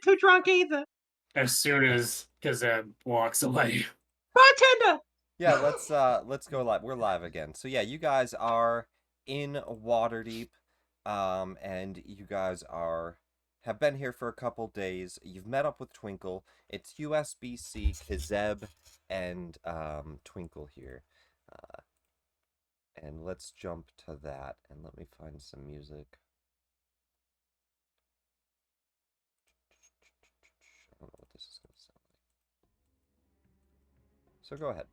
too drunk either. As soon as Kizseb walks away. Bartender! Yeah, let's go live. We're live again. So yeah, you guys are in Waterdeep, and you guys have been here for a couple days. You've met up with Twinkle. It's USB-C, Kizseb, and Twinkle here. And let's jump to that, and let me find some music. I don't know what this is going to sound like. So go ahead.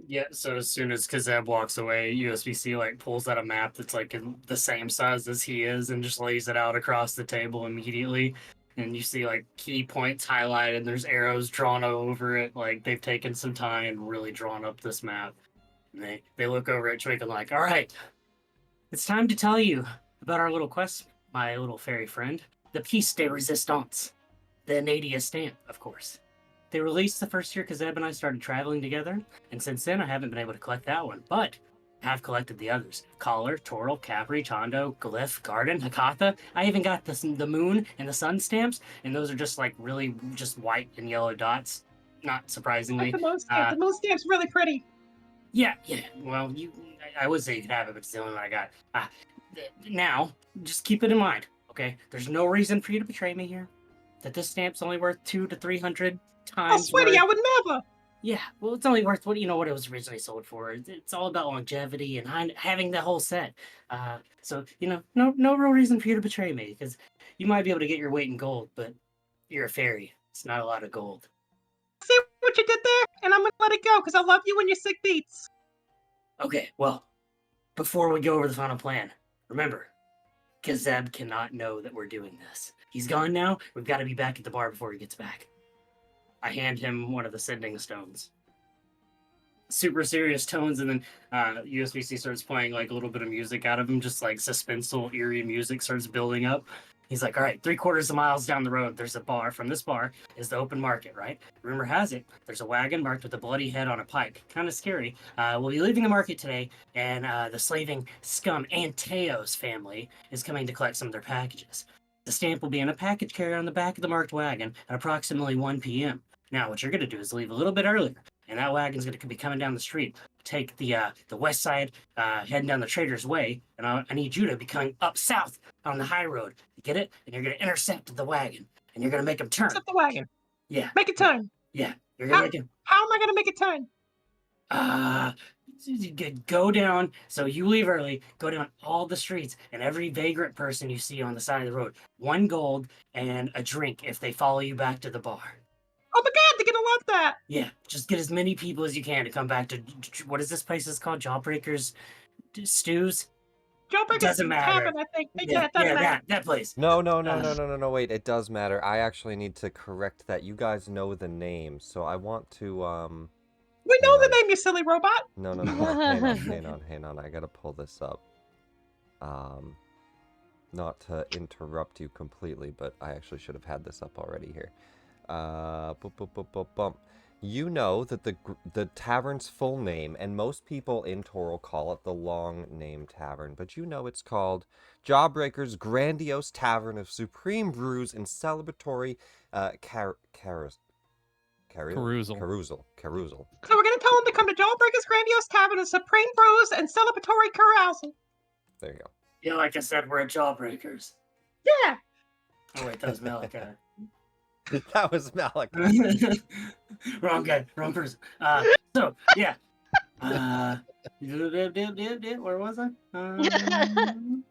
Yeah, so as soon as Kizseb walks away, USB-C like pulls out a map that's like the same size as he is and just lays it out across the table immediately. And you see like key points highlighted, and there's arrows drawn over it. Like they've taken some time and really drawn up this map. And they look over at Twinkle like, all right, it's time to tell you about our little quest, my little fairy friend. The Piece de Resistance. The Nadia stamp, of course. They released the first year Kizseb and I started traveling together, and since then I haven't been able to collect that one, but I have collected the others. Collar, Toril, Capri, Chondo, Glyph, Garden, Hakatha. I even got the moon and the sun stamps, and those are just like really just white and yellow dots. Not surprisingly. Like the moon stamp. The moon stamp's really pretty. Yeah. Well, I would say you could have it, but it's the only one I got. Now, just keep it in mind, okay? There's no reason for you to betray me here. That this stamp's only worth 200 to 300 times. Oh, sweetie, I would never. Yeah, well, it's only worth what it was originally sold for. It's all about longevity and having the whole set. So no real reason for you to betray me, because you might be able to get your weight in gold, but you're a fairy. It's not a lot of gold. See what you did there, and I'm gonna let it go because I love you and your sick beats. Okay, well, before we go over the final plan, remember, Kizseb cannot know that we're doing this. He's gone now. We've got to be back at the bar before he gets back. I hand him one of the sending stones. Super serious tones, and then USB-C starts playing like a little bit of music out of him, just like suspenseful, eerie music starts building up. He's like, all right, 3/4 of miles down the road, there's a bar. From this bar is the open market, right? Rumor has it, there's a wagon marked with a bloody head on a pike. Kind of scary. We'll be leaving the market today, and the slaving scum Anteos family is coming to collect some of their packages. The stamp will be in a package carrier on the back of the marked wagon at approximately 1 p.m. Now, what you're going to do is leave a little bit earlier, and that wagon's going to be coming down the street. Take the west side, heading down the Trader's Way, and I need you to be coming up south on the high road. You get it? And you're going to intercept the wagon, and you're going to make him turn. Intercept the wagon. Yeah. Make it turn. Yeah. You're going to make him... How am I going to make it turn? Go down, so you leave early, go down all the streets, and every vagrant person you see on the side of the road, 1 gold and a drink if they follow you back to the bar. Oh my god, they're gonna love that! Yeah, just get as many people as you can to come back to, what is this place is called? Jawbreakers? Stews? Jawbreakers Doesn't matter. Tavern, I think. Yeah, doesn't matter. that place. No, wait, it does matter. I actually need to correct that. You guys know the name, so I want to, We know the name, you silly robot! No, hang on, I gotta pull this up. Not to interrupt you completely, but I actually should have had this up already here. You know that the tavern's full name, and most people in Toril call it the Long Name Tavern, but you know it's called Jawbreakers' Grandiose Tavern of Supreme Brews and Celebratory Carousel. Carousal. So we're gonna tell them to come to Jawbreakers' Grandiose Tavern of Supreme Brews and Celebratory Carousel. There you go. Yeah, like I said, we're at Jawbreakers. Yeah! Oh wait, that was Malachi. That was Malachi. Wrong guy, wrong person. So yeah. Where was I? I don't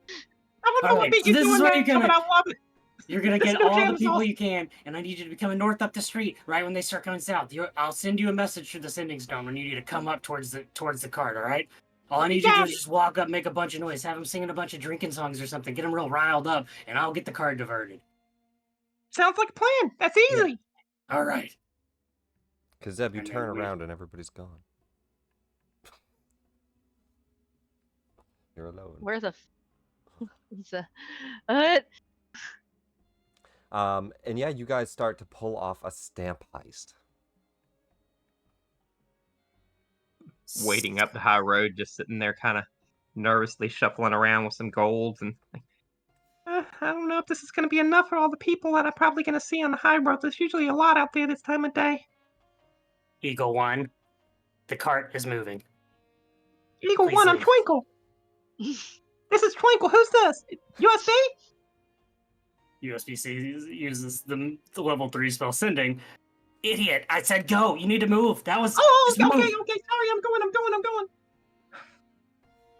know All what right, beat so you're this is doing what there, you're gonna- but I love it. You're gonna This get new all the jam's people all- you can, and I need you to be coming north up the street right when they start coming south. I'll send you a message through the sending stone when you need to come up towards the cart. All right. All I need you to do is just walk up, make a bunch of noise, have them singing a bunch of drinking songs or something, get them real riled up, and I'll get the cart diverted. Sounds like a plan. That's easy. All right. Kizseb, you And turn then we- around and everybody's gone. You're alone. Where the what? And yeah, you guys start to pull off a stamp heist. Waiting up the high road, just sitting there kind of nervously shuffling around with some golds and I don't know if this is going to be enough for all the people that I'm probably going to see on the high road. There's usually a lot out there this time of day. Eagle 1, the cart is moving. Eagle Please 1, I'm leave. Twinkle. This is Twinkle. Who's this? USB? USB-C uses the level 3 spell sending. Idiot! I said go! You need to move! That was... Oh, just move. okay. Sorry, I'm going.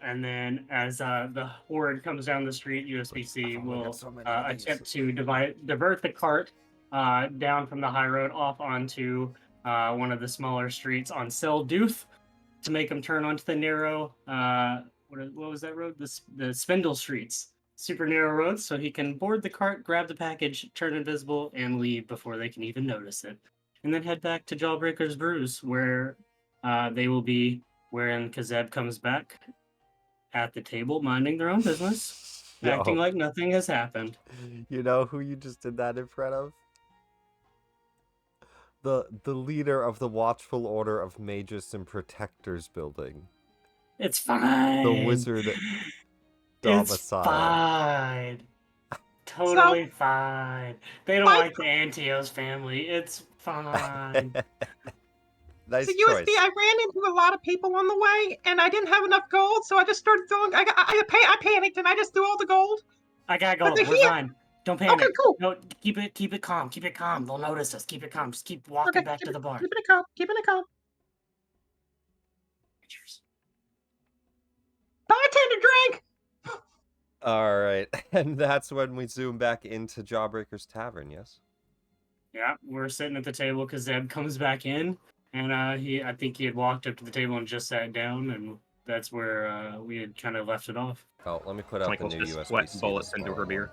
And then as the horde comes down the street, USB-C will attempt to divert the cart down from the high road off onto one of the smaller streets on Selduth to make them turn onto the narrow, what was that road? The Spindle Streets. Super narrow roads, so he can board the cart, grab the package, turn invisible, and leave before they can even notice it. And then head back to Jawbreakers Brews, where they will be wherein Kizseb comes back at the table, minding their own business, acting like nothing has happened. You know who you just did that in front of? The leader of the Watchful Order of Magus and Protectors building. It's fine. The wizard It's domicile. fine. Totally fine. They don't like the Antios family. It's fine. Nice So choice. USB, I ran into a lot of people on the way, and I didn't have enough gold, so I just started throwing. I panicked, and I just threw all the gold. I got gold. they're We're here. fine. Don't panic. Okay, cool. No, keep it calm. Keep it calm. They'll notice us. Keep it calm. Just keep walking back to the bar. Keeping it calm. Cheers. Bartender drink. All right, and that's when we zoom back into Jawbreakers Tavern. Yes. Yeah, we're sitting at the table because Zeb comes back in, and I think he had walked up to the table and just sat down, and that's where we had kind of left it off. Oh, let me put up Twinkle's the new just USB-C. sweating bullets into her beer.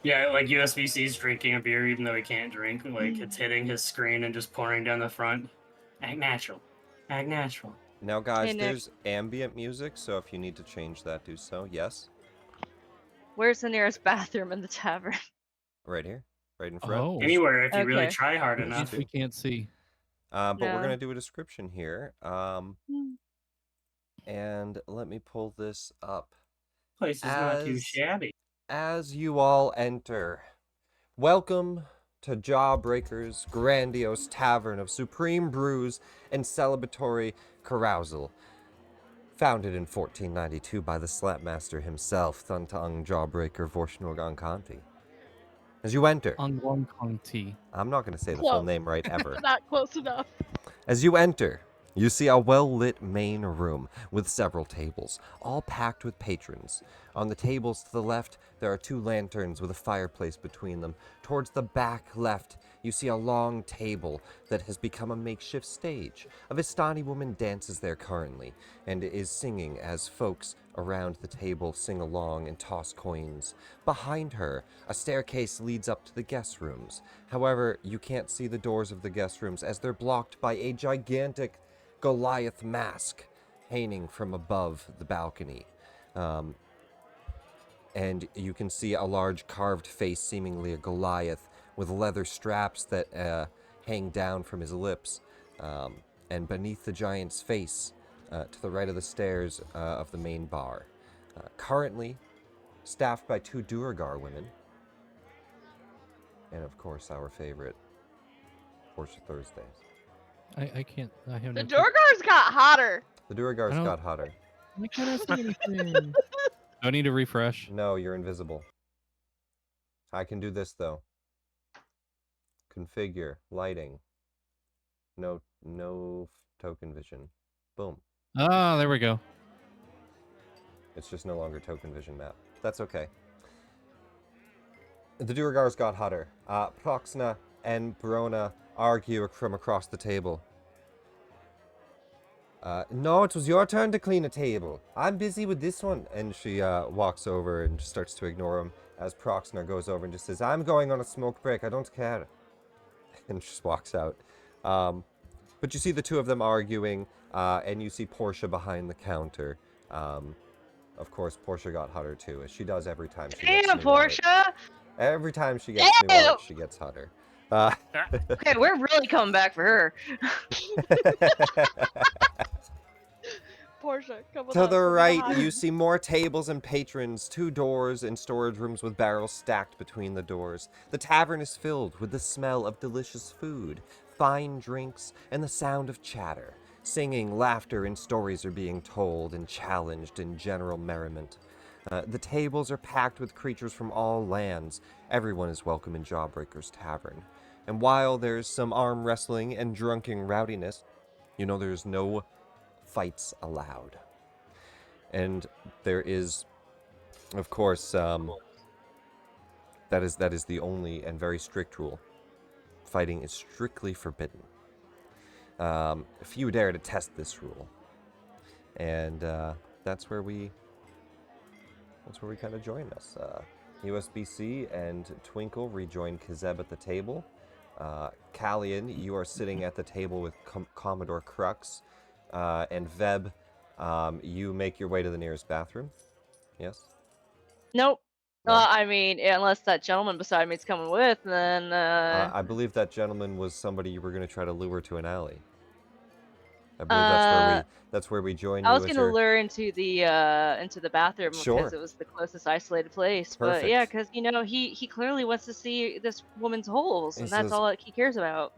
Yeah, like USB-C's drinking a beer even though he can't drink. Like, it's hitting his screen and just pouring down the front. Act natural. Act natural. Now, guys, Hey, Nick. there's ambient music, so if you need to change that, do so. Yes. Where's the nearest bathroom in the tavern? Right here, right in front. Oh, Anywhere if you really Okay. try hard Yes, enough. too. we can't see. But we're No. gonna do a description here. And let me pull this up. Place is not too As- shabby. As you all enter, welcome to Jawbreakers' grandiose tavern of supreme brews and celebratory carousal. Founded in 1492 by the Slapmaster himself, Thuntang Jawbreaker Vorshnurgankanti. As you enter, Angwang Kong Ti. I'm not going to say the full Close. name right ever. Not close enough. As you enter, you see a well-lit main room with several tables, all packed with patrons. On the tables to the left, there are 2 lanterns with a fireplace between them. Towards the back left, you see a long table that has become a makeshift stage. A Vistani woman dances there currently, and is singing as folks around the table sing along and toss coins. Behind her, a staircase leads up to the guest rooms. However, you can't see the doors of the guest rooms as they're blocked by a gigantic Goliath mask hanging from above the balcony. And you can see a large carved face, seemingly a Goliath, with leather straps that hang down from his lips. And beneath the giant's face, to the right of the stairs of the main bar. Currently staffed by 2 Duragar women. And of course, our favorite, Portia Thursdays. I can't. I have The no. Dorgars got hotter. The Duragars I don't- got hotter. I can't see anything. Do I need to refresh? No, you're invisible. I can do this though. Configure lighting. No token vision. Boom. Ah, there we go. It's just no longer token vision map. That's okay. The Duragars got hotter. Proxna and Verona argue from across the table. No, it was your turn to clean a table. I'm busy with this one. And she walks over and just starts to ignore him as Proxna goes over and just says, I'm going on a smoke break, I don't care. And just walks out. But you see the 2 of them arguing, and you see Portia behind the counter. Of course, Portia got hotter too, as she does every time she gets Damn, new art. Portia! Every time she gets new art, she gets hotter. Okay, we're really coming back for her. Portia, come with To us. the We'll be right, behind. you see more tables and patrons, 2 doors and storage rooms with barrels stacked between the doors. The tavern is filled with the smell of delicious food, fine drinks, and the sound of chatter. Singing, laughter, and stories are being told and challenged in general merriment. The tables are packed with creatures from all lands. Everyone is welcome in Jawbreakers Tavern. And while there's some arm wrestling and drunken rowdiness, you know there's no fights allowed. And there is, of course, that is the only and very strict rule. Fighting is strictly forbidden. Few dare to test this rule, and that's where we kind of join us. USB-C and Twinkle rejoin Kizseb at the table. Callian, you are sitting at the table with Commodore Crux, and Veb, you make your way to the nearest bathroom. Yes? Nope. No? I mean, unless that gentleman beside me is coming with, then I believe that gentleman was somebody you were going to try to lure to an alley. I believe that's where we join I you was as gonna your... lure into the bathroom Sure. because it was the closest isolated place. But yeah, Perfect. because he clearly wants to see this woman's holes, He and that's says, all that he cares about.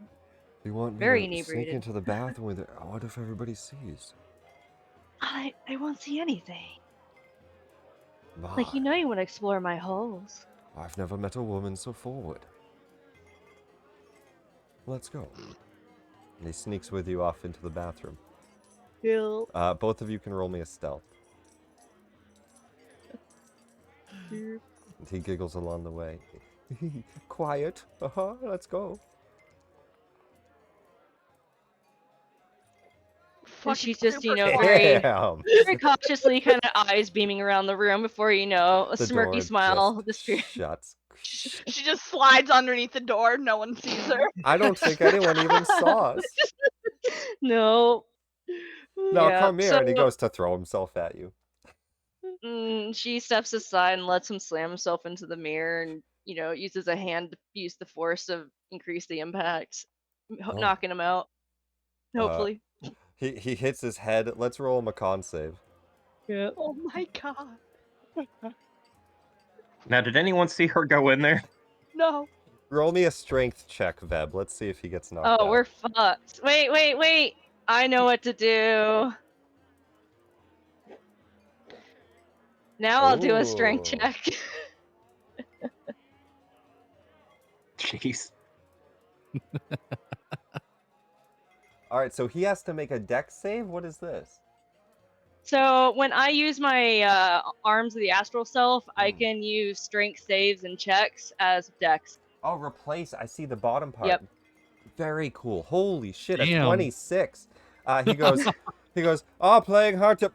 You want me Very to sneak inebriated. into the bathroom with it? What if everybody sees? I won't see anything. My, Like you want to explore my holes. I've never met a woman so forward. Let's go. And he sneaks with you off into the bathroom. Bill. Both of you can roll me a stealth. And he giggles along the way. Quiet. Let's go. And she's Fucking just, super very, Damn. very cautiously kind of eyes beaming around the room before, a The door smirky smile just disappears. shuts. She just slides underneath the door. No one sees her. I don't think anyone even saw us. No. No, Yeah, come here. so, And he goes to throw himself at you. she steps aside and lets him slam himself into the mirror and, uses a hand to use the force to increase the impact, knocking him out. Hopefully. He hits his head. Let's roll him a con save. Yeah. Oh my god. Now, did anyone see her go in there? No. Roll me a strength check, Veb. Let's see if he gets knocked out. Oh, we're fucked. Wait. I know what to do. Now I'll do a strength Ooh. check. Jeez. Alright, so he has to make a dex save? What is this? So when I use my arms of the astral self, I can use strength saves and checks as dex. Oh, replace. I see the bottom part. Yep. Very cool. Holy shit, a Damn. 26. He goes, playing hard to...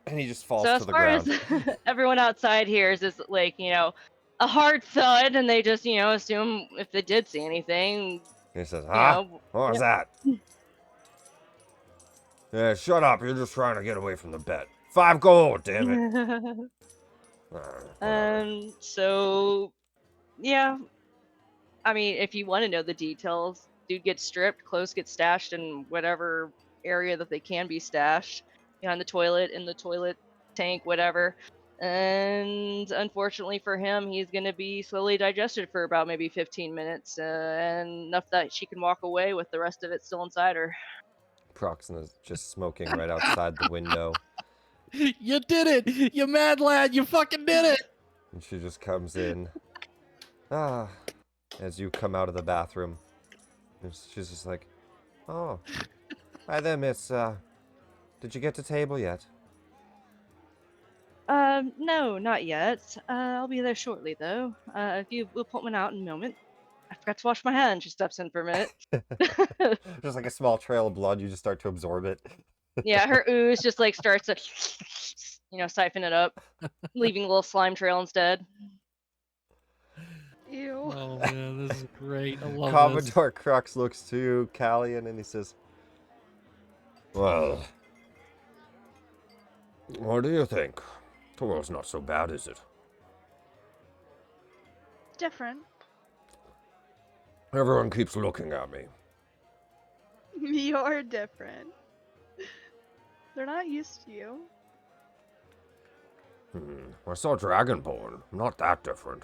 and he just falls So to as the far ground. as everyone outside hears is like, a hard thud, and they just, assume if they did see anything, He says, know, What was that? Yeah, shut up. You're just trying to get away from the bed. 5 gold, damn it. So, yeah. I mean, if you want to know the details, dude gets stripped, clothes get stashed in whatever area that they can be stashed. In the toilet tank, whatever. And unfortunately for him, he's going to be slowly digested for about maybe 15 minutes, and enough that she can walk away with the rest of it still inside her. Proxena's just smoking right outside the window. You did it! You mad lad! You fucking did it! And she just comes in. As you come out of the bathroom. And she's just like, oh. Hi there, miss. Did you get to table yet? No, not yet. I'll be there shortly, though. If you will put one out in a moment. I forgot to wash my hands. She steps in for a minute. Just like a small trail of blood, you just start to absorb it. Yeah, her ooze just like starts to, siphon it up, leaving a little slime trail instead. Ew. Oh man, this is great. I love this. Commodore Crux looks to Callian and he says, well, what do you think? The world's not so bad, is it? Different. Everyone keeps looking at me. You're different. They're not used to you. I saw Dragonborn. Not that different.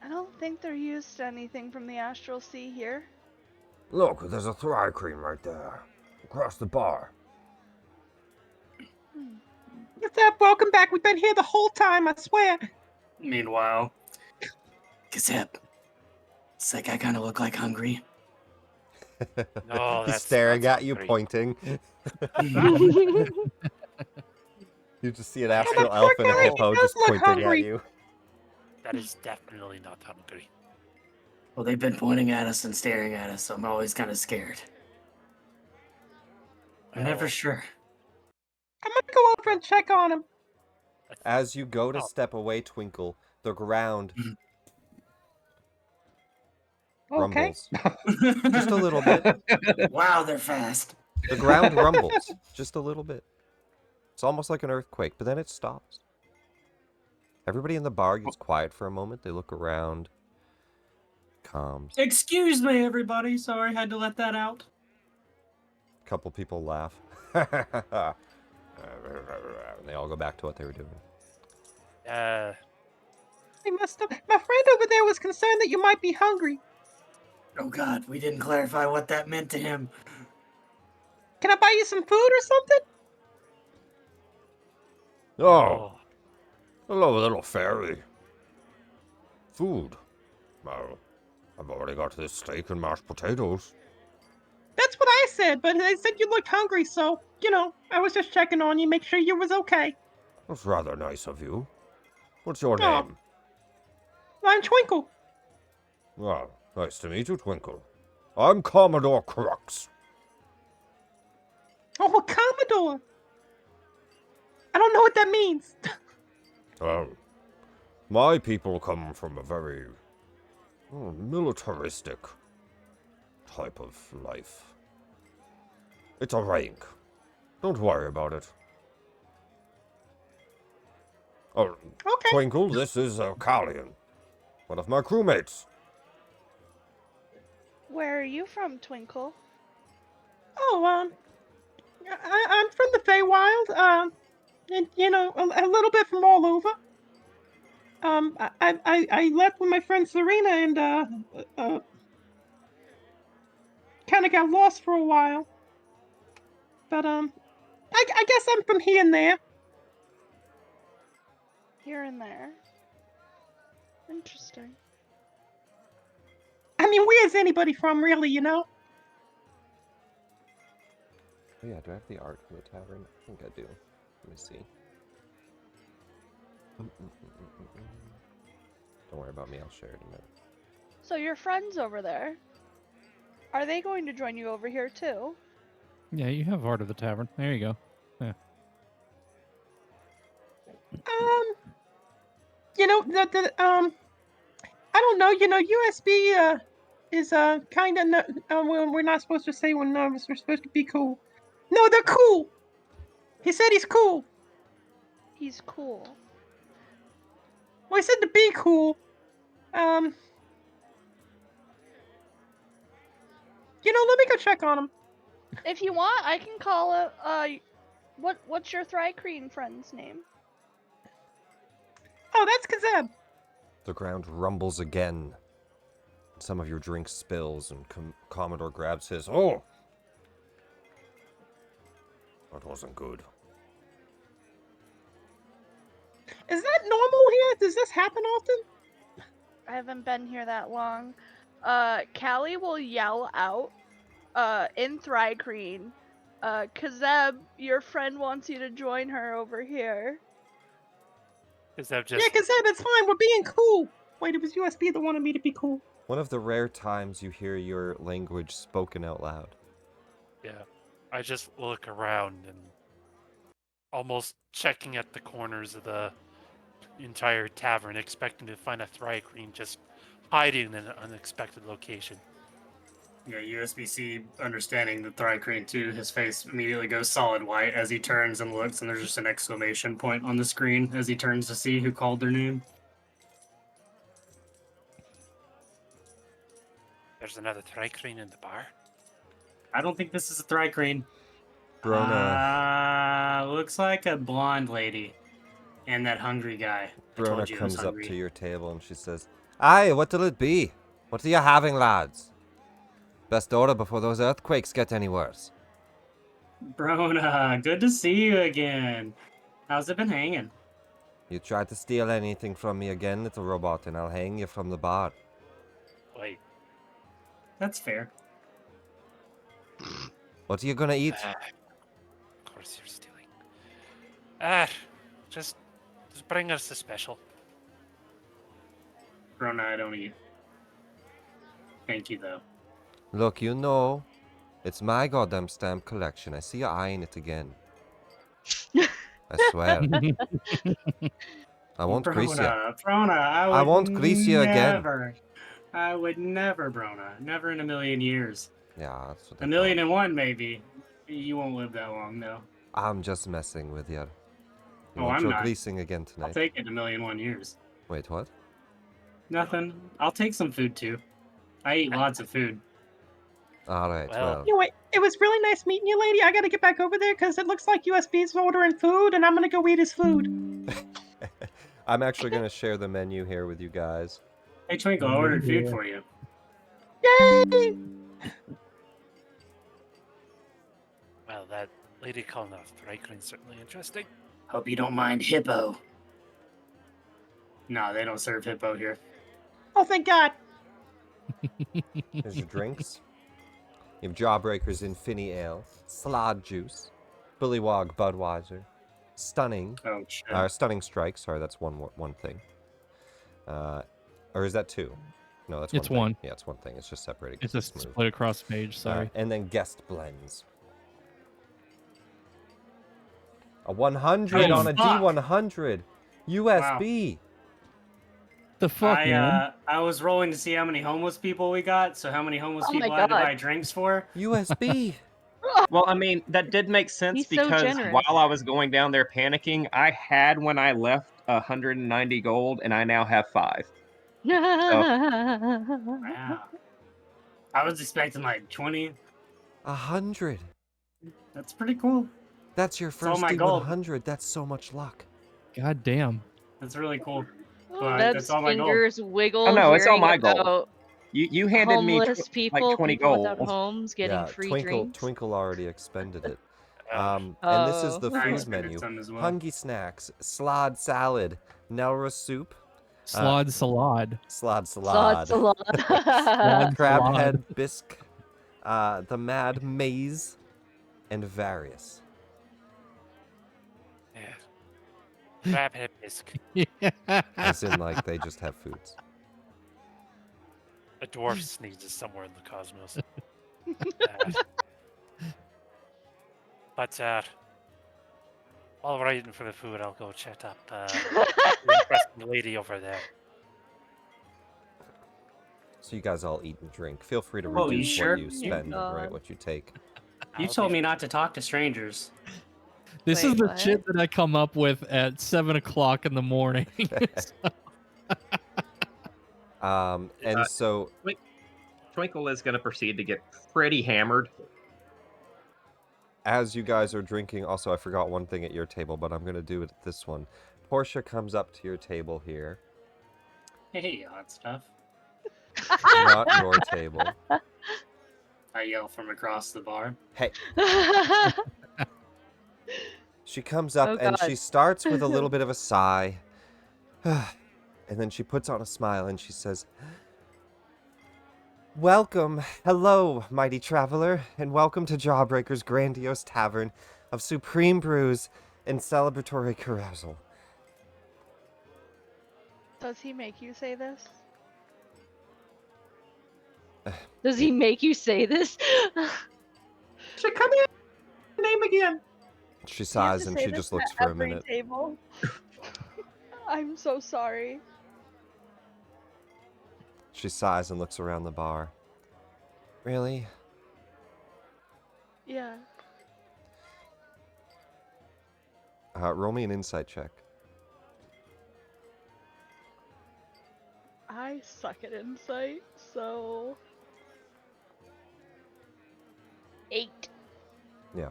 I don't think they're used to anything from the Astral Sea here. Look, there's a Thry-Cream right there. Across the bar. What's up? Welcome back. We've been here the whole time, I swear. Meanwhile, Kizseb, does that guy kind of look like hungry? No, He's that's staring not at you, hungry. pointing. You just see an that astral poor elf and a guy, he hippo does just look pointing at hungry. you. That is definitely not hungry. Well, they've been pointing at us and staring at us, so I'm always kind of scared. I'm never Oh. sure. I'm gonna go over and check on him. As you go to Oh. step away, Twinkle, the ground Okay. rumbles. Just a little bit. Wow, they're fast. The ground rumbles. Just a little bit. It's almost like an earthquake, but then it stops. Everybody in the bar gets quiet for a moment. They look around. Calms. Excuse me, everybody. Sorry, had to let that out. A couple people laugh. And they all go back to what they were doing. I must have. My friend over there was concerned that you might be hungry. Oh God, we didn't clarify what that meant to him. Can I buy you some food or something? Oh, hello, little fairy. Food. Well, I've already got this steak and mashed potatoes. That's what I said, but they said you looked hungry, so, I was just checking on you, make sure you was okay. That's rather nice of you. What's your Oh. name? I'm Twinkle. Well, nice to meet you, Twinkle. I'm Commodore Crux. Oh, a Commodore. I don't know what that means. Well, my people come from a very militaristic type of life. It's a rank. Don't worry about it. Oh, Okay. Twinkle, this is Callian, one of my crewmates. Where are you from, Twinkle? Oh, I'm from the Feywild, and, a little bit from all over. I left with my friend Serena and, kind of got lost for a while. But, I guess I'm from here and there. Here and there. Interesting. I mean, where's anybody from, really, Oh yeah, do I have the art for the tavern? I think I do. Let me see. Don't worry about me, I'll share it in a minute. So your friends over there, are they going to join you over here too? Yeah, you have Art of the Tavern. There you go. Yeah. I don't know, USB, is, kind of, we're not supposed to say we're nervous, we're supposed to be cool. No, they're cool! He said he's cool. He's cool. Well, he said to be cool. Let me go check on him. If you want, I can call it, what's your Thry-Crean friend's name? Oh, that's Kizseb. The ground rumbles again. Some of your drink spills, and Commodore grabs his. Oh! That wasn't good. Is that normal here? Does this happen often? I haven't been here that long. Callie will yell out, in Thry-Crean, Kizseb, your friend wants you to join her over here. Kizseb just Yeah, Kizseb, it's fine. We're being cool. Wait, it was USB that wanted me to be cool. One of the rare times you hear your language spoken out loud. Yeah. I just look around and almost checking at the corners of the entire tavern, expecting to find a Thry-Crean just hiding in an unexpected location. Yeah, USB-C understanding the Thry-Crean too, his face immediately goes solid white as he turns and looks, and there's just an exclamation point on the screen as he turns to see who called their name. There's another Thry-Crean in the bar. I don't think this is a Thrycreen. Brona, Looks like a blonde lady. And that hungry guy. I told Brona you he was comes up hungry. to your table and she says, "Aye, what'll it be? What are you having, lads? Best order before those earthquakes get any worse." Brona, good to see you again. How's it been hanging? You try to steal anything from me again, little robot, and I'll hang you from the bar. Wait. That's fair. What are you gonna eat? Of course you're stealing. Ah, just bring us the special. Brona, I don't eat. Thank you, though. Look, you know, it's my goddamn stamp collection. I see you eyeing it again. I swear. I won't grease you. Brona, I won't grease you again. I would never, Brona. Never in a million years. Yeah, that's what A I million thought. and one, maybe. You won't live that long, though. I'm just messing with you. You Oh, want I'm your not. greasing again I'll tonight? take it in a million and one years. Wait, what? Nothing. I'll take some food, too. I eat lots of food. Alright, well. You know what? It was really nice meeting you, lady. I gotta get back over there because it looks like USB's ordering food, and I'm gonna go eat his food. I'm actually going to share the menu here with you guys. Hey, Twinkle, I ordered food for you. Yay! Well, that lady calling off Thrycreen's certainly interesting. Hope you don't mind hippo. No, they don't serve hippo here. Oh, thank God. Here's your drinks. You have Jawbreakers Infinity Ale, Slod Juice, Bullywog Budweiser, Stunning, Oh, shit. Stunning Strike. Sorry, that's one thing. Or is that two? No, that's one. It's thing. one. Yeah, it's one thing. It's just separated. It's 'cause just smooth. split across the page. Sorry. And then Guest Blends. A 100 Oh, on a fuck. D100. USB. The fuck, man? I was rolling to see how many homeless people we got, so how many homeless Oh my people I had to God. buy drinks for. USB. Well, I mean, that did make sense He's so because generous. while I was going down there panicking, I had when I left 190 gold, and I now have 5. Wow. I was expecting like 20. 100. That's pretty cool. That's your all first my gold. D100. That's so much luck. God damn. That's really cool. But Neb's that's all my gold. fingers wiggle Oh, no, it's all hearing my gold. about You handed me homeless people, like 20 people gold. without homes getting Yeah, free Twinkle drinks. Twinkle already expended it. Oh. And this is the Oh. I food expected menu. some as well. Hungy snacks, slod salad, Nelra soup, Slod salad. slod Salad, salad, Slod crab salad. head bisque, the mad maze, and various. Yeah. Crab head bisque. As in, like, they just have foods. A dwarf sneezes somewhere in the cosmos. But while we're waiting for the food, I'll go chat up the interesting lady over there. So you guys all eat and drink. Feel free to Oh, you reduce sure? what you spend, God. right? What you take. You I'll told be- me not to talk to strangers. This Wait, is the what? shit that I come up with at 7 o'clock in the morning. And so Twinkle is going to proceed to get pretty hammered. as you guys are drinking, also I forgot one thing at your table, but I'm gonna do it at this one. Portia comes up to your table here. Hey, hot stuff. Not your table. I yell from across the bar. Hey. She comes up Oh, and God. she starts with a little bit of a sigh. And then she puts on a smile and she says, "Welcome, hello, mighty traveler, and welcome to Jawbreakers' grandiose tavern of supreme brews and celebratory carousal." Does he make you say this? Does he make you say this? So come here. Name again. She Do you have sighs to and say she this just looks at for a every minute. Table? I'm so sorry. She sighs and looks around the bar. Really? Yeah. Roll me an insight check. I suck at insight, so 8. Yeah.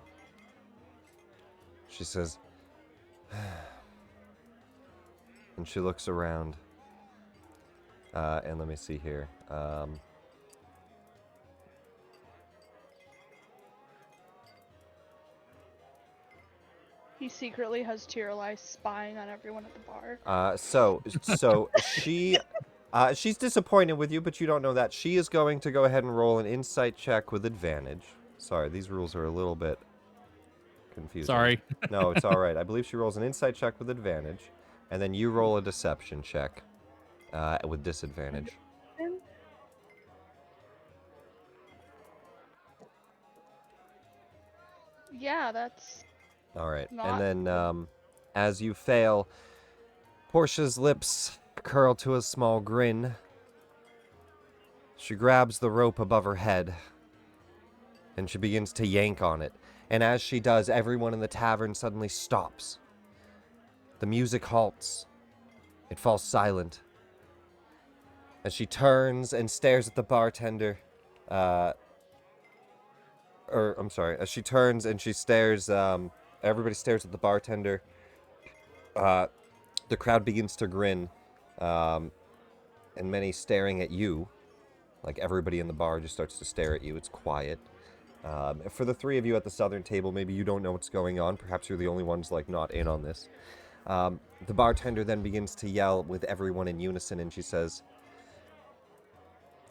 She says, and she looks around. And let me see here. He secretly has Tiralai spying on everyone at the bar. So she's disappointed with you, but you don't know that. She is going to go ahead and roll an insight check with advantage. Sorry, these rules are a little bit confusing. Sorry. No, it's all right. I believe she rolls an insight check with advantage, and then you roll a deception check with disadvantage. Yeah, that's All right. not And then as you fail, Portia's lips curl to a small grin. She grabs the rope above her head, and she begins to yank on it. And as she does, everyone in the tavern suddenly stops. The music halts. It falls silent. As she turns and stares at the bartender, as she turns and she stares, everybody stares at the bartender. The crowd begins to grin, and many staring at you. Like, everybody in the bar just starts to stare at you. It's quiet. For the three of you at the southern table, maybe you don't know what's going on. Perhaps you're the only ones, like, not in on this. The bartender then begins to yell with everyone in unison, and she says,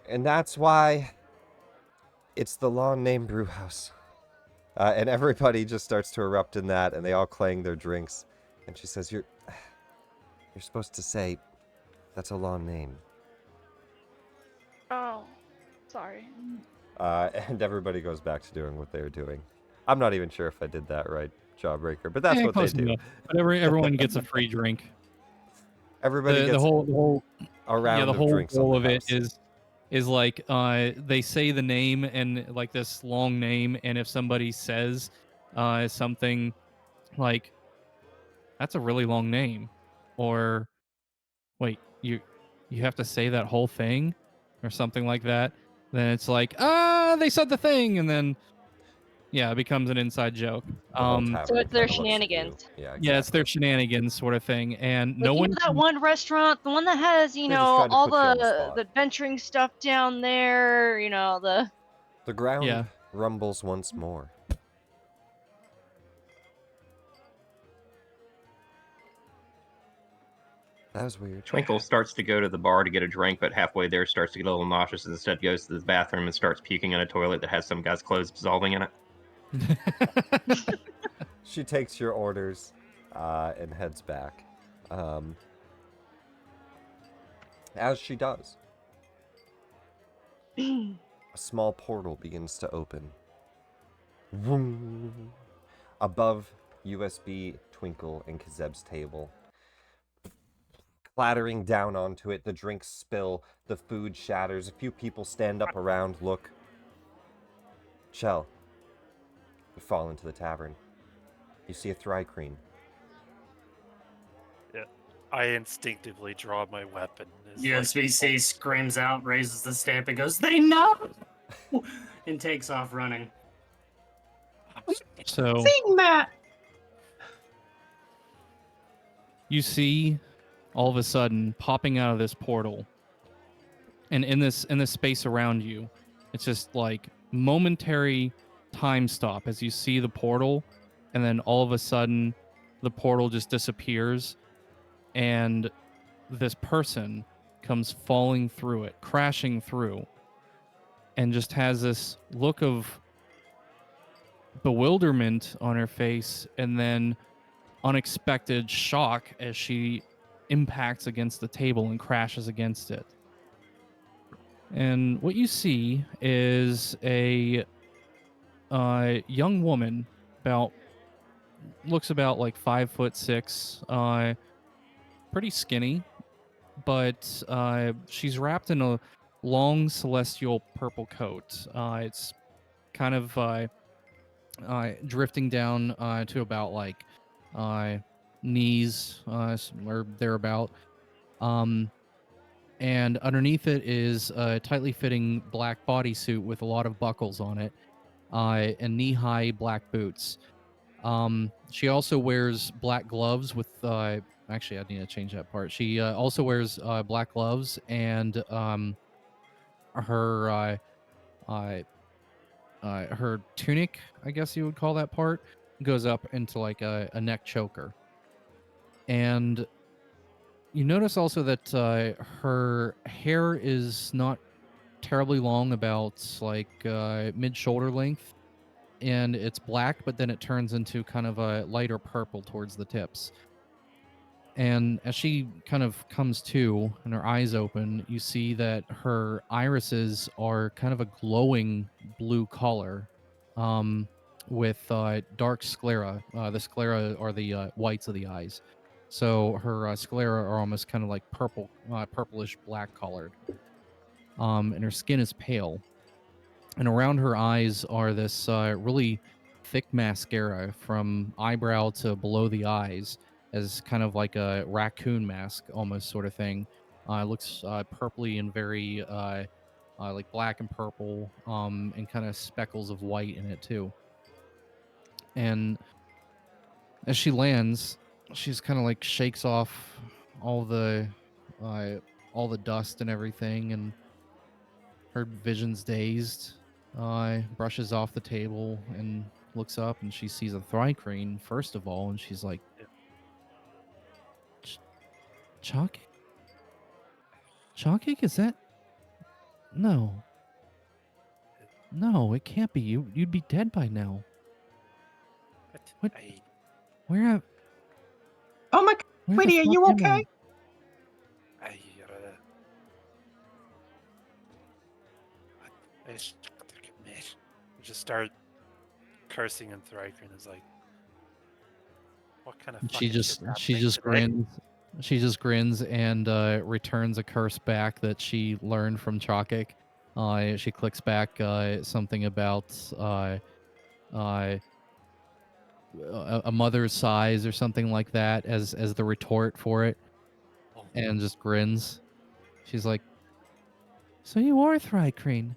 "And that's why it's the Long Name Brewhouse." And everybody just starts to erupt in that, and they all clang their drinks. And she says, You're supposed to say, that's a long name. Oh, sorry. And everybody goes back to doing what they were doing. I'm not even sure if I did that right, Jawbreaker, but that's what they close do. enough. But everyone gets a free drink. Everybody gets the whole a round the of whole drinks goal on of the it house. is like they say the name and like this long name, and if somebody says something like, that's a really long name, or wait, you have to say that whole thing or something like that, then it's like, they said the thing, and then it becomes an inside joke. The whole tavern So it's their kinda looks at you. shenanigans. Yeah, exactly. Yeah, it's their shenanigans sort of thing, and Like, no one that one restaurant, the one that has, They just tried to all put you on the the spot. adventuring stuff down there, the... The ground Yeah. rumbles once more. That was weird. Twinkle starts to go to the bar to get a drink, but halfway there starts to get a little nauseous and instead goes to the bathroom and starts puking in a toilet that has some guy's clothes dissolving in it. She takes your orders and heads back. As she does, a small portal begins to open. Vroom. Above USB, Twinkle, and Kizeb's table. Clattering down onto it, the drinks spill, the food shatters, a few people stand up around, look. Chell, you fall into the tavern. You see a Thrycreen. Yeah. I instinctively draw my weapon. as, like, USB-C screams out, raises the stamp, and goes, "They know!" and takes off running. So Sing that. you see, all of a sudden, popping out of this portal, and in this space around you, it's just like momentary time stop as you see the portal, and then all of a sudden, the portal just disappears, and this person comes falling through it, crashing through, and just has this look of bewilderment on her face, and then unexpected shock as she impacts against the table and crashes against it. And what you see is a young woman, looks about like 5'6", pretty skinny, but she's wrapped in a long celestial purple coat. It's kind of drifting down to about like knees or thereabout. And underneath it is a tightly fitting black bodysuit with a lot of buckles on it. and knee-high black boots. She also wears black gloves with. Actually, I need to change that part. She also wears black gloves, and her her tunic, I guess you would call that part, goes up into like a neck choker. And you notice also that her hair is not terribly long, about like mid-shoulder length, and it's black, but then it turns into kind of a lighter purple towards the tips. And as she kind of comes to and her eyes open, you see that her irises are kind of a glowing blue color, with dark sclera. The sclera are the whites of the eyes. So her sclera are almost kind of like purple, purplish black colored. And her skin is pale. And around her eyes are this really thick mascara from eyebrow to below the eyes, as kind of like a raccoon mask almost sort of thing. It looks purpley and very like black and purple, and kind of speckles of white in it too. And as she lands, she's kind of like shakes off all the dust and everything, and her vision's dazed. Brushes off the table and looks up, and she sees a thry-crane first of all, and she's like, Chalk? Chalk, is that? No. No, it can't be you. You'd be dead by now. What? Where? Oh my God, Where the sweetie, are fuck you am okay? Just start cursing, and Thrycreen is like, what kind of She fucking just shit's she happening just today? grins. She just grins and returns a curse back that she learned from Chakik. She clicks back something about a mother's size or something like that as the retort for it, and just grins. She's like, "So you are Thrycreen."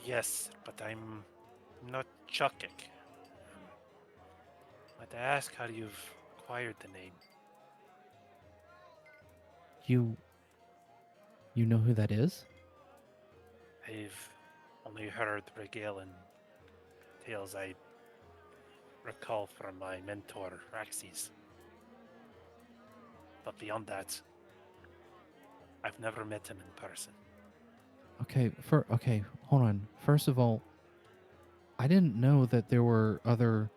Yes, but I'm not Chukik. I'd ask how you've acquired the name. You know who that is? I've only heard regaling tales I recall from my mentor, Xaryxis. But beyond that, I've never met him in person. Okay, hold on. First of all, I didn't know that there were other.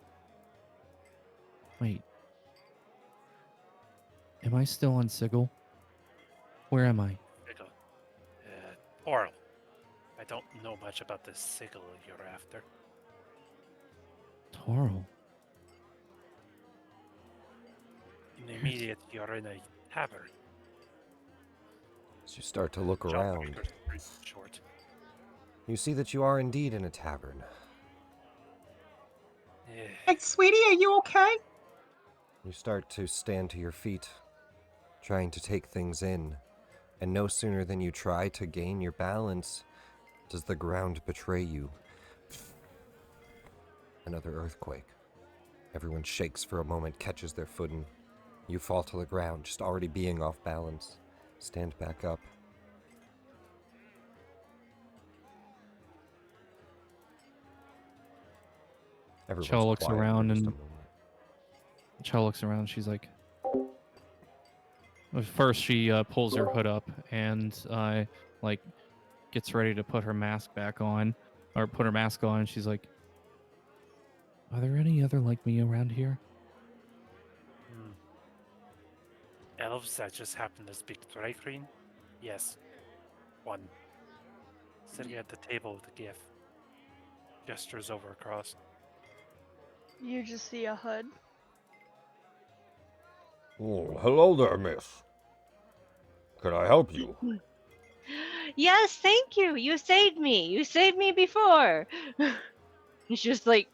Wait. Am I still on Sigil? Where am I? Sigil. Oral. I don't know much about the Sigil you're after. Toril. In the immediate, you're in a tavern. As you start to look around, Jawbreakers pretty short. you see that you are indeed in a tavern. Hey, sweetie, are you okay? You start to stand to your feet, trying to take things in, and no sooner than you try to gain your balance does the ground betray you. Another earthquake. Everyone shakes for a moment, catches their footing. You fall to the ground, just already being off balance. Stand back up. Everyone's Chell looks quiet for around just and a moment. Chell looks around. She's like, first she pulls her hood up and like gets ready to put her mask back on, or put her mask on. She's like, "Are there any other like me around here?" Elves that just happen to speak Thrycreen? Yes. One. Sitting at the table with a gift. Gestures over across. You just see a hood. Oh, hello there, miss. Can I help you? Yes, thank you. You saved me. You saved me before. It's just like,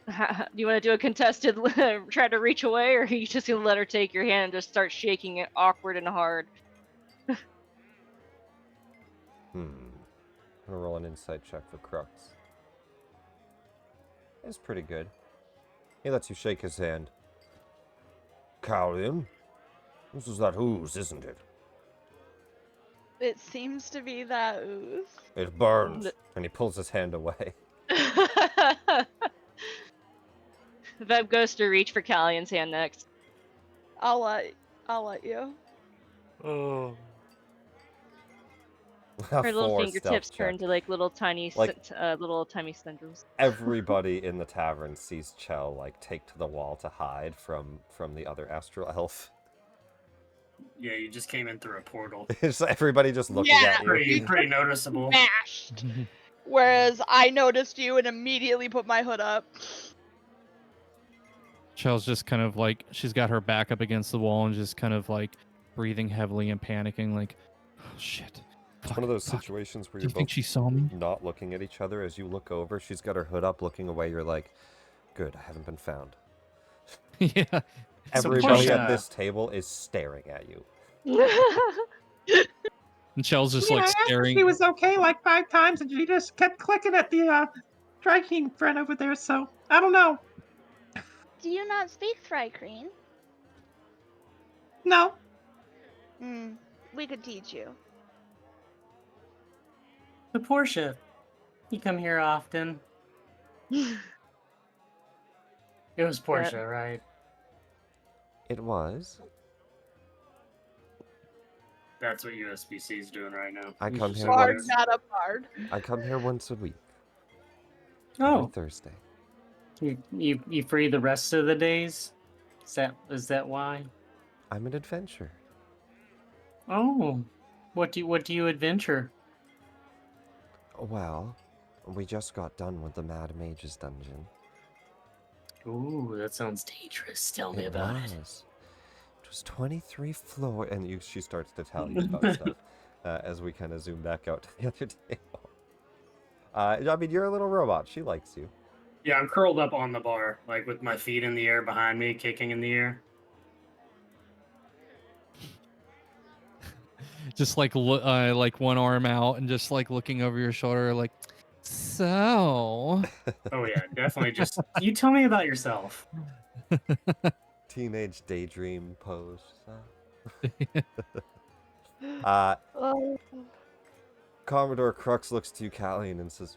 do you want to do a contested try to reach away, or are you just gonna let her take your hand and just start shaking it awkward and hard? I'm gonna roll an insight check for Crux. It's pretty good. He lets you shake his hand. Callian, this is that ooze, isn't it? It seems to be that ooze. It burns. And he pulls his hand away. Veb goes to reach for Callian's hand next. I'll let you. Oh. Her little 4 fingertips stealth turn check. to like little tiny, Like- little tiny tendrils. Everybody in the tavern sees Chell like take to the wall to hide from the other Astral Elf. Yeah, you just came in through a portal. It's everybody just looking Yeah. at you. Pretty noticeable. Smashed. Whereas I noticed you and immediately put my hood up. Chell's just kind of like, she's got her back up against the wall and just kind of like breathing heavily and panicking, like, oh shit. It's one of those situations where Do you're you think both she saw me? not looking at each other. As you look over, she's got her hood up, looking away. You're like, good, I haven't been found. Yeah. Everybody at Portia- this table is staring at you. And Chell's just Yeah, like I asked if staring. she was okay like 5 times, and she just kept clicking at the Dry King friend over there. So I don't know. Do you not speak Thrycreen? No, We could teach you. The Portia. You come here often. It was Portia, right? It was. That's what USB-C is doing right now. I come here Bard, once. not a bard. I come here once a week. Oh, Every Thursday. you free the rest of the days? Is that why? I'm an adventurer. Oh, what do you adventure? Well, we just got done with the Mad Mage's dungeon. Ooh, that sounds dangerous. Tell me It about it. was. It was 23 floor, and she starts to tell you about stuff as we kind of zoom back out to the other table. I mean, you're a little robot. She likes you. Yeah, I'm curled up on the bar, like with my feet in the air behind me, kicking in the air. Just like like one arm out and just like looking over your shoulder, like, so. Oh yeah, definitely. Just you tell me about yourself. Teenage daydream pose. Oh. Commodore Crux looks to you, Callian, and says,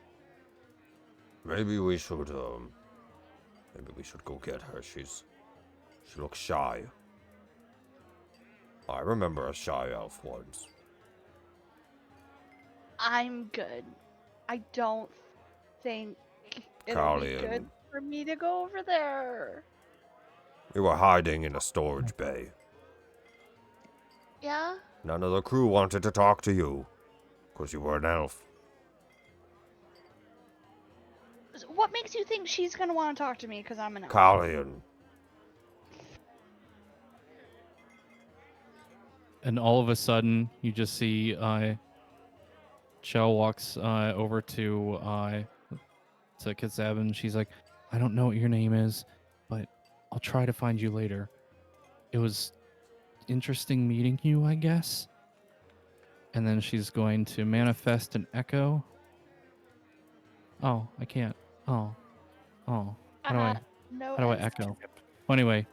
maybe we should go get her. She looks shy. I remember a shy elf once. I'm good. I don't think it'll be Callian. good for me to go over there. We were hiding in a storage bay. Yeah? None of the crew wanted to talk to you, because you were an elf. What makes you think she's gonna want to talk to me because I'm an elf? Callian. And all of a sudden, you just see Chell walks over to Kizseb, and she's like, I don't know what your name is, but I'll try to find you later. It was interesting meeting you, I guess. And then she's going to manifest an echo. Oh, I can't. Oh. How do I echo? Well, anyway,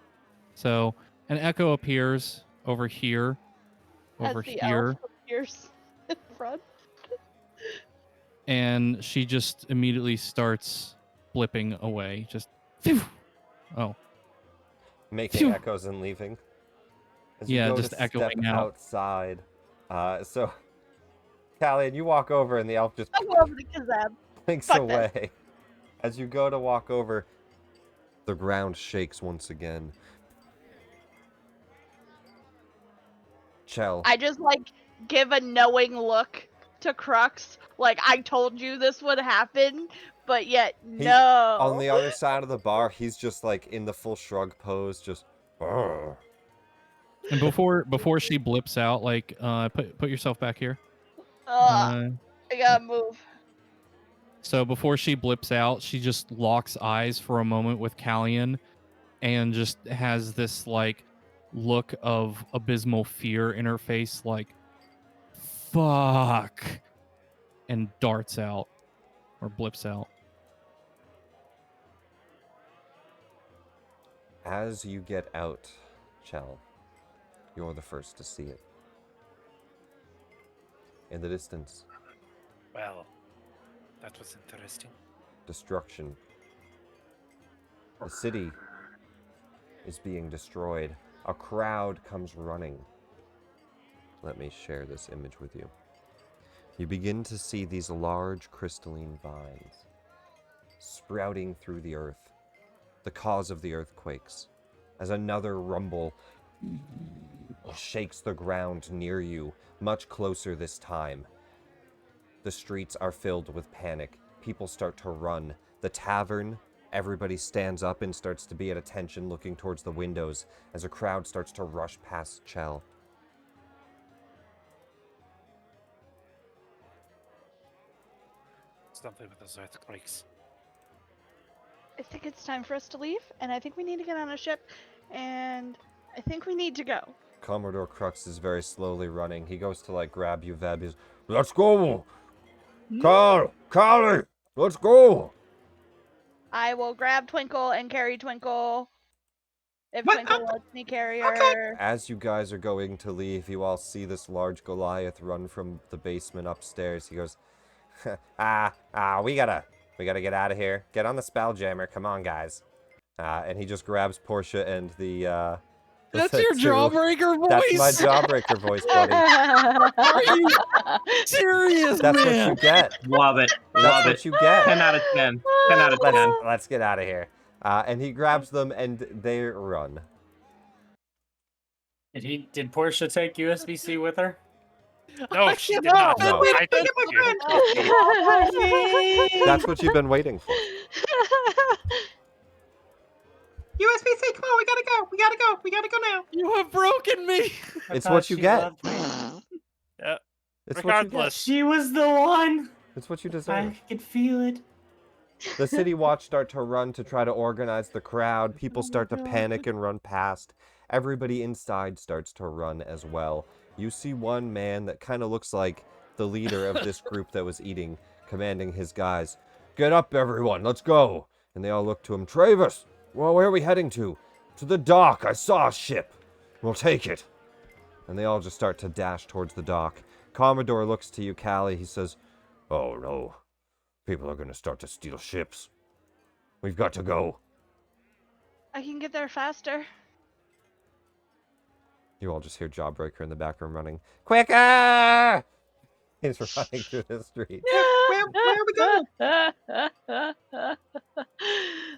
so an echo appears over here. Over As the here. elf appears in front. And she just immediately starts blipping away. Just phew. Oh. Making Phew. echoes and leaving. As you Yeah, go just to echoing step out. outside. So, Callian, you walk over and the elf just I'll go over to Kizseb. blinks Fuck away. As you go to walk over, the ground shakes once again. Chell. I just like give a knowing look to Crux, like I told you this would happen, but yet no. On the other side of the bar, he's just like in the full shrug pose, just. "Ugh." And before she blips out, like put yourself back here. Ugh, I gotta move. So before she blips out, she just locks eyes for a moment with Callian and just has this like look of abysmal fear in her face, like, fuck. and darts out or blips out. As you get out, Chell, you're the first to see it. In the distance, Well, that was interesting. destruction. The city is being destroyed. A crowd comes running. Let me share this image with you. You begin to see these large crystalline vines sprouting through the earth, the cause of the earthquakes, as another rumble shakes the ground near you, much closer this time. The streets are filled with panic. People start to run. The tavern, everybody stands up and starts to be at attention, looking towards the windows as a crowd starts to rush past Chell. Something with those earthquakes. I think it's time for us to leave, and I think we need to get on a ship, and I think we need to go. Commodore Crux is very slowly running. He goes to grab you, Veb. He's, let's go! Callie, let's go! I will grab Twinkle and carry Twinkle. If What? Twinkle lets me carry her. As you guys are going to leave, you all see this large Goliath run from the basement upstairs. He goes, we gotta get out of here. Get on the Spelljammer. Come on, guys. And he just grabs Portia and the That's your Jawbreaker voice. That's my Jawbreaker voice, buddy. Are you serious, That's man? what you get. Love it. That's Love what it. you get. 10 out of 10. 10 out of 10. Let's get out of here. And he grabs them and they run. Did Portia take USB-C with her? No, she did not. No. I took you. That's what you've been waiting for. USB-C, come on, we gotta go. We gotta go. We gotta go now. You have broken me. I It's thought what you she get. loved me. Yeah. It's what you get. Regardless, She was the one. It's what you I deserve. could feel it. The City Watch start to run to try to organize the crowd. People start to panic and run past. Everybody inside starts to run as well. You see one man that kind of looks like the leader of this group that was eating, commanding his guys. Get up, everyone, let's go. And they all look to him. Travis, well, where are we heading to? To the dock. I saw a ship. We'll take it. And they all just start to dash towards the dock. Commodore looks to you, Callie. He says, oh, no. People are going to start to steal ships. We've got to go. I can get there faster. You all just hear Jawbreaker in the back room running. Quicker! He's running through the street. Where are we going? Son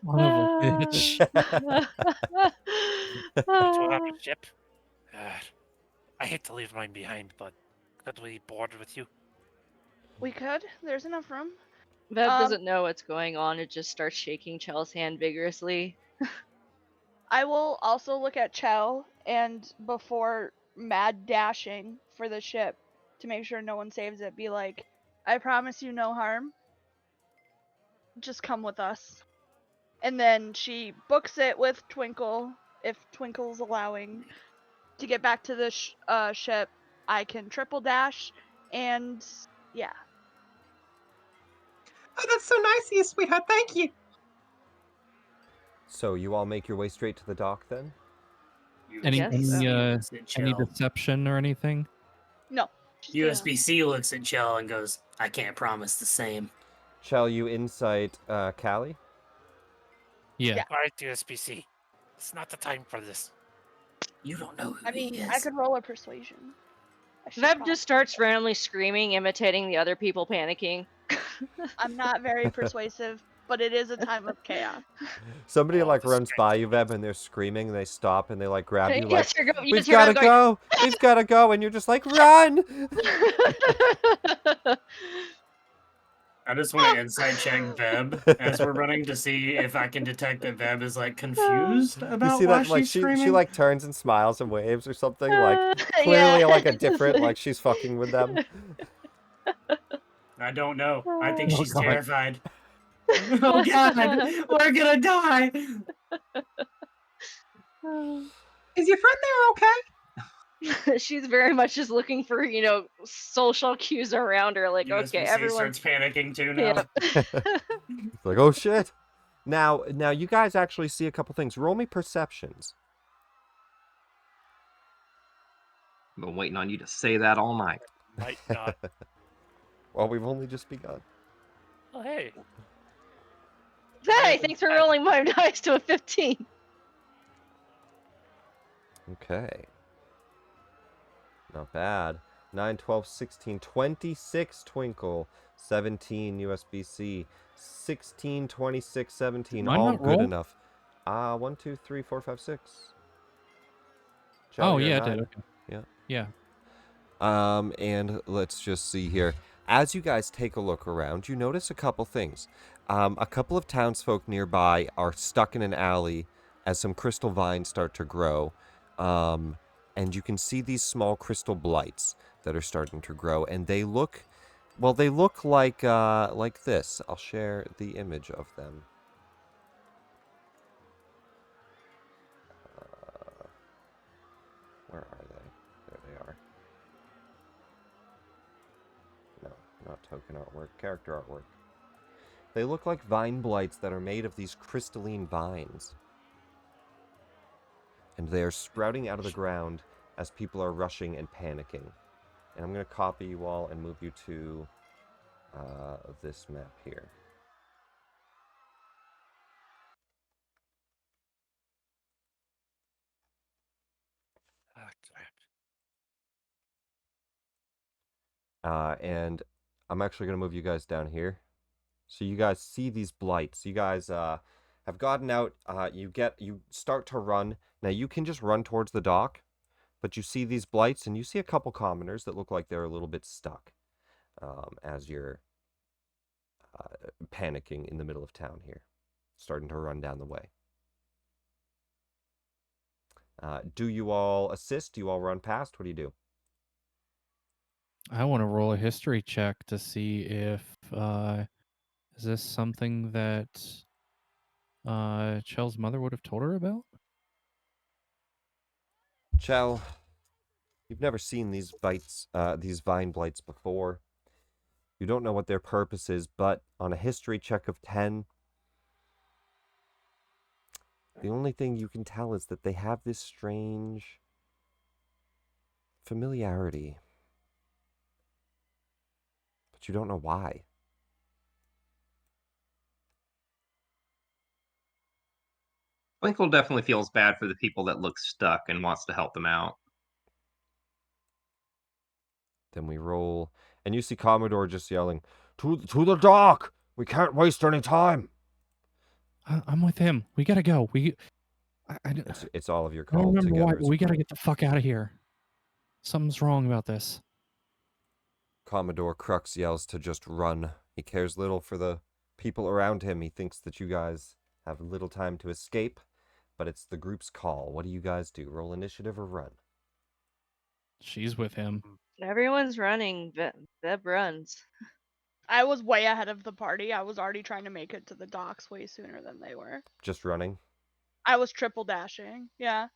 of a bitch. to a ship. I hate to leave mine behind, but could we board with you? We could. There's enough room. Vev Um, doesn't know what's going on. It just starts shaking Chell's hand vigorously. I will also look at Chell and before mad dashing for the ship to make sure no one saves it, be like, I promise you no harm. Just come with us. And then she books it with Twinkle, if Twinkle's allowing, to get back to the ship. I can triple dash, and yeah. Oh, that's so nice of you, sweetheart. Thank you. So you all make your way straight to the dock then? Any Yes. any deception or anything? No. USB-C looks at Chell and goes, I can't promise the same. Shall you insight Callie? Yeah. All right, USB-C. It's not the time for this. You don't know who I mean, he is. I could roll a persuasion. I should Vev probably- just starts randomly screaming, imitating the other people panicking. I'm not very persuasive, but it is a time of chaos. Somebody Oh, like the runs strength by of you, Veb, and they're screaming, and they stop, and they like grab you, like, Yes, you're you we've just hear gotta Vev going, go! We've gotta go! And you're just like, run! I just want to insight check Veb as we're running to see if I can detect that Veb is like confused You about see why that, like, she's she screaming. like turns and smiles and waves or something, like, Yeah. clearly, like, a different, like, she's fucking with them. I don't know. I think Oh, she's God. terrified. Oh God, we're gonna die. Is your friend there okay? She's very much just looking for, social cues around her. Like, okay, USB-C everyone. starts panicking too now. Yeah. It's like, oh shit. Now you guys actually see a couple things. Roll me perceptions. I've been waiting on you to say that all night. Might not. Well, we've only just begun. Oh, hey. Hey, thanks for rolling my dice to a 15. Okay. Not bad. 9, 12, 16, 26 Twinkle, 17 USB-C, 16, 26, 17, Did mine all not good roll? enough. 1, 2, 3, 4, 5, 6. Oh, Chell, you're yeah, a it did. 9. Okay. Yeah. Yeah. And let's just see here. As you guys take a look around, you notice a couple things. A couple of townsfolk nearby are stuck in an alley as some crystal vines start to grow. And you can see these small crystal blights that are starting to grow, and they look, well, they look like this. I'll share the image of them. Where are they? There they are. No, not token artwork, character artwork. They look like vine blights that are made of these crystalline vines. And they are sprouting out of the ground as people are rushing and panicking. And I'm going to copy you all and move you to this map here. Ah, crap. And I'm actually going to move you guys down here. So you guys see these blights. You guys have gotten out. You start to run. Now you can just run towards the dock, but you see these blights, and you see a couple commoners that look like they're a little bit stuck as you're panicking in the middle of town here, starting to run down the way. Do you all assist? Do you all run past? What do you do? I want to roll a history check to see if is this something that Chell's mother would have told her about? Chell, you've never seen these vine blights before. You don't know what their purpose is, but on a history check of 10, the only thing you can tell is that they have this strange familiarity. But you don't know why. Twinkle definitely feels bad for the people that look stuck and wants to help them out. Then we roll, and you see Commodore just yelling, to the dock! We can't waste any time! I'm with him. We gotta go. It's all of your I don't call remember why, together. but we gotta get the fuck out of here. Something's wrong about this. Commodore Crux yells to just run. He cares little for the people around him. He thinks that you guys have little time to escape, but it's the group's call. What do you guys do? Roll initiative or run? She's with him. Everyone's running. Zeb runs. I was way ahead of the party. I was already trying to make it to the docks way sooner than they were. Just running? I was triple dashing. Yeah.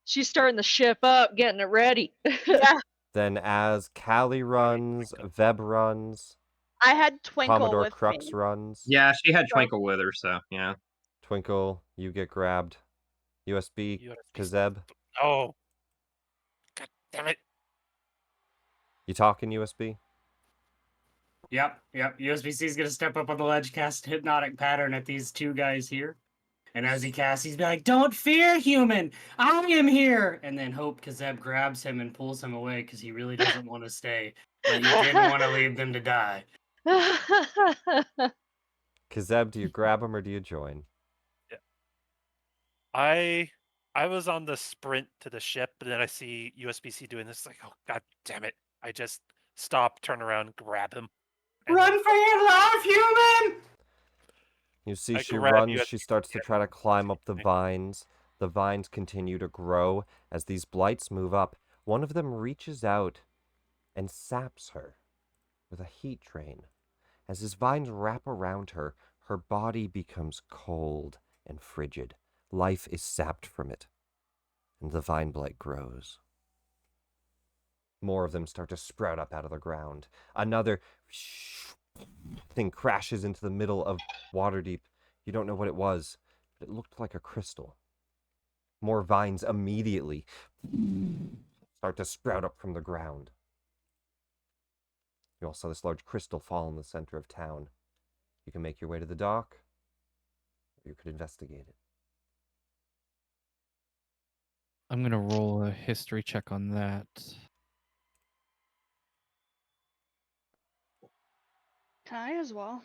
She's starting the ship up, getting it ready. Yeah. Then as Callie runs, Veb runs, I had Twinkle Commodore with Crux me. runs. Yeah, she had So- Twinkle with her, so yeah. Twinkle, you get grabbed. USB, Kizseb. Oh. God damn it. You talking, USB? Yep. USB-C is gonna step up on the ledge, cast hypnotic pattern at these two guys here. And as he casts, he's be like, "Don't fear, human! I am here!" And then hope Kizseb grabs him and pulls him away because he really doesn't want to stay. But he didn't want to leave them to die. Kizseb, do you grab him or do you join? Yeah. I was on the sprint to the ship, but then I see USB-C doing this. Like, oh god damn it! I just stop, turn around, grab him. and Run then- for your life, human! You see I she grab runs, USB she starts to try to climb up the vines. The vines continue to grow as these blights move up. One of them reaches out and saps her with a heat train. As his vines wrap around her, her body becomes cold and frigid. Life is sapped from it, and the vine blight grows. More of them start to sprout up out of the ground. Another thing crashes into the middle of Waterdeep. You don't know what it was, but it looked like a crystal. More vines immediately start to sprout up from the ground. You also saw this large crystal fall in the center of town. You can make your way to the dock, or you could investigate it. I'm gonna roll a history check on that. Can I as well?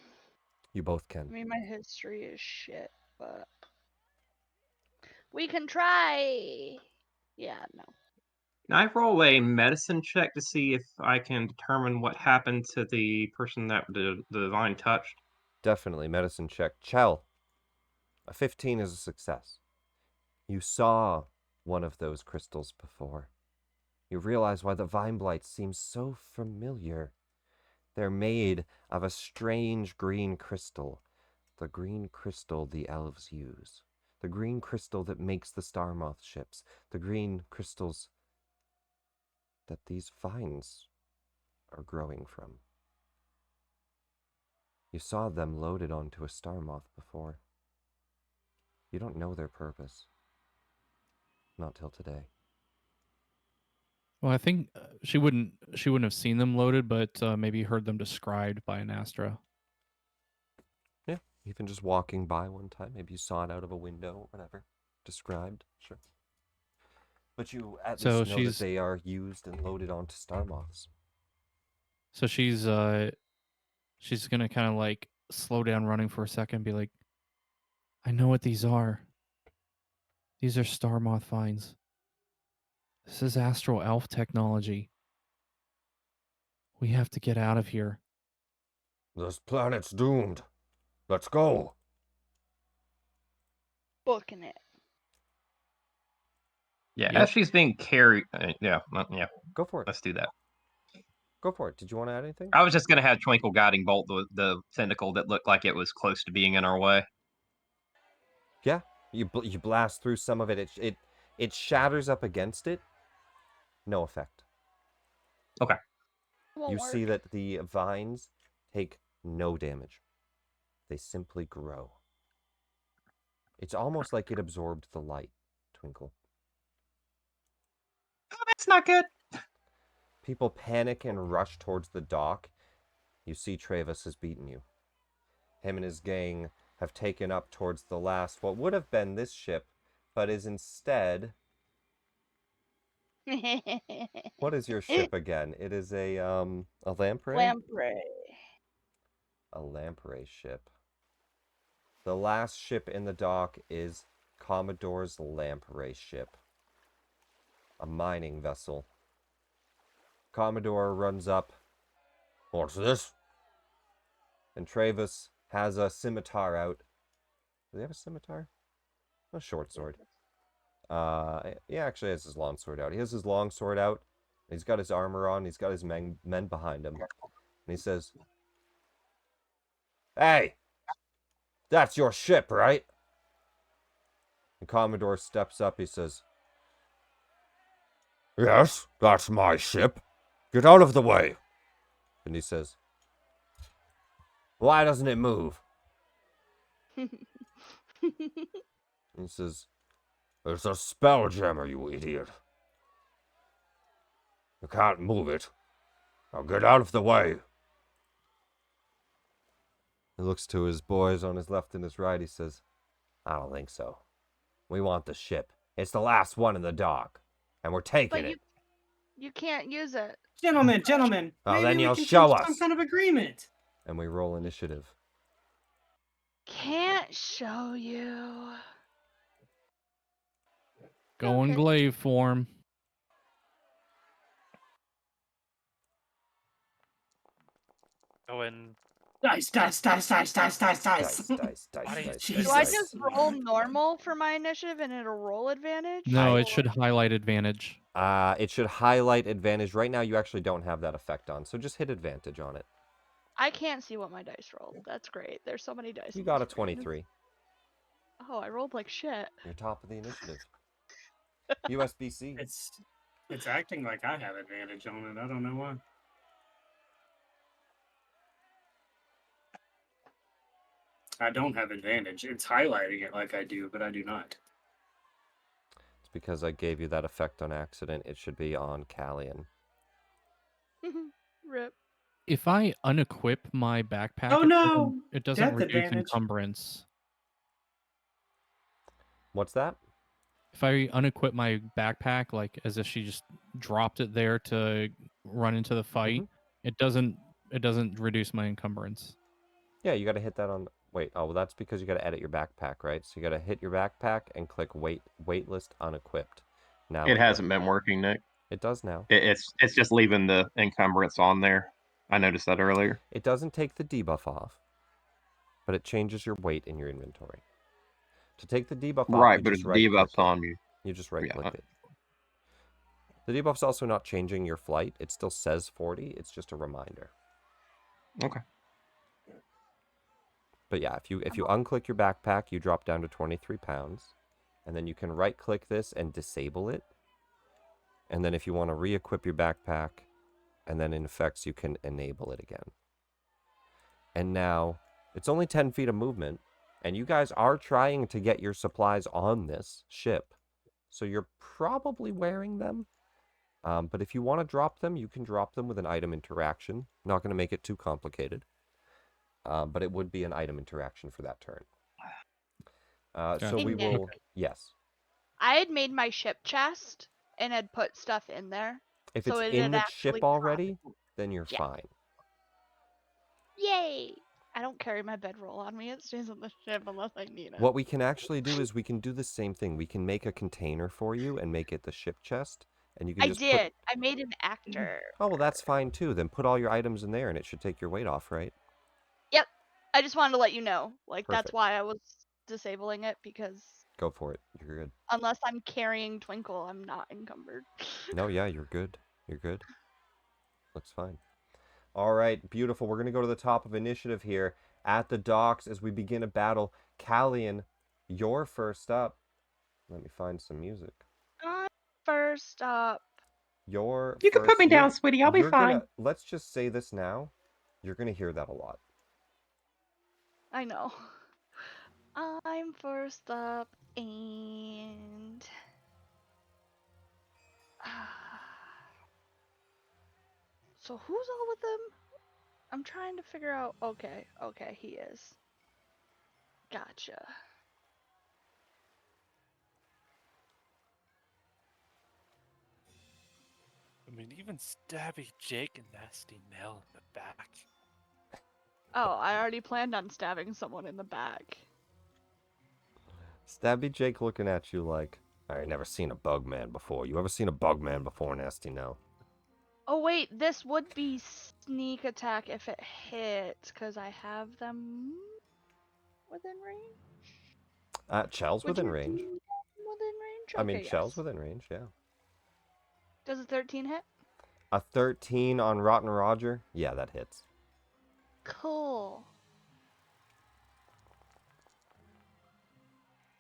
You both I can. mean, my history is shit, but we can try. Yeah, no. Can I roll a medicine check to see if I can determine what happened to the person that the vine touched? Definitely. Medicine check. Chell. A 15 is a success. You saw one of those crystals before. You realize why the vine blights seem so familiar. They're made of a strange green crystal. The green crystal the elves use. The green crystal that makes the Star Moth ships. The green crystals that these vines are growing from. You saw them loaded onto a Star Moth before. You don't know their purpose. Not till today. Well, I think she wouldn't have seen them loaded, but maybe heard them described by an Astra. Yeah, even just walking by one time. Maybe you saw it out of a window or whatever. Described, sure. But you at So least know that they are used and loaded onto Star Moths. So she's gonna kind of like slow down running for a second and be like, I know what these are. These are Star Moth vines. This is Astral Elf technology. We have to get out of here. This planet's doomed. Let's go. Booking it. Yeah, Yep. as she's being carried. Yeah. Go for it. Let's do that. Go for it. Did you want to add anything? I was just gonna have Twinkle guiding bolt the tentacle that looked like it was close to being in our way. Yeah, you blast through some of it. It shatters up against it. No effect. Okay. Won't You work. see that the vines take no damage. They simply grow. It's almost like it absorbed the light, Twinkle. Oh, that's not good. People panic and rush towards the dock. You see Travis has beaten you. Him and his gang have taken up towards the last, what would have been this ship, but is instead... What is your ship again? It is a lamprey? Lamprey. A lamprey ship. The last ship in the dock is Commodore's lamprey ship. A mining vessel. Commodore runs up. What's this? And Travis has a scimitar out. Do they have a scimitar? A short sword. He actually has his long sword out. He has his long sword out. He's got his armor on. He's got his men behind him. And he says, Hey! That's your ship, right? And Commodore steps up. He says, Yes, that's my ship. Get out of the way. And he says, Why doesn't it move? And he says, It's a spelljammer, you idiot. You can't move it. Now get out of the way. He looks to his boys on his left and his right. He says, I don't think so. We want the ship. It's the last one in the dock. And we're taking But it. you can't use it. Gentlemen, Oh, maybe then we you'll can show come to us. some kind of agreement. And we roll initiative. Can't show you. Go in Okay. glaive form. Go in. Dice. Dice, dice, Why dice, Do Jesus. I dice. just roll normal for my initiative and it'll roll advantage? No, I- it should highlight advantage. It should highlight advantage. Right now, you actually don't have that effect on, so just hit advantage on it. I can't see what my dice rolled. That's great. There's so many dice. You on got the a screen. 23. Oh, I rolled like shit. You're top of the initiative. USB-C. It's It's acting like I have advantage on it. I don't know why. I don't have advantage. It's highlighting it like I do, but I do not. It's because I gave you that effect on accident. It should be on Callian. Rip. If I unequip my backpack, Oh no! it doesn't Death reduce advantage. encumbrance. What's that? If I unequip my backpack, like as if she just dropped it there to run into the fight, it doesn't reduce my encumbrance. Yeah, you got to hit that on. Wait, oh, well, that's because you got to edit your backpack, right? So you got to hit your backpack and click waitlist unequipped. Now It hasn't been working, Nick. It does now. It's just leaving the encumbrance on there. I noticed that earlier. It doesn't take the debuff off, but it changes your weight in your inventory. To take the debuff off, Right, you but just if right the debuff's click on it. you. You just right click Yeah. it. The debuff's also not changing your flight. It still says 40. It's just a reminder. Okay. But yeah, if you unclick your backpack, you drop down to 23 pounds. And then you can right click this and disable it. And then if you want to re-equip your backpack, and then in effects you can enable it again. And now it's only 10 feet of movement, and you guys are trying to get your supplies on this ship. So you're probably wearing them. But if you want to drop them, you can drop them with an item interaction. Not going to make it too complicated. But it would be an item interaction for that turn. So we Nick. will... Yes. I had made my ship chest and had put stuff in there. If so it's it in had the actually ship already, then you're Yeah. fine. Yay! I don't carry my bedroll on me. It stays on the ship unless I need it. What we can actually do is we can do the same thing. We can make a container for you and make it the ship chest. And you can I just did. I made an actor. Oh, well, that's fine too. Then put all your items in there and it should take your weight off, right? Yep. I just wanted to let you know. Like, Perfect. that's why I was disabling it, because Go for it. You're good. unless I'm carrying Twinkle, I'm not encumbered. No, yeah, you're good. You're good. Looks fine. All right, beautiful. We're going to go to the top of initiative here at the docks as we begin a battle. Callian, you're first up. Let me find some music. I'm first up. You're You can put first. me down, sweetie. I'll be You're fine. let's just say this now. You're going to hear that a lot. I know. I'm first up, and so who's all with them? I'm trying to figure out. Okay, he is. Gotcha. I mean, even Stabby Jake and Nasty Nell in the back. Oh, I already planned on stabbing someone in the back. Stabby Jake looking at you like, I ain't never seen a bug man before. You ever seen a bug man before, Nasty Nell? Oh wait, this would be sneak attack if it hits, because I have them within range. Chell's Would within you range. do within range? I mean, Okay, Chell's yes. within range, yeah. Does a 13 hit? A 13 on Rotten Roger? Yeah, that hits. Cool.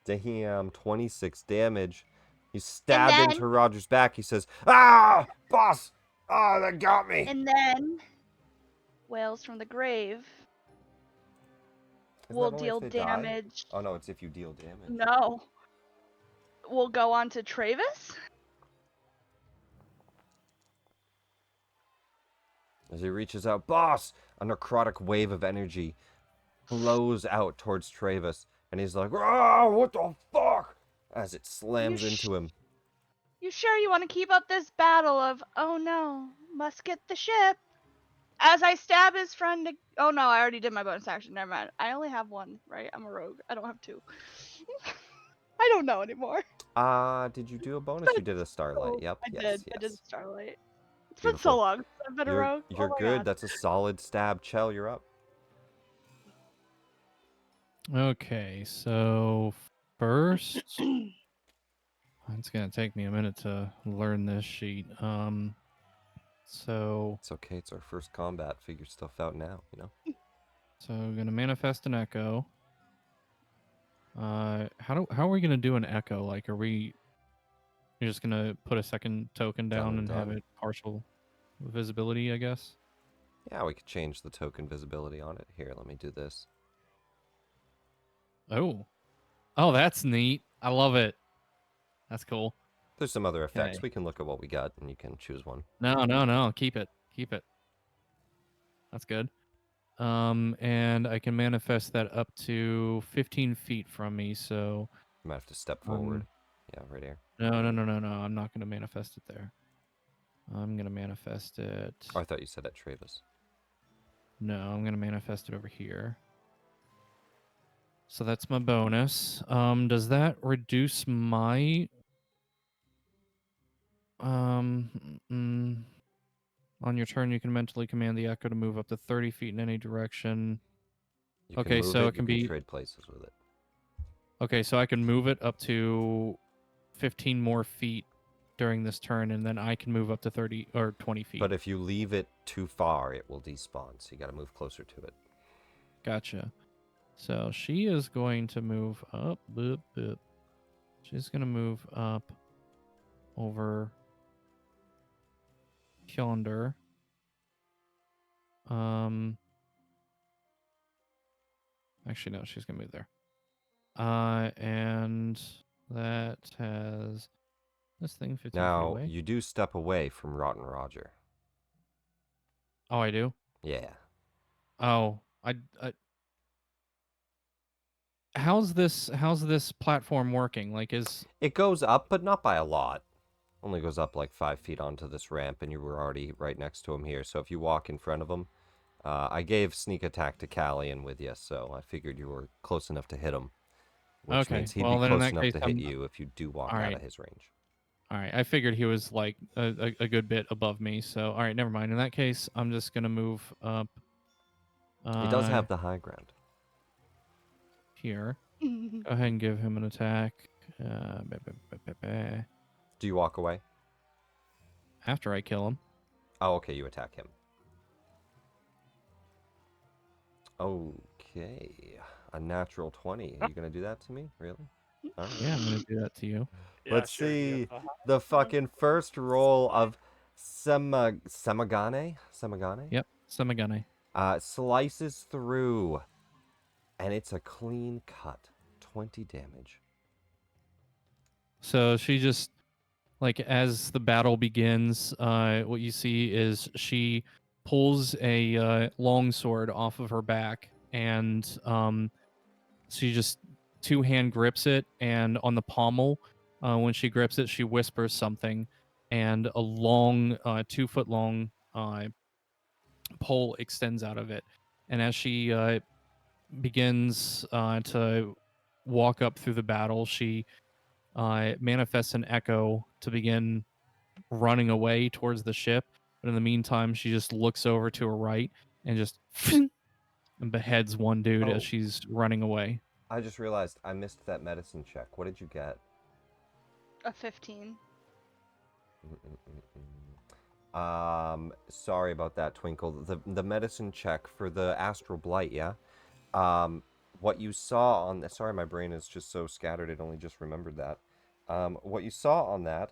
Damn, 26 damage. He's stabbed then- into Roger's back. He says, "Ah, boss! Ah, that got me!" And then, Whales from the Grave Isn't will that only deal if they die? damage. Oh, no, it's if you deal damage. No. We'll go on to Travis. As he reaches out, boss! A necrotic wave of energy flows out towards Travis. And he's like, "Ah, what the fuck?" As it slams into him. You sure you want to keep up this battle of, oh no, must get the ship? As I stab his friend. Oh no, I already did my bonus action. Never mind. I only have one, right? I'm a rogue. I don't have two. I don't know anymore. Did you do a bonus? You did a Starlight. Yep. I yes, did. Yes. I did Starlight. It's been Beautiful. so long since I've been a rogue. You're Oh my good. God. That's a solid stab. Chell, you're up. Okay, so first, it's gonna take me a minute to learn this sheet. So It's okay. It's our first combat. Figure stuff out now, you know? I'm gonna manifest an echo. How are we gonna do an echo? Like, are we You're just gonna put a second token Done down and and have done. it partial visibility, I guess. Yeah, we could change the token visibility on it. Here, let me do this. Oh. Oh, that's neat. I love it. That's cool. There's some other effects. Okay. We can look at what we got, and you can choose one. No. Keep it. Keep it. That's good. And I can manifest that up to 15 feet from me, so... You might have to step forward. Yeah, right here. No. I'm not going to manifest it there. I'm going to manifest it... Oh, I thought you said at Travis. No, I'm going to manifest it over here. So that's my bonus. Does that reduce my... On your turn, you can mentally command the echo to move up to 30 feet in any direction. You can Okay, move so it, it can you can be... trade places with it. Okay, so I can move it up to 15 more feet during this turn, and then I can move up to 30 or 20 feet. But if you leave it too far, it will despawn, so you got to move closer to it. Gotcha. So she is going to move up. Boop, boop. She's going to move up over yonder. Actually, no, she's going to move there. And that has this thing 15 feet Now, away. you do step away from Rotten Roger. Oh, I do? Yeah. Oh, I how's this platform working? Like, It goes up, but not by a lot. Only goes up like 5 feet onto this ramp, and you were already right next to him here. So if you walk in front of him, I gave sneak attack to Callian with you, so I figured you were close enough to hit him. Which Okay, means he'd well, be then in close that enough case, to hit you if you do walk out of his range. All right, I figured he was like a good bit above me. So all right, never mind. In that case, I'm just gonna move up. He does have the high ground. Here. Go ahead and give him an attack. Do you walk away? After I kill him. Oh, okay, you attack him. Okay. A natural 20. Are you going to do that to me? Really? All right. Yeah, I'm gonna do that to you. Yeah, Let's sure, you have see the high the ground. fucking first roll of Semagane? Yep, Samagane. Slices through, and it's a clean cut. 20 damage. So she just, like, as the battle begins, what you see is she pulls a longsword off of her back, and she just two-hand grips it, and on the pommel, when she grips it, she whispers something, and a long, 2-foot-long pole extends out of it. And as she begins to walk up through the battle, she manifests an echo to begin running away towards the ship. But in the meantime, she just looks over to her right and just and beheads one dude as Oh. she's running away. I just realized I missed that medicine check. What did you get? A 15. Sorry about that, Twinkle. The medicine check for the astral blight, yeah? What you saw on... Sorry, my brain is just so scattered, it only just remembered that. What you saw on that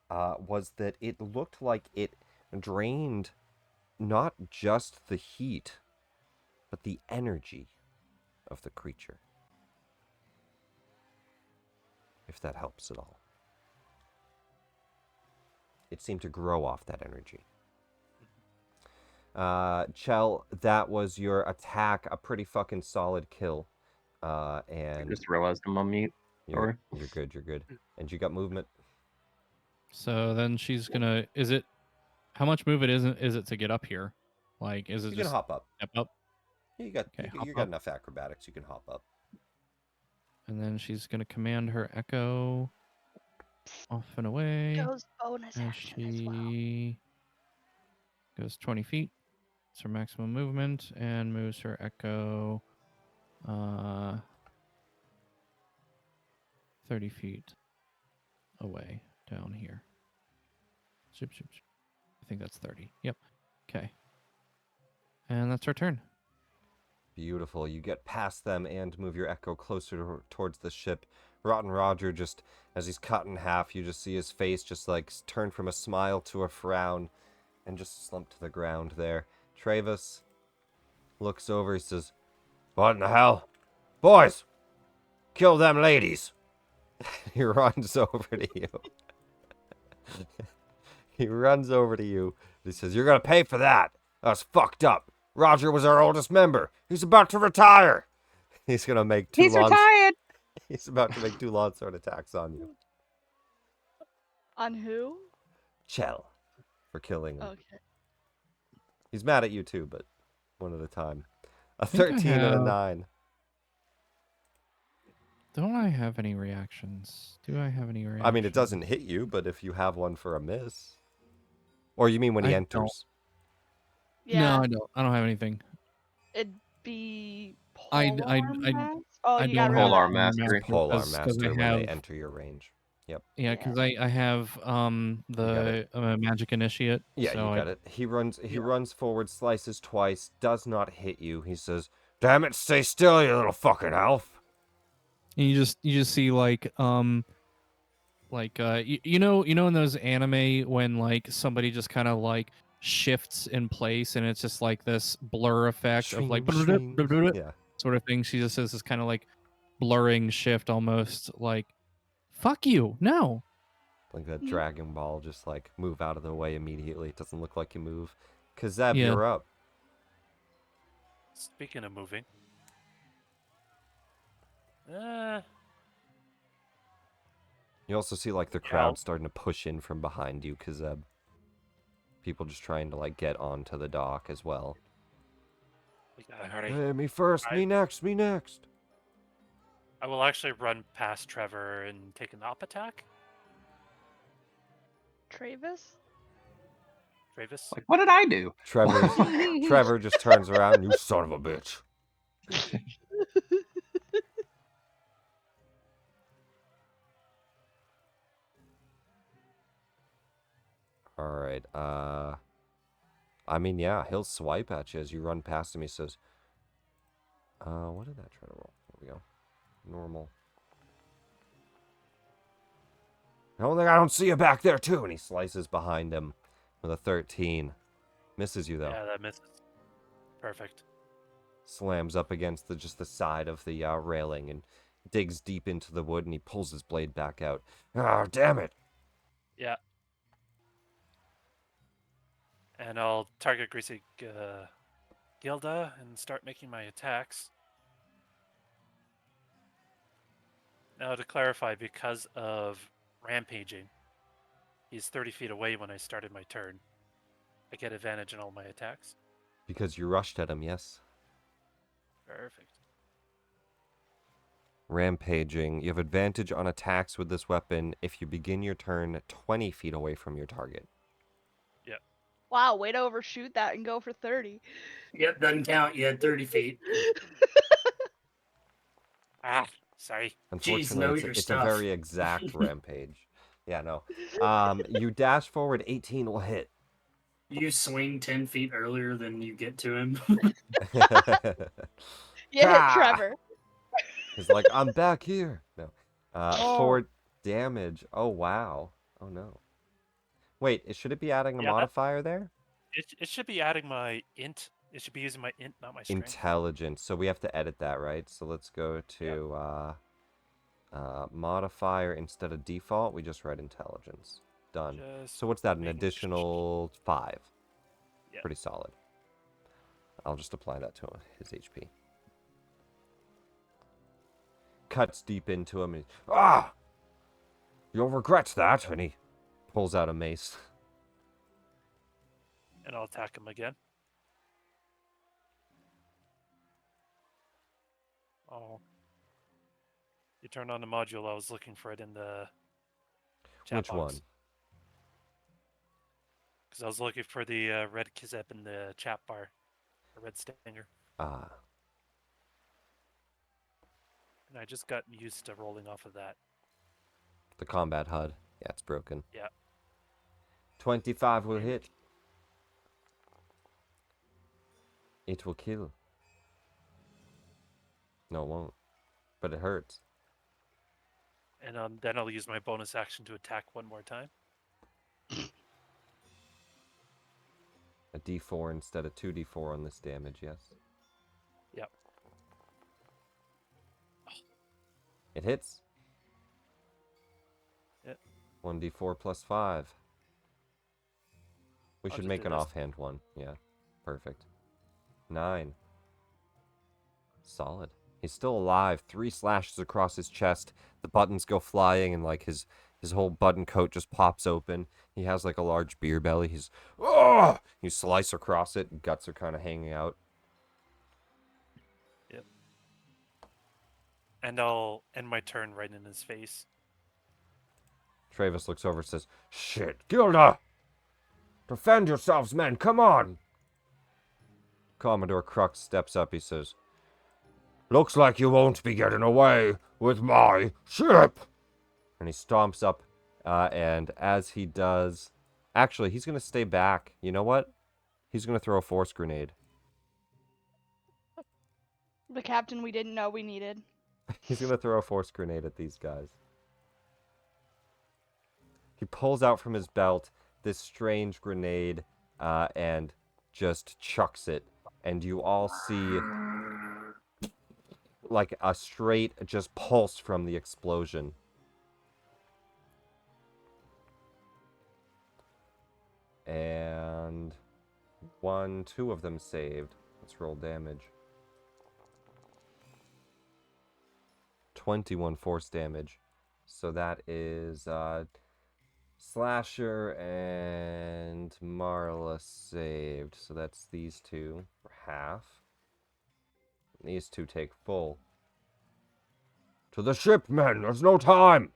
was that it looked like it drained not just the heat, but the energy of the creature. If that helps at all. It seemed to grow off that energy. Chell, that was your attack. A pretty fucking solid kill. I And just realized I'm on mute. you're good. And you got movement. So then she's gonna. Is it? How much movement is it to get up here? Like, is it You just can hop up. step up? You got Okay, you, hop you got up. enough acrobatics. You can hop up. And then she's gonna command her echo off and away. Goes bonus And action as well. she goes 20 feet. It's her maximum movement and moves her echo 30 feet away down here. Zip. I think that's 30. Yep. Okay. And that's her turn. Beautiful. You get past them and move your echo closer towards the ship, Rotten Roger just, as he's cut in half, you just see his face just like turn from a smile to a frown and just slump to the ground there. Travis looks over, he says, "What in the hell? Boys, kill them ladies." He runs over to you. He runs over to you. He says, "You're gonna pay for that. That's fucked up. Roger was our oldest member. He's about to retire." He's gonna make two He's retired. He's about to make 2 longsword attacks on you. On who? Chell. For killing him. Okay. He's mad at you too, but one at a time. A think I 13 and a have- 9. Don't I have any reactions? Do I have any reactions? I mean, it doesn't hit you, but if you have one for a miss. Or you mean when he I enters? Yeah. No, I don't. I don't have anything. It'd be I- polar I- mask? Oh, I you got don't rid of have Polar that. Mastery. Polar 'cause Master I when have, they enter your range. Yeah, Yeah. because I have the Magic Initiate. Yeah, so you got it. He runs forward, slices twice, does not hit you. He says, "Damn it, stay still, you little fucking elf." And you just see like you know in those anime when like somebody just kind of like shifts in place and it's just like this blur effect of like Shring, shring. Yeah. sort of thing. She just says this kind of like blurring shift almost like fuck you no. Like that Mhm. Dragon Ball, just like move out of the way immediately. It doesn't look like you move. Kizseb, Yeah. you're up. Speaking of moving, You also see like the crowd starting to push in from behind you, Kizseb. People just trying to like get onto the dock as well. we gotta hurry. Hey, me first, me next, me next. I will actually run past Trevor and take an op attack. Travis? Travis. Like, what did I do? Trevor just turns around, "You son of a bitch." All right. I mean, yeah, he'll swipe at you as you run past him. He says, what did that try to roll? There we go. Normal. I don't see you back there, too. And he slices behind him with a 13. Misses you, though. Yeah, that misses. Perfect. Slams up against just the side of the railing and digs deep into the wood, and he pulls his blade back out. Ah, damn it. Yeah. And I'll target Greasy Gilda and start making my attacks. Now, to clarify, because of rampaging, he's 30 feet away when I started my turn. I get advantage in all my attacks. Because you rushed at him, yes. Perfect. Rampaging. You have advantage on attacks with this weapon if you begin your turn 20 feet away from your target. Wow, way to overshoot that and go for 30. Yep, doesn't count. You had 30 feet. Ah, sorry. Unfortunately, know it's, your it's a stuff. very exact rampage. Yeah, no. You dash forward, 18 will hit. You swing 10 feet earlier than you get to him. You hit Ah! Trevor. He's like, "I'm back here." No. Oh. 4 damage. Oh, wow. Oh, no. Wait, should it be adding a Yeah, that- modifier there? It should be adding my int. It should be using my int, not my strength. Intelligence. So we have to edit that, right? So let's go to modifier instead of default. We just write intelligence. Done. Just So what's that? An making additional 5. Yeah. Pretty solid. I'll just apply that to his HP. Cuts deep into him. And, "Ah! You'll regret that." And he pulls out a mace. And I'll attack him again. Oh. You turned on the module. I was looking for it in the chat Which one? Because I was looking for the red Kizseb in the chat bar. The red stinger. Ah. And I just got used to rolling off of that. The combat HUD. Yeah, it's broken. Yeah. 25 will hit. It will kill. No, it won't. But it hurts. And then I'll use my bonus action to attack one more time. A d4 instead of 2d4 on this damage, yes? Yep. It hits. Yep. 1d4 plus 5. We I'll should just make do an this. offhand one. Yeah, perfect. 9. Solid. He's still alive. 3 slashes across his chest. The buttons go flying, and like his whole button coat just pops open. He has like a large beer belly. He's oh! You slice across it. Guts are kind of hanging out. Yep. And I'll end my turn right in his face. Travis looks over and says, "Shit, Gilda! Defend yourselves, men! Come on!" Commodore Crux steps up. He says, "Looks like you won't be getting away with my ship!" And he stomps up, and as he does... Actually, he's going to stay back. You know what? He's going to throw a force grenade. The captain we didn't know we needed. He's going to throw a force grenade at these guys. He pulls out from his belt this strange grenade and just chucks it. And you all see like a straight just pulse from the explosion. And 2 of them saved. Let's roll damage. 21 force damage. So that is Slasher and Marla saved. So that's these 2 for half. These 2 take full. "To the ship, men! There's no time!"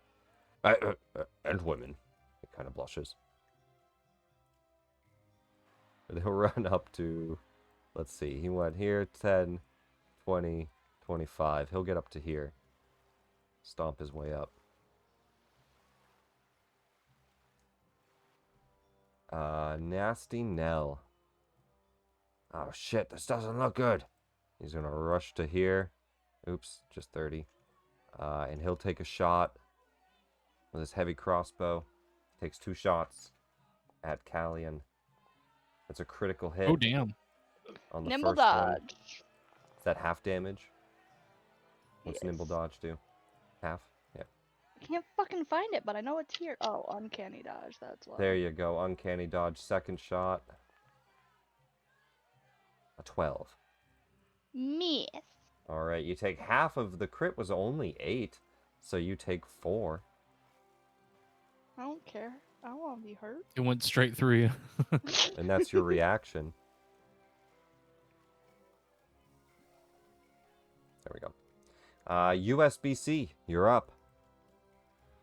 And women. He kind of blushes. He'll run up to... Let's see. He went here. 10, 20, 25. He'll get up to here. Stomp his way up. Nasty Nell. Oh shit, this doesn't look good. He's gonna rush to here. Oops, just 30. And he'll take a shot with his heavy crossbow. Takes 2 shots at Callian. That's a critical hit. Oh, damn. On the Nimble first one. dodge. Is that half damage? What's Yes. nimble dodge do? Half? Yeah. I can't fucking find it, but I know it's here. Oh, uncanny dodge. That's why. There you go. Uncanny dodge. Second shot. A 12. Miss. Alright, you take half of the crit was only 8. So you take 4. I don't care. I don't want to be hurt. It went straight through you. And that's your reaction. There we go. USB-C, you're up.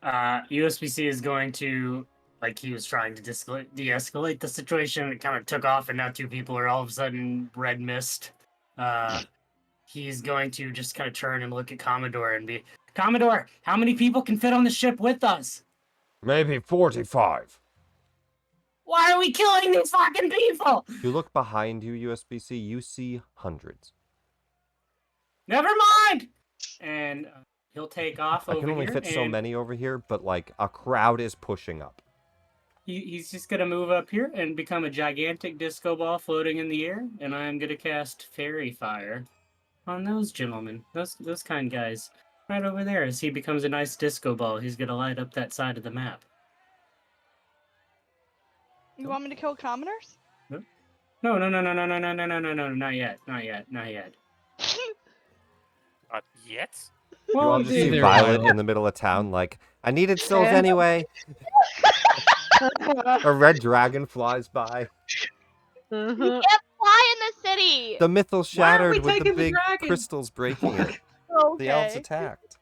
USB-C is going to, like, he was trying to de-escalate the situation. It kind of took off, and now 2 people are all of a sudden red mist. He's going to just kind of turn and look at Commodore and be, "Commodore, how many people can fit on the ship with us? Maybe 45. Why are we killing these fucking people? You look behind you, USB-C, you see hundreds. Never mind!" And he'll take off I over can only here, fit so and many over here, but like a crowd is pushing up. he's just gonna move up here and become a gigantic disco ball floating in the air, and I'm gonna cast Fairy Fire on those gentlemen, those kind guys, right over there. As he becomes a nice disco ball, he's gonna light up that side of the map. You want me to kill commoners? No, not yet. Not yet? You all just see there, Violet Violet. in the middle of town, like, I needed souls anyway. A red dragon flies by. You can't fly in the city. The mythal Why are we shattered with the taking the big dragon? crystals breaking it. Okay. The elves attacked.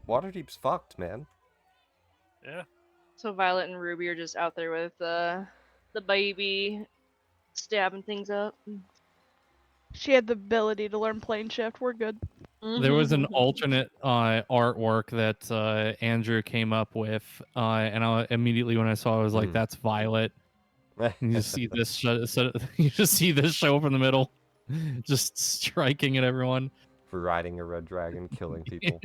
Waterdeep's fucked, man. Yeah. So Violet and Ruby are just out there with the baby, stabbing things up. She had the ability to learn plane shift. We're good. There was an alternate artwork that Andrew came up with, and immediately when I saw it, I was like, "That's Violet." And you just see this. You just see this show up in the middle, just striking at everyone. For riding a red dragon, killing people.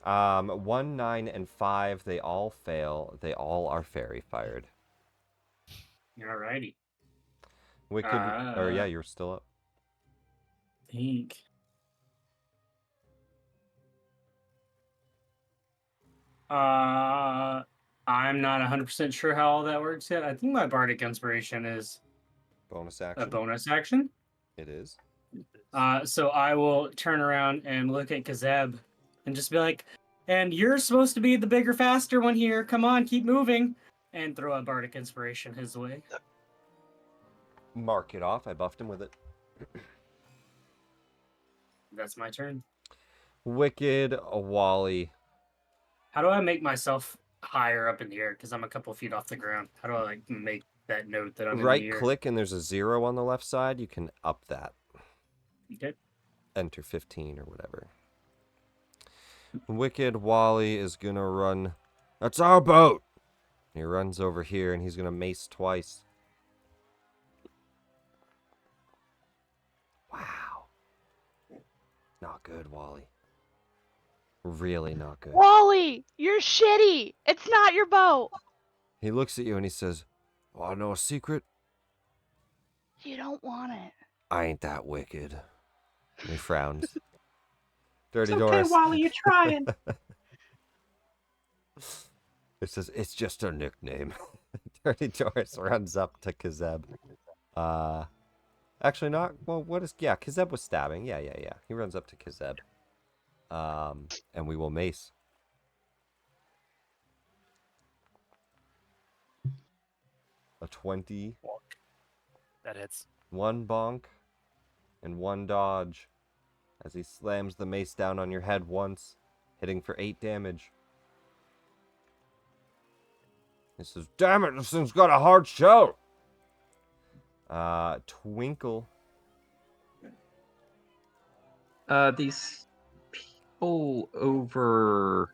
1, 9, and 5, they all fail. They all are fairy fired. Alrighty. Wicked, or yeah, you're still up. Think. I'm not 100% sure how all that works yet. I think my bardic inspiration is Bonus a action. bonus action. It is. So I will turn around and look at Kizseb and just be like, and you're supposed to be the bigger, faster one here. Come on, keep moving. And throw a bardic inspiration his way. Mark it off. I buffed him with it. That's my turn. Wicked Wally. How do I make myself higher up in the air? Because I'm a couple feet off the ground. How do I like make that note that I'm in the Right air? click and there's a 0 on the left side. You can up that. Okay. Enter 15 or whatever. Wicked Wally is going to run. That's our boat! He runs over here and he's going to mace twice. Wow. Not good, Wally. Really not good. Wally, you're shitty. It's not your boat. He looks at you and he says, "Want to know a secret? You don't want it. I ain't that wicked." And he frowns. Dirty It's okay, Doris. Wally, you're trying. It says, "It's just a nickname." Dirty Doris runs up to Kizseb. Actually not. Well, what is... Yeah, Kizseb was stabbing. Yeah. He runs up to Kizseb. And we will mace. A 20. That hits. 1 bonk. And 1 dodge. As he slams the mace down on your head once. Hitting for 8 damage. He says, "Damn it, this thing's got a hard shell." Twinkle. These people over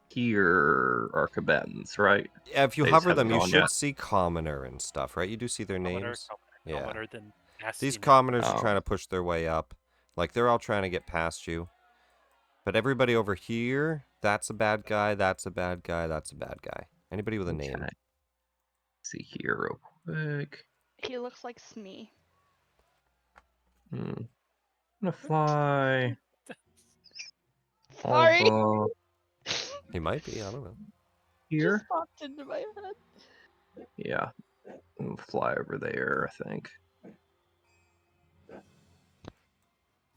here are Cabetans, right? Yeah, if you They just hover them, haven't you gone should yet. see commoner and stuff, right? You do see their names. Yeah. Commoner, then These nasty commoners are Oh. trying to push their way up. Like, they're all trying to get past you. But everybody over here, that's a bad guy, that's a bad guy, that's a bad guy. Anybody with a name. Okay. See here real quick. He looks like Smee. I'm gonna fly. Sorry. Over He might be, I don't know. here. Just popped into my head. Yeah. I'm gonna fly over there, I think.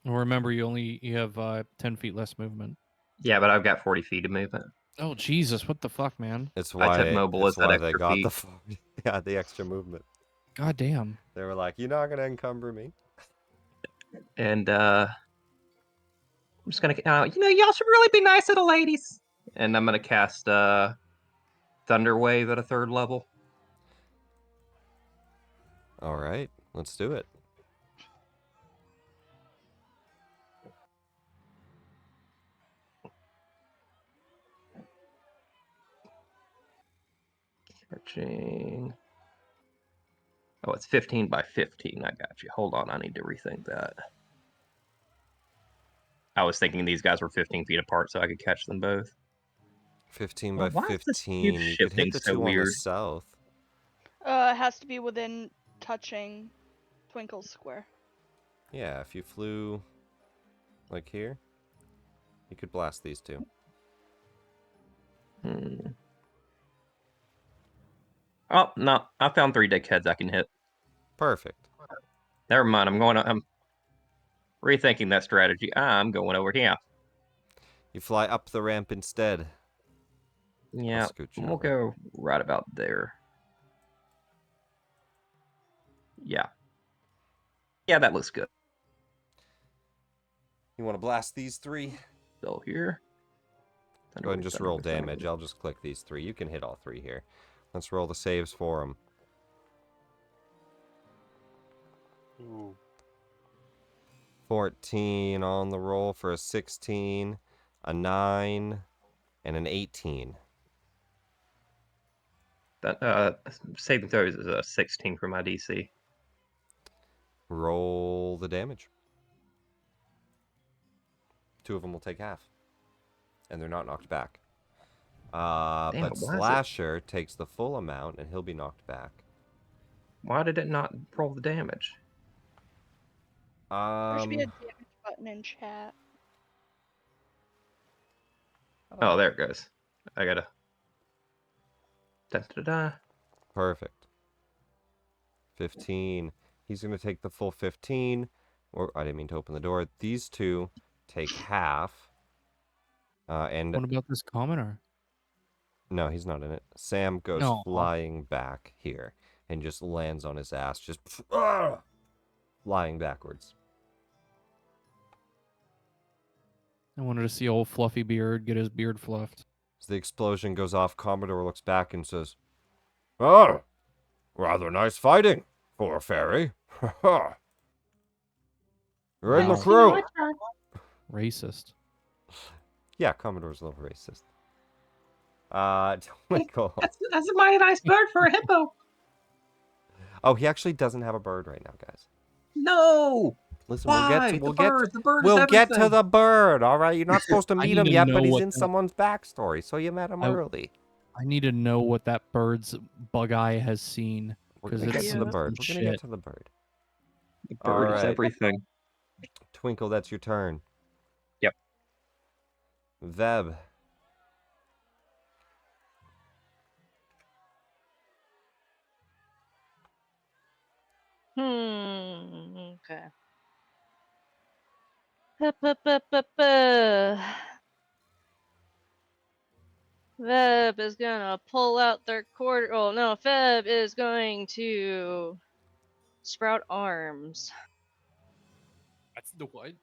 And remember, you have 10 feet less movement. Yeah, but I've got 40 feet of movement. Oh Jesus! What the fuck, man? It's I why, took mobile it's as that why they extra got feet. the extra movement. God damn. They were like, "You're not gonna encumber me." And I'm just gonna, y'all should really be nice to the ladies. And I'm gonna cast Thunder Wave at a 3rd level. All right, let's do it. Catching. Oh, it's 15 by 15. I got you. Hold on, I need to rethink that. I was thinking these guys were 15 feet apart, so I could catch them both. 15 Well, by why is this 15. cube You could hit shifting the so 2 on the weird? south. It has to be within touching Twinkle's square. Yeah, if you flew like here, you could blast these 2. Oh, no. I found 3 dickheads I can hit. Perfect. Never mind. I'm rethinking that strategy. I'm going over here. You fly up the ramp instead. Yeah, scooch you we'll over. go right about there. Yeah. Yeah, that looks good. You want to blast these 3? Still here. Go ahead and just roll damage. I'll just click these 3. You can hit all 3 here. Let's roll the saves for them. Ooh. 14 on the roll for a 16, a 9, and an 18. That saving throws is a 16 for my DC. Roll the damage. 2 of them will take half. and they're not knocked back. Damn But it, why is it- Slasher takes the full amount, and he'll be knocked back. Why did it not roll the damage? There should be a damage button in chat. Oh, there it goes. I gotta. Da-da-da. Perfect. 15. He's going to take the full 15. Or I didn't mean to open the door. These two take half. And What about this commoner? no, he's not in it. Sam goes No. flying back here and just lands on his ass, just flying backwards. I wanted to see old Fluffy Beard get his beard fluffed. As the explosion goes off, Commodore looks back and says, "Oh, rather nice fighting for a fairy. You're in the Wow. crew." My turn. Racist. Yeah, Commodore's a little racist. Twinkle. That's a mighty nice bird for a hippo. Oh, he actually doesn't have a bird right now, guys. No! Listen, Why? we'll The get bird is we'll get to everything. the bird, all right? You're not supposed to I meet need him to yet, know but he's what in that- someone's backstory, so you met him I- early. I need to know what that bird's bug eye has seen. We're 'cause gonna get it's to the some bird. We're gonna shit. get to the bird. The bird is Alright. everything. Twinkle, that's your turn. Yep. Veb. Okay. Ba-ba-ba-ba-ba. Feb is gonna pull out their quarter. Oh no, Feb is going to sprout arms. That's the what?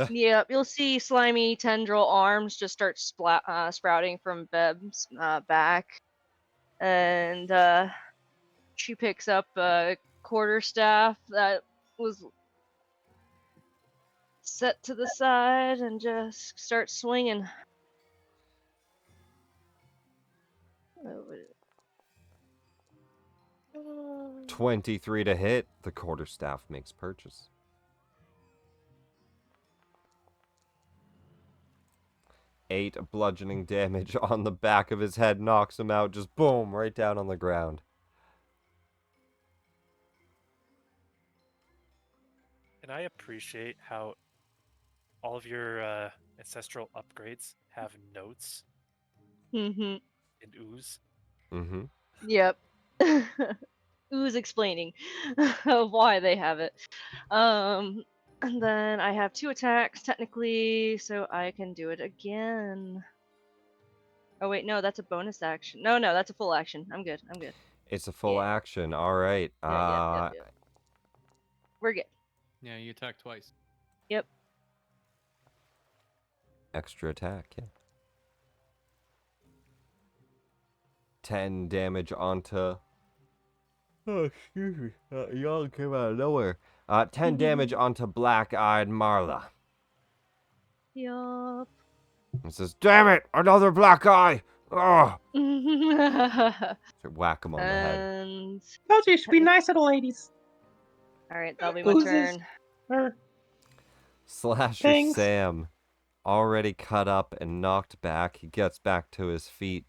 Yep, you'll see slimy tendril arms just start sprouting from Feb's back, and she picks up a quarterstaff that was set to the side and just starts swinging. 23 to hit. The quarterstaff makes purchase. Eight bludgeoning damage on the back of his head, knocks him out, just boom, right down on the ground. And I appreciate how all of your ancestral upgrades have notes Mm-hmm. and ooze. Mm-hmm. Yep. Who's explaining why they have it. And then I have 2 attacks technically, so I can do it again. Oh wait, no, that's a bonus action. No, that's a full action. I'm good. It's a full Yeah. action. All right. Yep. We're good. Yeah, you attack twice. Yep. Extra attack, yeah. 10 damage onto... Oh, excuse me. Y'all came out of nowhere. 10 damage onto Black-Eyed Marla. Yup. It says, "Damn it! Another black eye! Oh!" So whack him on the head. And Told you should be nice to the ladies. alright, that'll be my Oozes. turn. Or Slasher Thanks. Sam, already cut up and knocked back. He gets back to his feet,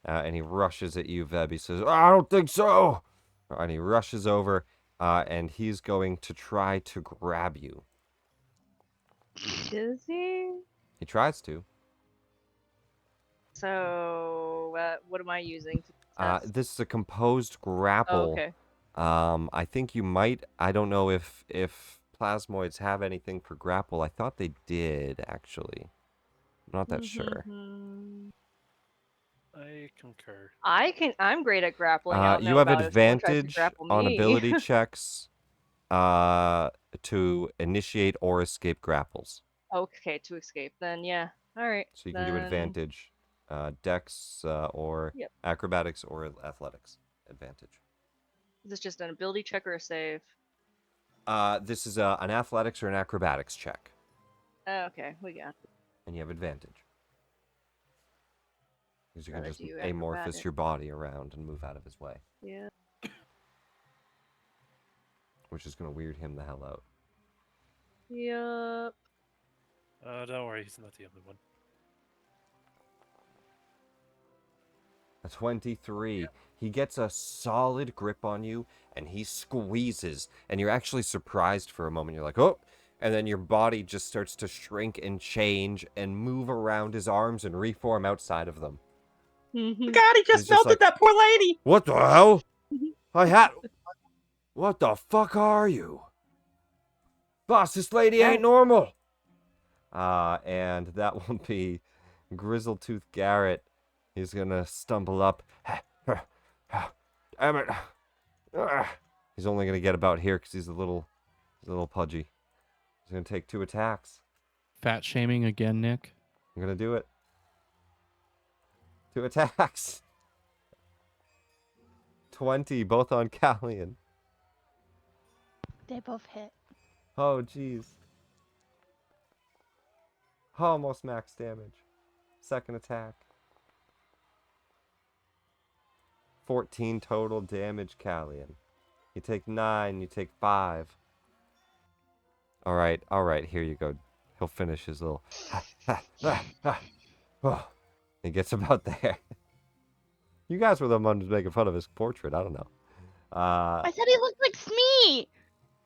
and he rushes at you, Veb. He says, "I don't think so!" And he rushes over, and he's going to try to grab you. Is he? He tries to. So, what am I using to test? This is a composed grapple. Oh, okay. I think you might. I don't know if plasmoids have anything for grapple. I thought they did, actually. I'm not that sure. I concur. I'm great at grappling. I don't You know have about if someone tries to advantage grapple on me. ability checks to initiate or escape grapples. Okay, to escape. Then yeah. All right. So you can do then- advantage, dex or Yep. acrobatics or athletics advantage. Is this just an ability check or a save? This is an athletics or an acrobatics check, Okay, we got it. and you have advantage. Because you can Rather just do amorphous acrobatic. your body around and move out of his way, Yeah. which is going to weird him the hell out. Yep. Don't worry, he's not the only one. A 23. He gets a solid grip on you, and he squeezes, and you're actually surprised for a moment. You're like, oh, and then your body just starts to shrink and change and move around his arms and reform outside of them. God, he He's just just melted like, that poor lady. What the hell? What the fuck are you? Boss, this lady ain't normal. And that will be Grizzletooth Garrett. He's gonna stumble up. Damn it. He's only gonna get about here because he's a little pudgy. He's gonna take 2 attacks. Fat shaming again, Nick. I'm gonna do it. 2 attacks. 20, both on Callian. They both hit. Oh, jeez. Almost max damage. Second attack. 14 total damage, Callian. You take 9, you take 5. Alright, here you go. He'll finish his little... Oh, he gets about there. You guys were the ones making fun of his portrait. I don't know. I said he looked like Smee.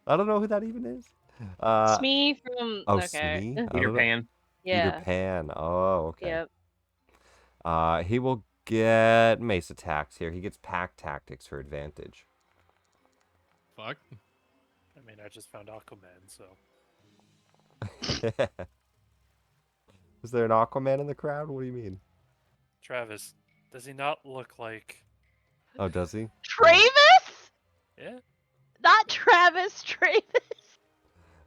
I don't know who that even is. Smee from... Oh, okay. Smee? I Peter don't know. Pan. Yeah. Peter Pan. Oh, okay. Yep. He will get mace attacks here. He gets pack tactics for advantage. Fuck. I mean, I just found Aquaman, so. Is there an Aquaman in the crowd? What do you mean? Travis, does he not look like? Oh, does he? Travis? Yeah. Not Travis. Travis.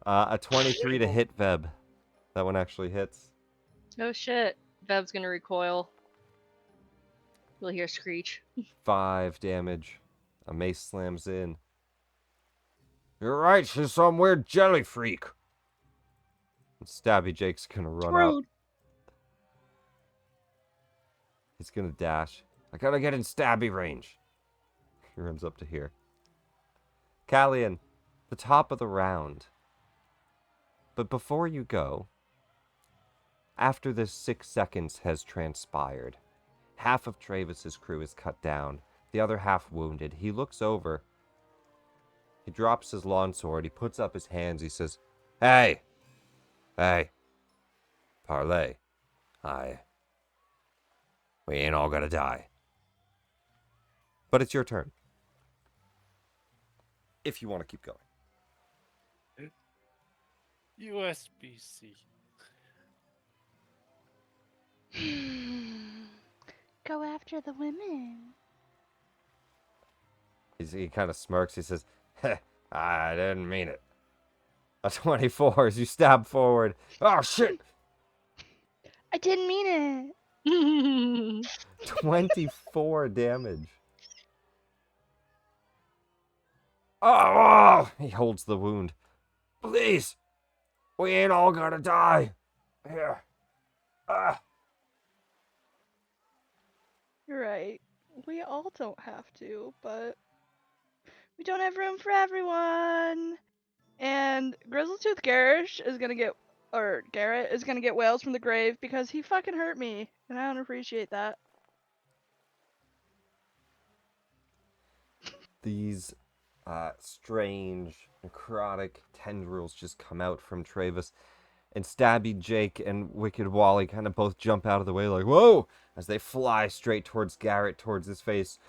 A 23 to hit Veb. That one actually hits. Oh shit. Veb's gonna recoil. You'll hear screech. 5 damage. A mace slams in. You're right, she's some weird jelly freak. And Stabby Jake's gonna run up. Rude. He's gonna dash. I gotta get in Stabby range. He runs up to here. Callian, the top of the round. But before you go, after this 6 seconds has transpired, half of Travis's crew is cut down, the other half wounded. He looks over. He drops his lawn sword. He puts up his hands. He says, Hey! Hey! Parlay. We ain't all gonna die. But it's your turn. If you want to keep going. USB-C. Go after the women. He kind of smirks. He says, I didn't mean it. A 24 as you stab forward. Oh, shit! I didn't mean it. 24 damage. Oh! He holds the wound. Please! We ain't all gonna die. Here. You're right. We all don't have to, but we don't have room for everyone. And Grizzletooth Garrett is gonna get whales from the grave because he fucking hurt me, and I don't appreciate that. These strange, necrotic tendrils just come out from Travis. And Stabby Jake and Wicked Wally kind of both jump out of the way like, whoa! As they fly straight towards Garrett, towards his face,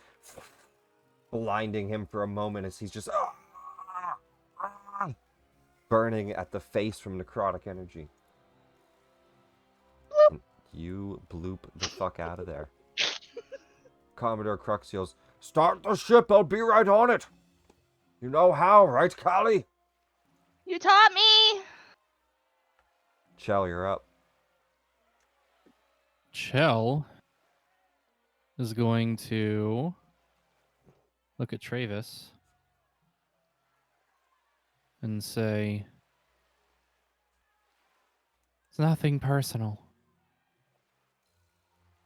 blinding him for a moment as he's just burning at the face from necrotic energy. And you bloop the fuck out of there. Commodore Crux yells, Start the ship, I'll be right on it! You know how, right, Callie? You taught me! Chell, you're up. Chell is going to look at Travis and say, It's nothing personal.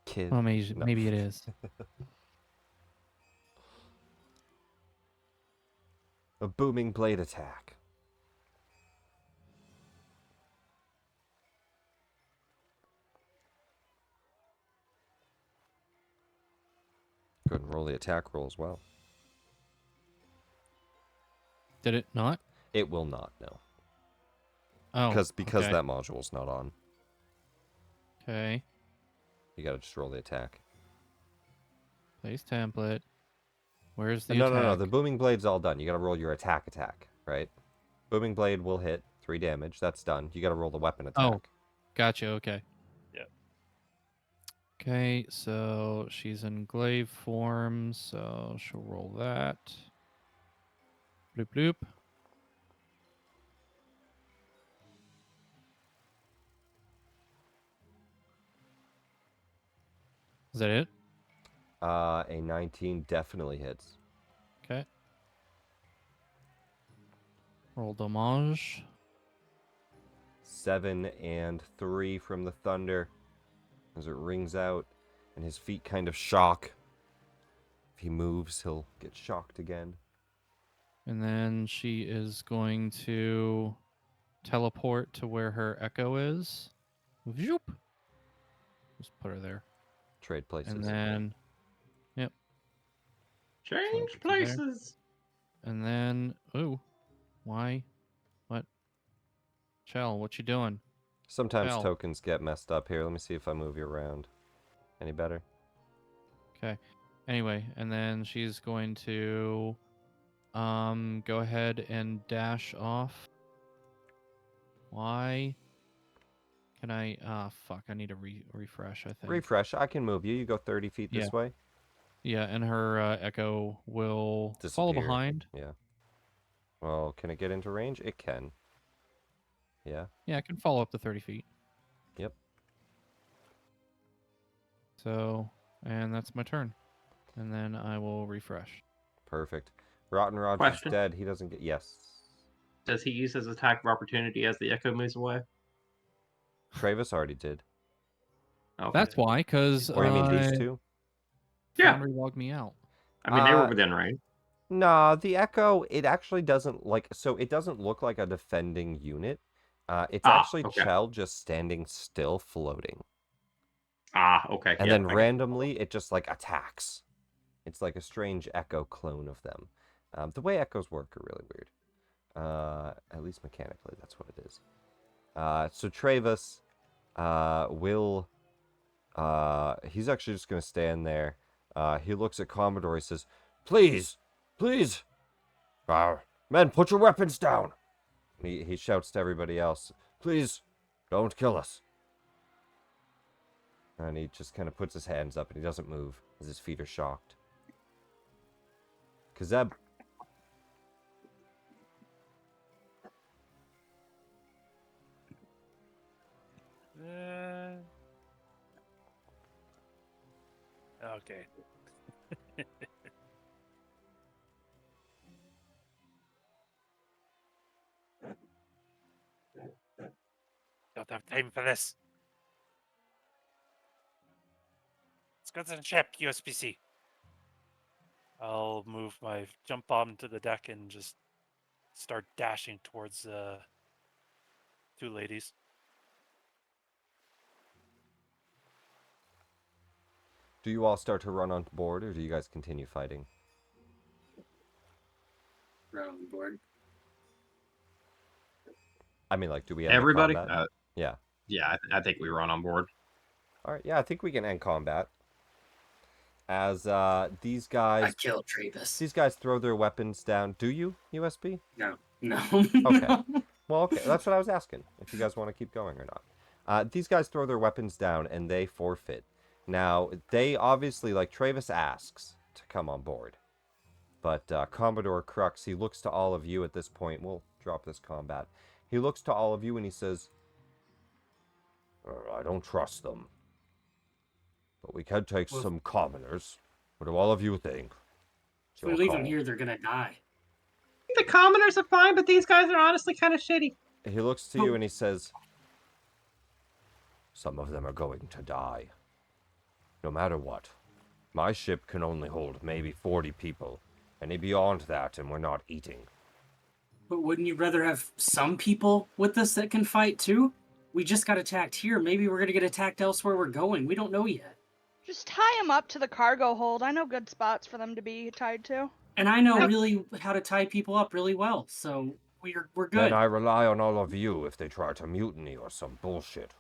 Kid. Well, maybe, No. maybe it is. A booming blade attack. Roll the attack roll as well. Did it not? It will not, no. Oh, Because okay. that module's not on. Okay. You gotta just roll the attack. Place template. Where's the No, attack? no. The booming blade's all done. You gotta roll your attack, right? Booming blade will hit 3 damage. That's done. You gotta roll the weapon attack. Oh, gotcha. Okay. Yeah. Okay, so she's in glaive form, so she'll roll that. Bloop bloop. Is that it? A 19 definitely hits. Okay. Roll damage. 7 and 3 from the thunder as it rings out, and his feet kind of shock. If he moves, he'll get shocked again. And then she is going to teleport to where her echo is. Zoop. Just put her there. Trade places. And then, Change there. places. and then, ooh, why? What? Chell, what you doing? Sometimes Hell. tokens get messed up here. Let me see if I move you around. Any better? Okay. Anyway, and then she's going to go ahead and dash off. Why? Can I fuck, I need to refresh, I think. Refresh. I can move you. You go 30 feet this way. Yeah, and her echo will follow Disappear. behind. Yeah. Well, can it get into range? It can. Yeah. Yeah, it can follow up to 30 feet. Yep. So, and that's my turn. And then I will refresh. Perfect. Rotten Roger's Question. dead. He doesn't get... Yes. Does he use his attack of opportunity as the echo moves away? Travis already did. Okay. That's why, because Or you mean these two? Yeah. Foundry logged me out. I mean, they were within range. Nah, the Echo, it actually doesn't so it doesn't look like a defending unit. It's actually okay. Chell just standing still floating. Okay. And yeah, then randomly it just like attacks. It's like a strange Echo clone of them. The way Echoes work are really weird. At least mechanically, that's what it is. So Travis will he's actually just gonna stand there. He looks at Commodore, he says, Please! Men, put your weapons down! He shouts to everybody else, Please, don't kill us. And he just kind of puts his hands up and he doesn't move as his feet are shocked. Kizseb. Okay. Don't have time for this. Let's go to the ship, USB-C. I'll move my jump bomb to the deck and just start dashing towards the two ladies. Do you all start to run on board or do you guys continue fighting? Right on board. I mean, like, do we end Everybody? combat? Yeah. Yeah, I think we run on board. All right, yeah, I think we can end combat. As these guys... I killed Travis. These guys throw their weapons down. Do you, USB? No. Okay. Well, okay, that's what I was asking, if you guys want to keep going or not. These guys throw their weapons down, and they forfeit. Now, they obviously, like, Travis asks to come on board. But Commodore Crux, he looks to all of you at this point. We'll drop this combat. He looks to all of you and he says, I don't trust them. But we can take some commoners. What do all of you think? It's If we your leave call. them here, they're gonna die. The commoners are fine, but these guys are honestly kind of shitty. He looks to you and he says, some of them are going to die. No matter what. My ship can only hold maybe 40 people. Any beyond that and we're not eating. But wouldn't you rather have some people with us that can fight too? We just got attacked here. Maybe we're gonna get attacked elsewhere we're going. We don't know yet. Just tie him up to the cargo hold. I know good spots for them to be tied to. And I know Yep. really how to tie people up really well, so we're Then good. I rely on all of you if they try to mutiny or some bullshit.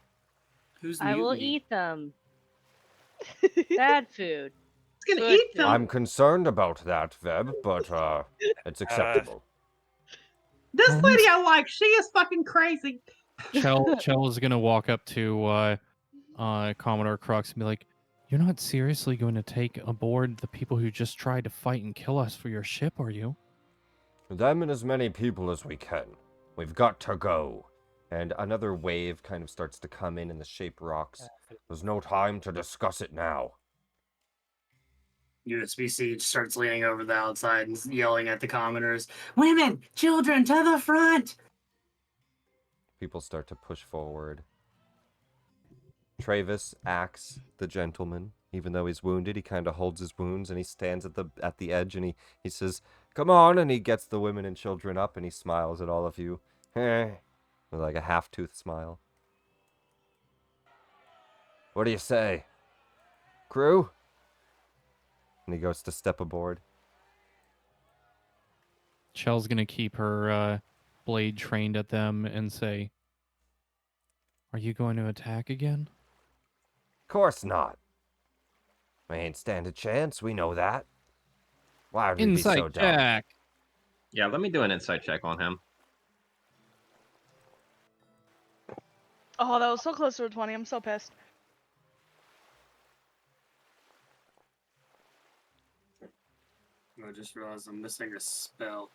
Who's I will mutiny? eat them. Bad food. It's gonna Good eat them. food. I'm concerned about that, Veb, but it's acceptable. This Well, lady I like, she is fucking crazy. Chell is gonna walk up to Commodore Crux and be like, "You're not seriously going to take aboard the people who just tried to fight and kill us for your ship, are you?" Them and as many people as we can. We've got to go. And another wave kind of starts to come in the shape rocks. There's no time to discuss it now. USB-C starts leaning over the outside and yelling at the commoners, "Women, children, to the front!" People start to push forward. Travis acts the gentleman. Even though he's wounded, he kind of holds his wounds and he stands at the edge and he says, "Come on," and he gets the women and children up and he smiles at all of you. With like a half-toothed smile. What do you say? Crew? And he goes to step aboard. Chell's gonna keep her blade trained at them and say, "Are you going to attack again?" Course not. We ain't stand a chance, we know that. Why would we be so Insight dumb? check. Yeah, let me do an insight check on him. Oh, that was so close to a 20. I'm so pissed. I just realized I'm missing a spell.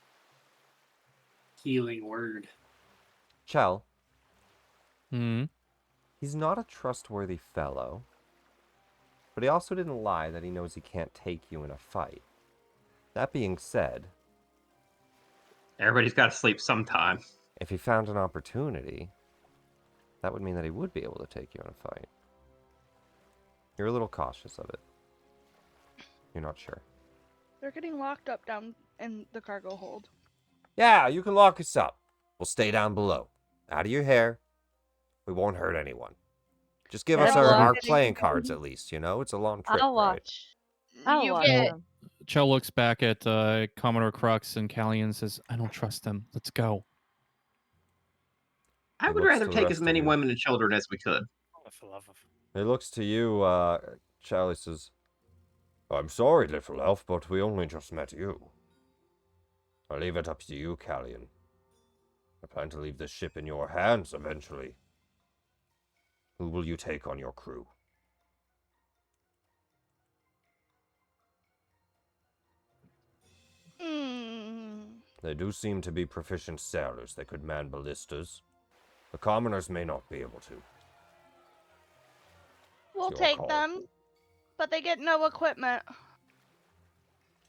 Healing word. Chell, Hmm. he's not a trustworthy fellow. But he also didn't lie that he knows he can't take you in a fight. That being said, Everybody's got to sleep sometime. if he found an opportunity, that would mean that he would be able to take you in a fight. You're a little cautious of it. You're not sure. They're getting locked up down in the cargo hold. Yeah, you can lock us up. We'll stay down below. Out of your hair. We won't hurt anyone. Just give Yeah, us I'll our watch. playing cards at least, you know? It's a long trip, I'll right? watch. I'll You watch get them. Chell looks back at Commodore Crux and Callian and says, "I don't trust them. Let's go." I He would looks rather to the take rest as of many you. women and children as we could. Oh, for the love of. He looks to you, Charlie says, "I'm sorry, little elf, but we only just met you. I'll leave it up to you, Callian. I plan to leave this ship in your hands eventually. Who will you take on your crew?" They do seem to be proficient sailors. They could man ballistas. The commoners may not be able to. We'll your take call. them, but they get no equipment.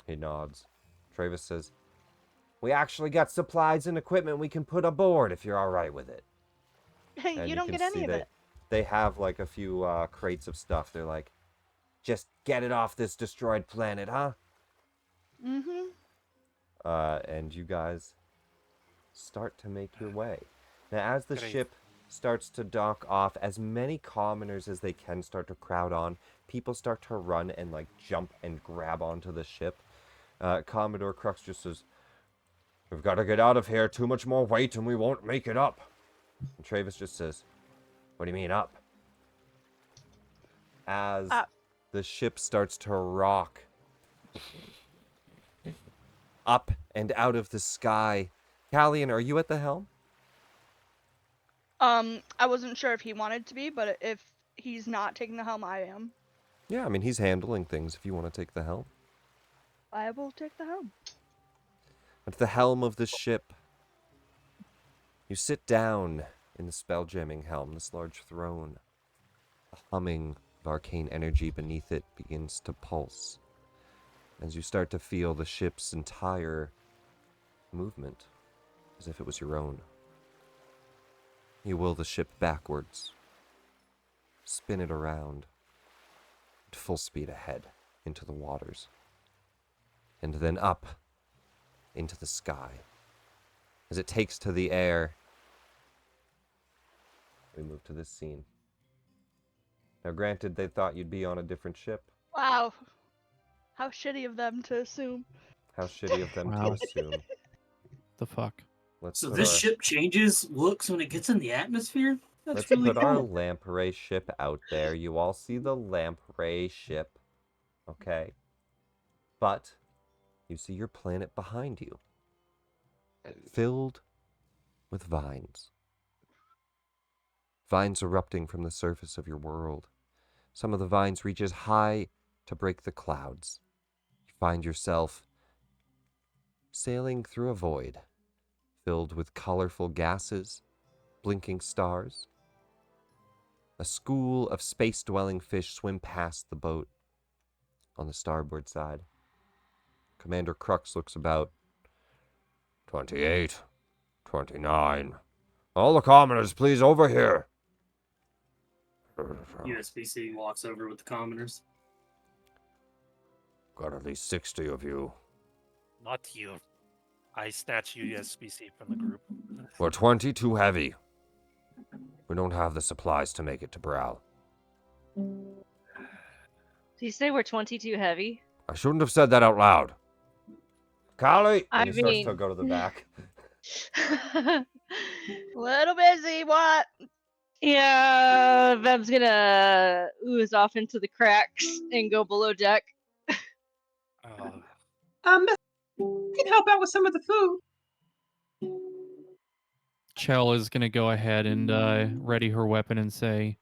He nods. Travis says, "We actually got supplies and equipment we can put aboard if you're alright with it." And You don't can get any see of it. they have like a few crates of stuff. They're like, "Just get it off this destroyed planet, huh?" Mm-hmm. And you guys start to make your way. Now, as the Great. ship starts to dock off, as many commoners as they can start to crowd on, people start to run and like jump and grab onto the ship. Commodore Crux just says, "We've got to get out of here. Too much more weight and we won't make it up." And Travis just says, "What do you mean up?" As the ship starts to rock up and out of the sky. Callian, are you at the helm? I wasn't sure if he wanted to be, but if he's not taking the helm, I am. Yeah, I mean, he's handling things if you want to take the helm. I will take the helm. At the helm of the ship, you sit down in the spelljamming helm, this large throne. The humming of arcane energy beneath it begins to pulse as you start to feel the ship's entire movement as if it was your own. You will the ship backwards, spin it around at full speed ahead into the waters, and then up into the sky. As it takes to the air, we move to this scene. Now, granted, they thought you'd be on a different ship. Wow. How shitty of them to assume. How shitty of them to Wow. assume. The fuck? Let's So put this our, ship changes looks when it gets in the atmosphere? That's let's really put our cool. lamprey ship out there. You all see the lamprey ship, okay? But you see your planet behind you, filled with vines. Vines erupting from the surface of your world. Some of the vines reach as high to break the clouds. You find yourself sailing through a void filled with colorful gases, blinking stars. A school of space-dwelling fish swim past the boat on the starboard side. Commander Crux looks about. 28, 29. All the commoners, please, over here. USB-C walks over with the commoners. Got at least 60 of you. Not you. I snatch USB-C from the group. We're 20 too heavy. We don't have the supplies to make it to Brow. Do you say we're 22 heavy? I shouldn't have said that out loud. Callie! I And he starts to mean- go to the back. Little busy, what? Yeah, Veb's gonna ooze off into the cracks and go below deck. Miss, you can help out with some of the food. Chell is gonna go ahead and ready her weapon and say,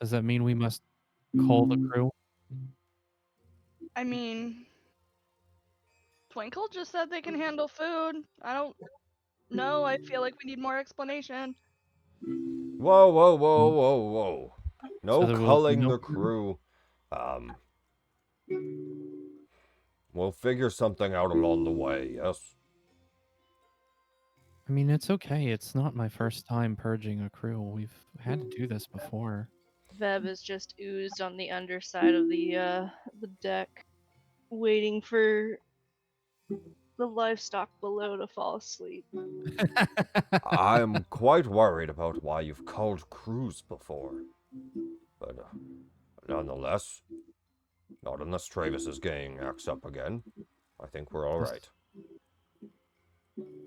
"Does that mean we must call the crew?" I mean, Twinkle just said they can handle food. I don't know. I feel like we need more explanation. Whoa, whoa, whoa, whoa, whoa. No So there will be culling no the crew. We'll figure something out along the way, yes? I mean, it's okay. It's not my first time purging a crew. We've had to do this before. Veb is just oozed on the underside of the deck, waiting for the livestock below to fall asleep. I'm quite worried about why you've culled crews before. But nonetheless, not unless Travis's gang acts up again. I think we're all right.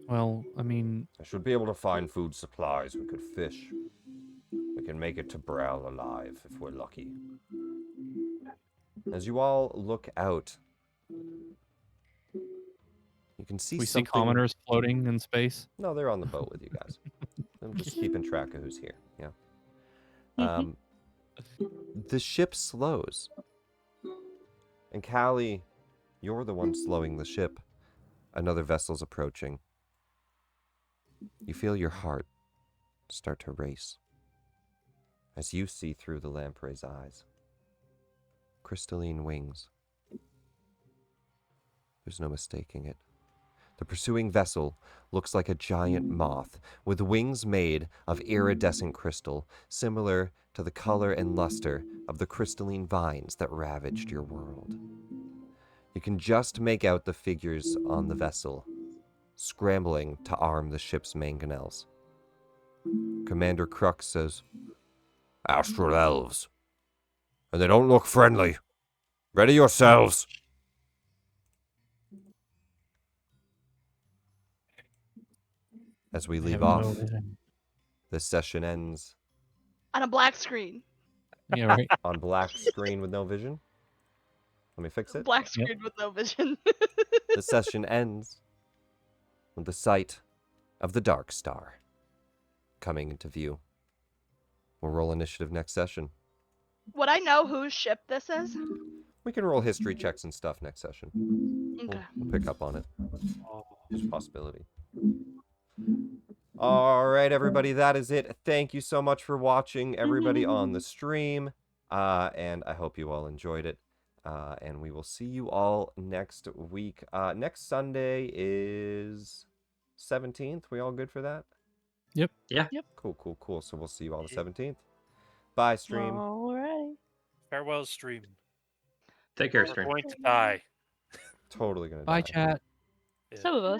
Well, I mean, I should be able to find food supplies. We could fish. We can make it to Brow alive if we're lucky. As you all look out, you can see we see something. commoners floating in space. No, they're on the boat with you guys. I'm just keeping track of who's here. Yeah. The ship slows. And Callie, you're the one slowing the ship. Another vessel's approaching. You feel your heart start to race as you see through the lamprey's eyes. Crystalline wings. There's no mistaking it. The pursuing vessel looks like a giant moth with wings made of iridescent crystal, similar to the color and luster of the crystalline vines that ravaged your world. You can just make out the figures on the vessel, scrambling to arm the ship's mangonels. Commander Crux says, Astral Elves. And they don't look friendly. Ready yourselves. As we I leave have no off, vision. this session ends On a black screen. Yeah, right. on black screen with no vision. Let me fix it. Black screen with no vision. The session ends with the sight of the Dark Star coming into view. We'll roll initiative next session. Would I know whose ship this is? We can roll history checks and stuff next session. Okay. We'll pick up on it. There's a possibility. All right, everybody, that is it. Thank you so much for watching, everybody on the stream. And I hope you all enjoyed it. And we will see you all next week. Next Sunday is 17th. We all good for that? Yep. Yeah. Cool. So we'll see you all the 17th. Bye, stream. Alright. Farewell, stream. Take care, We're Stream. going to die. Totally gonna Bye, die. chat. Yeah. Some of us.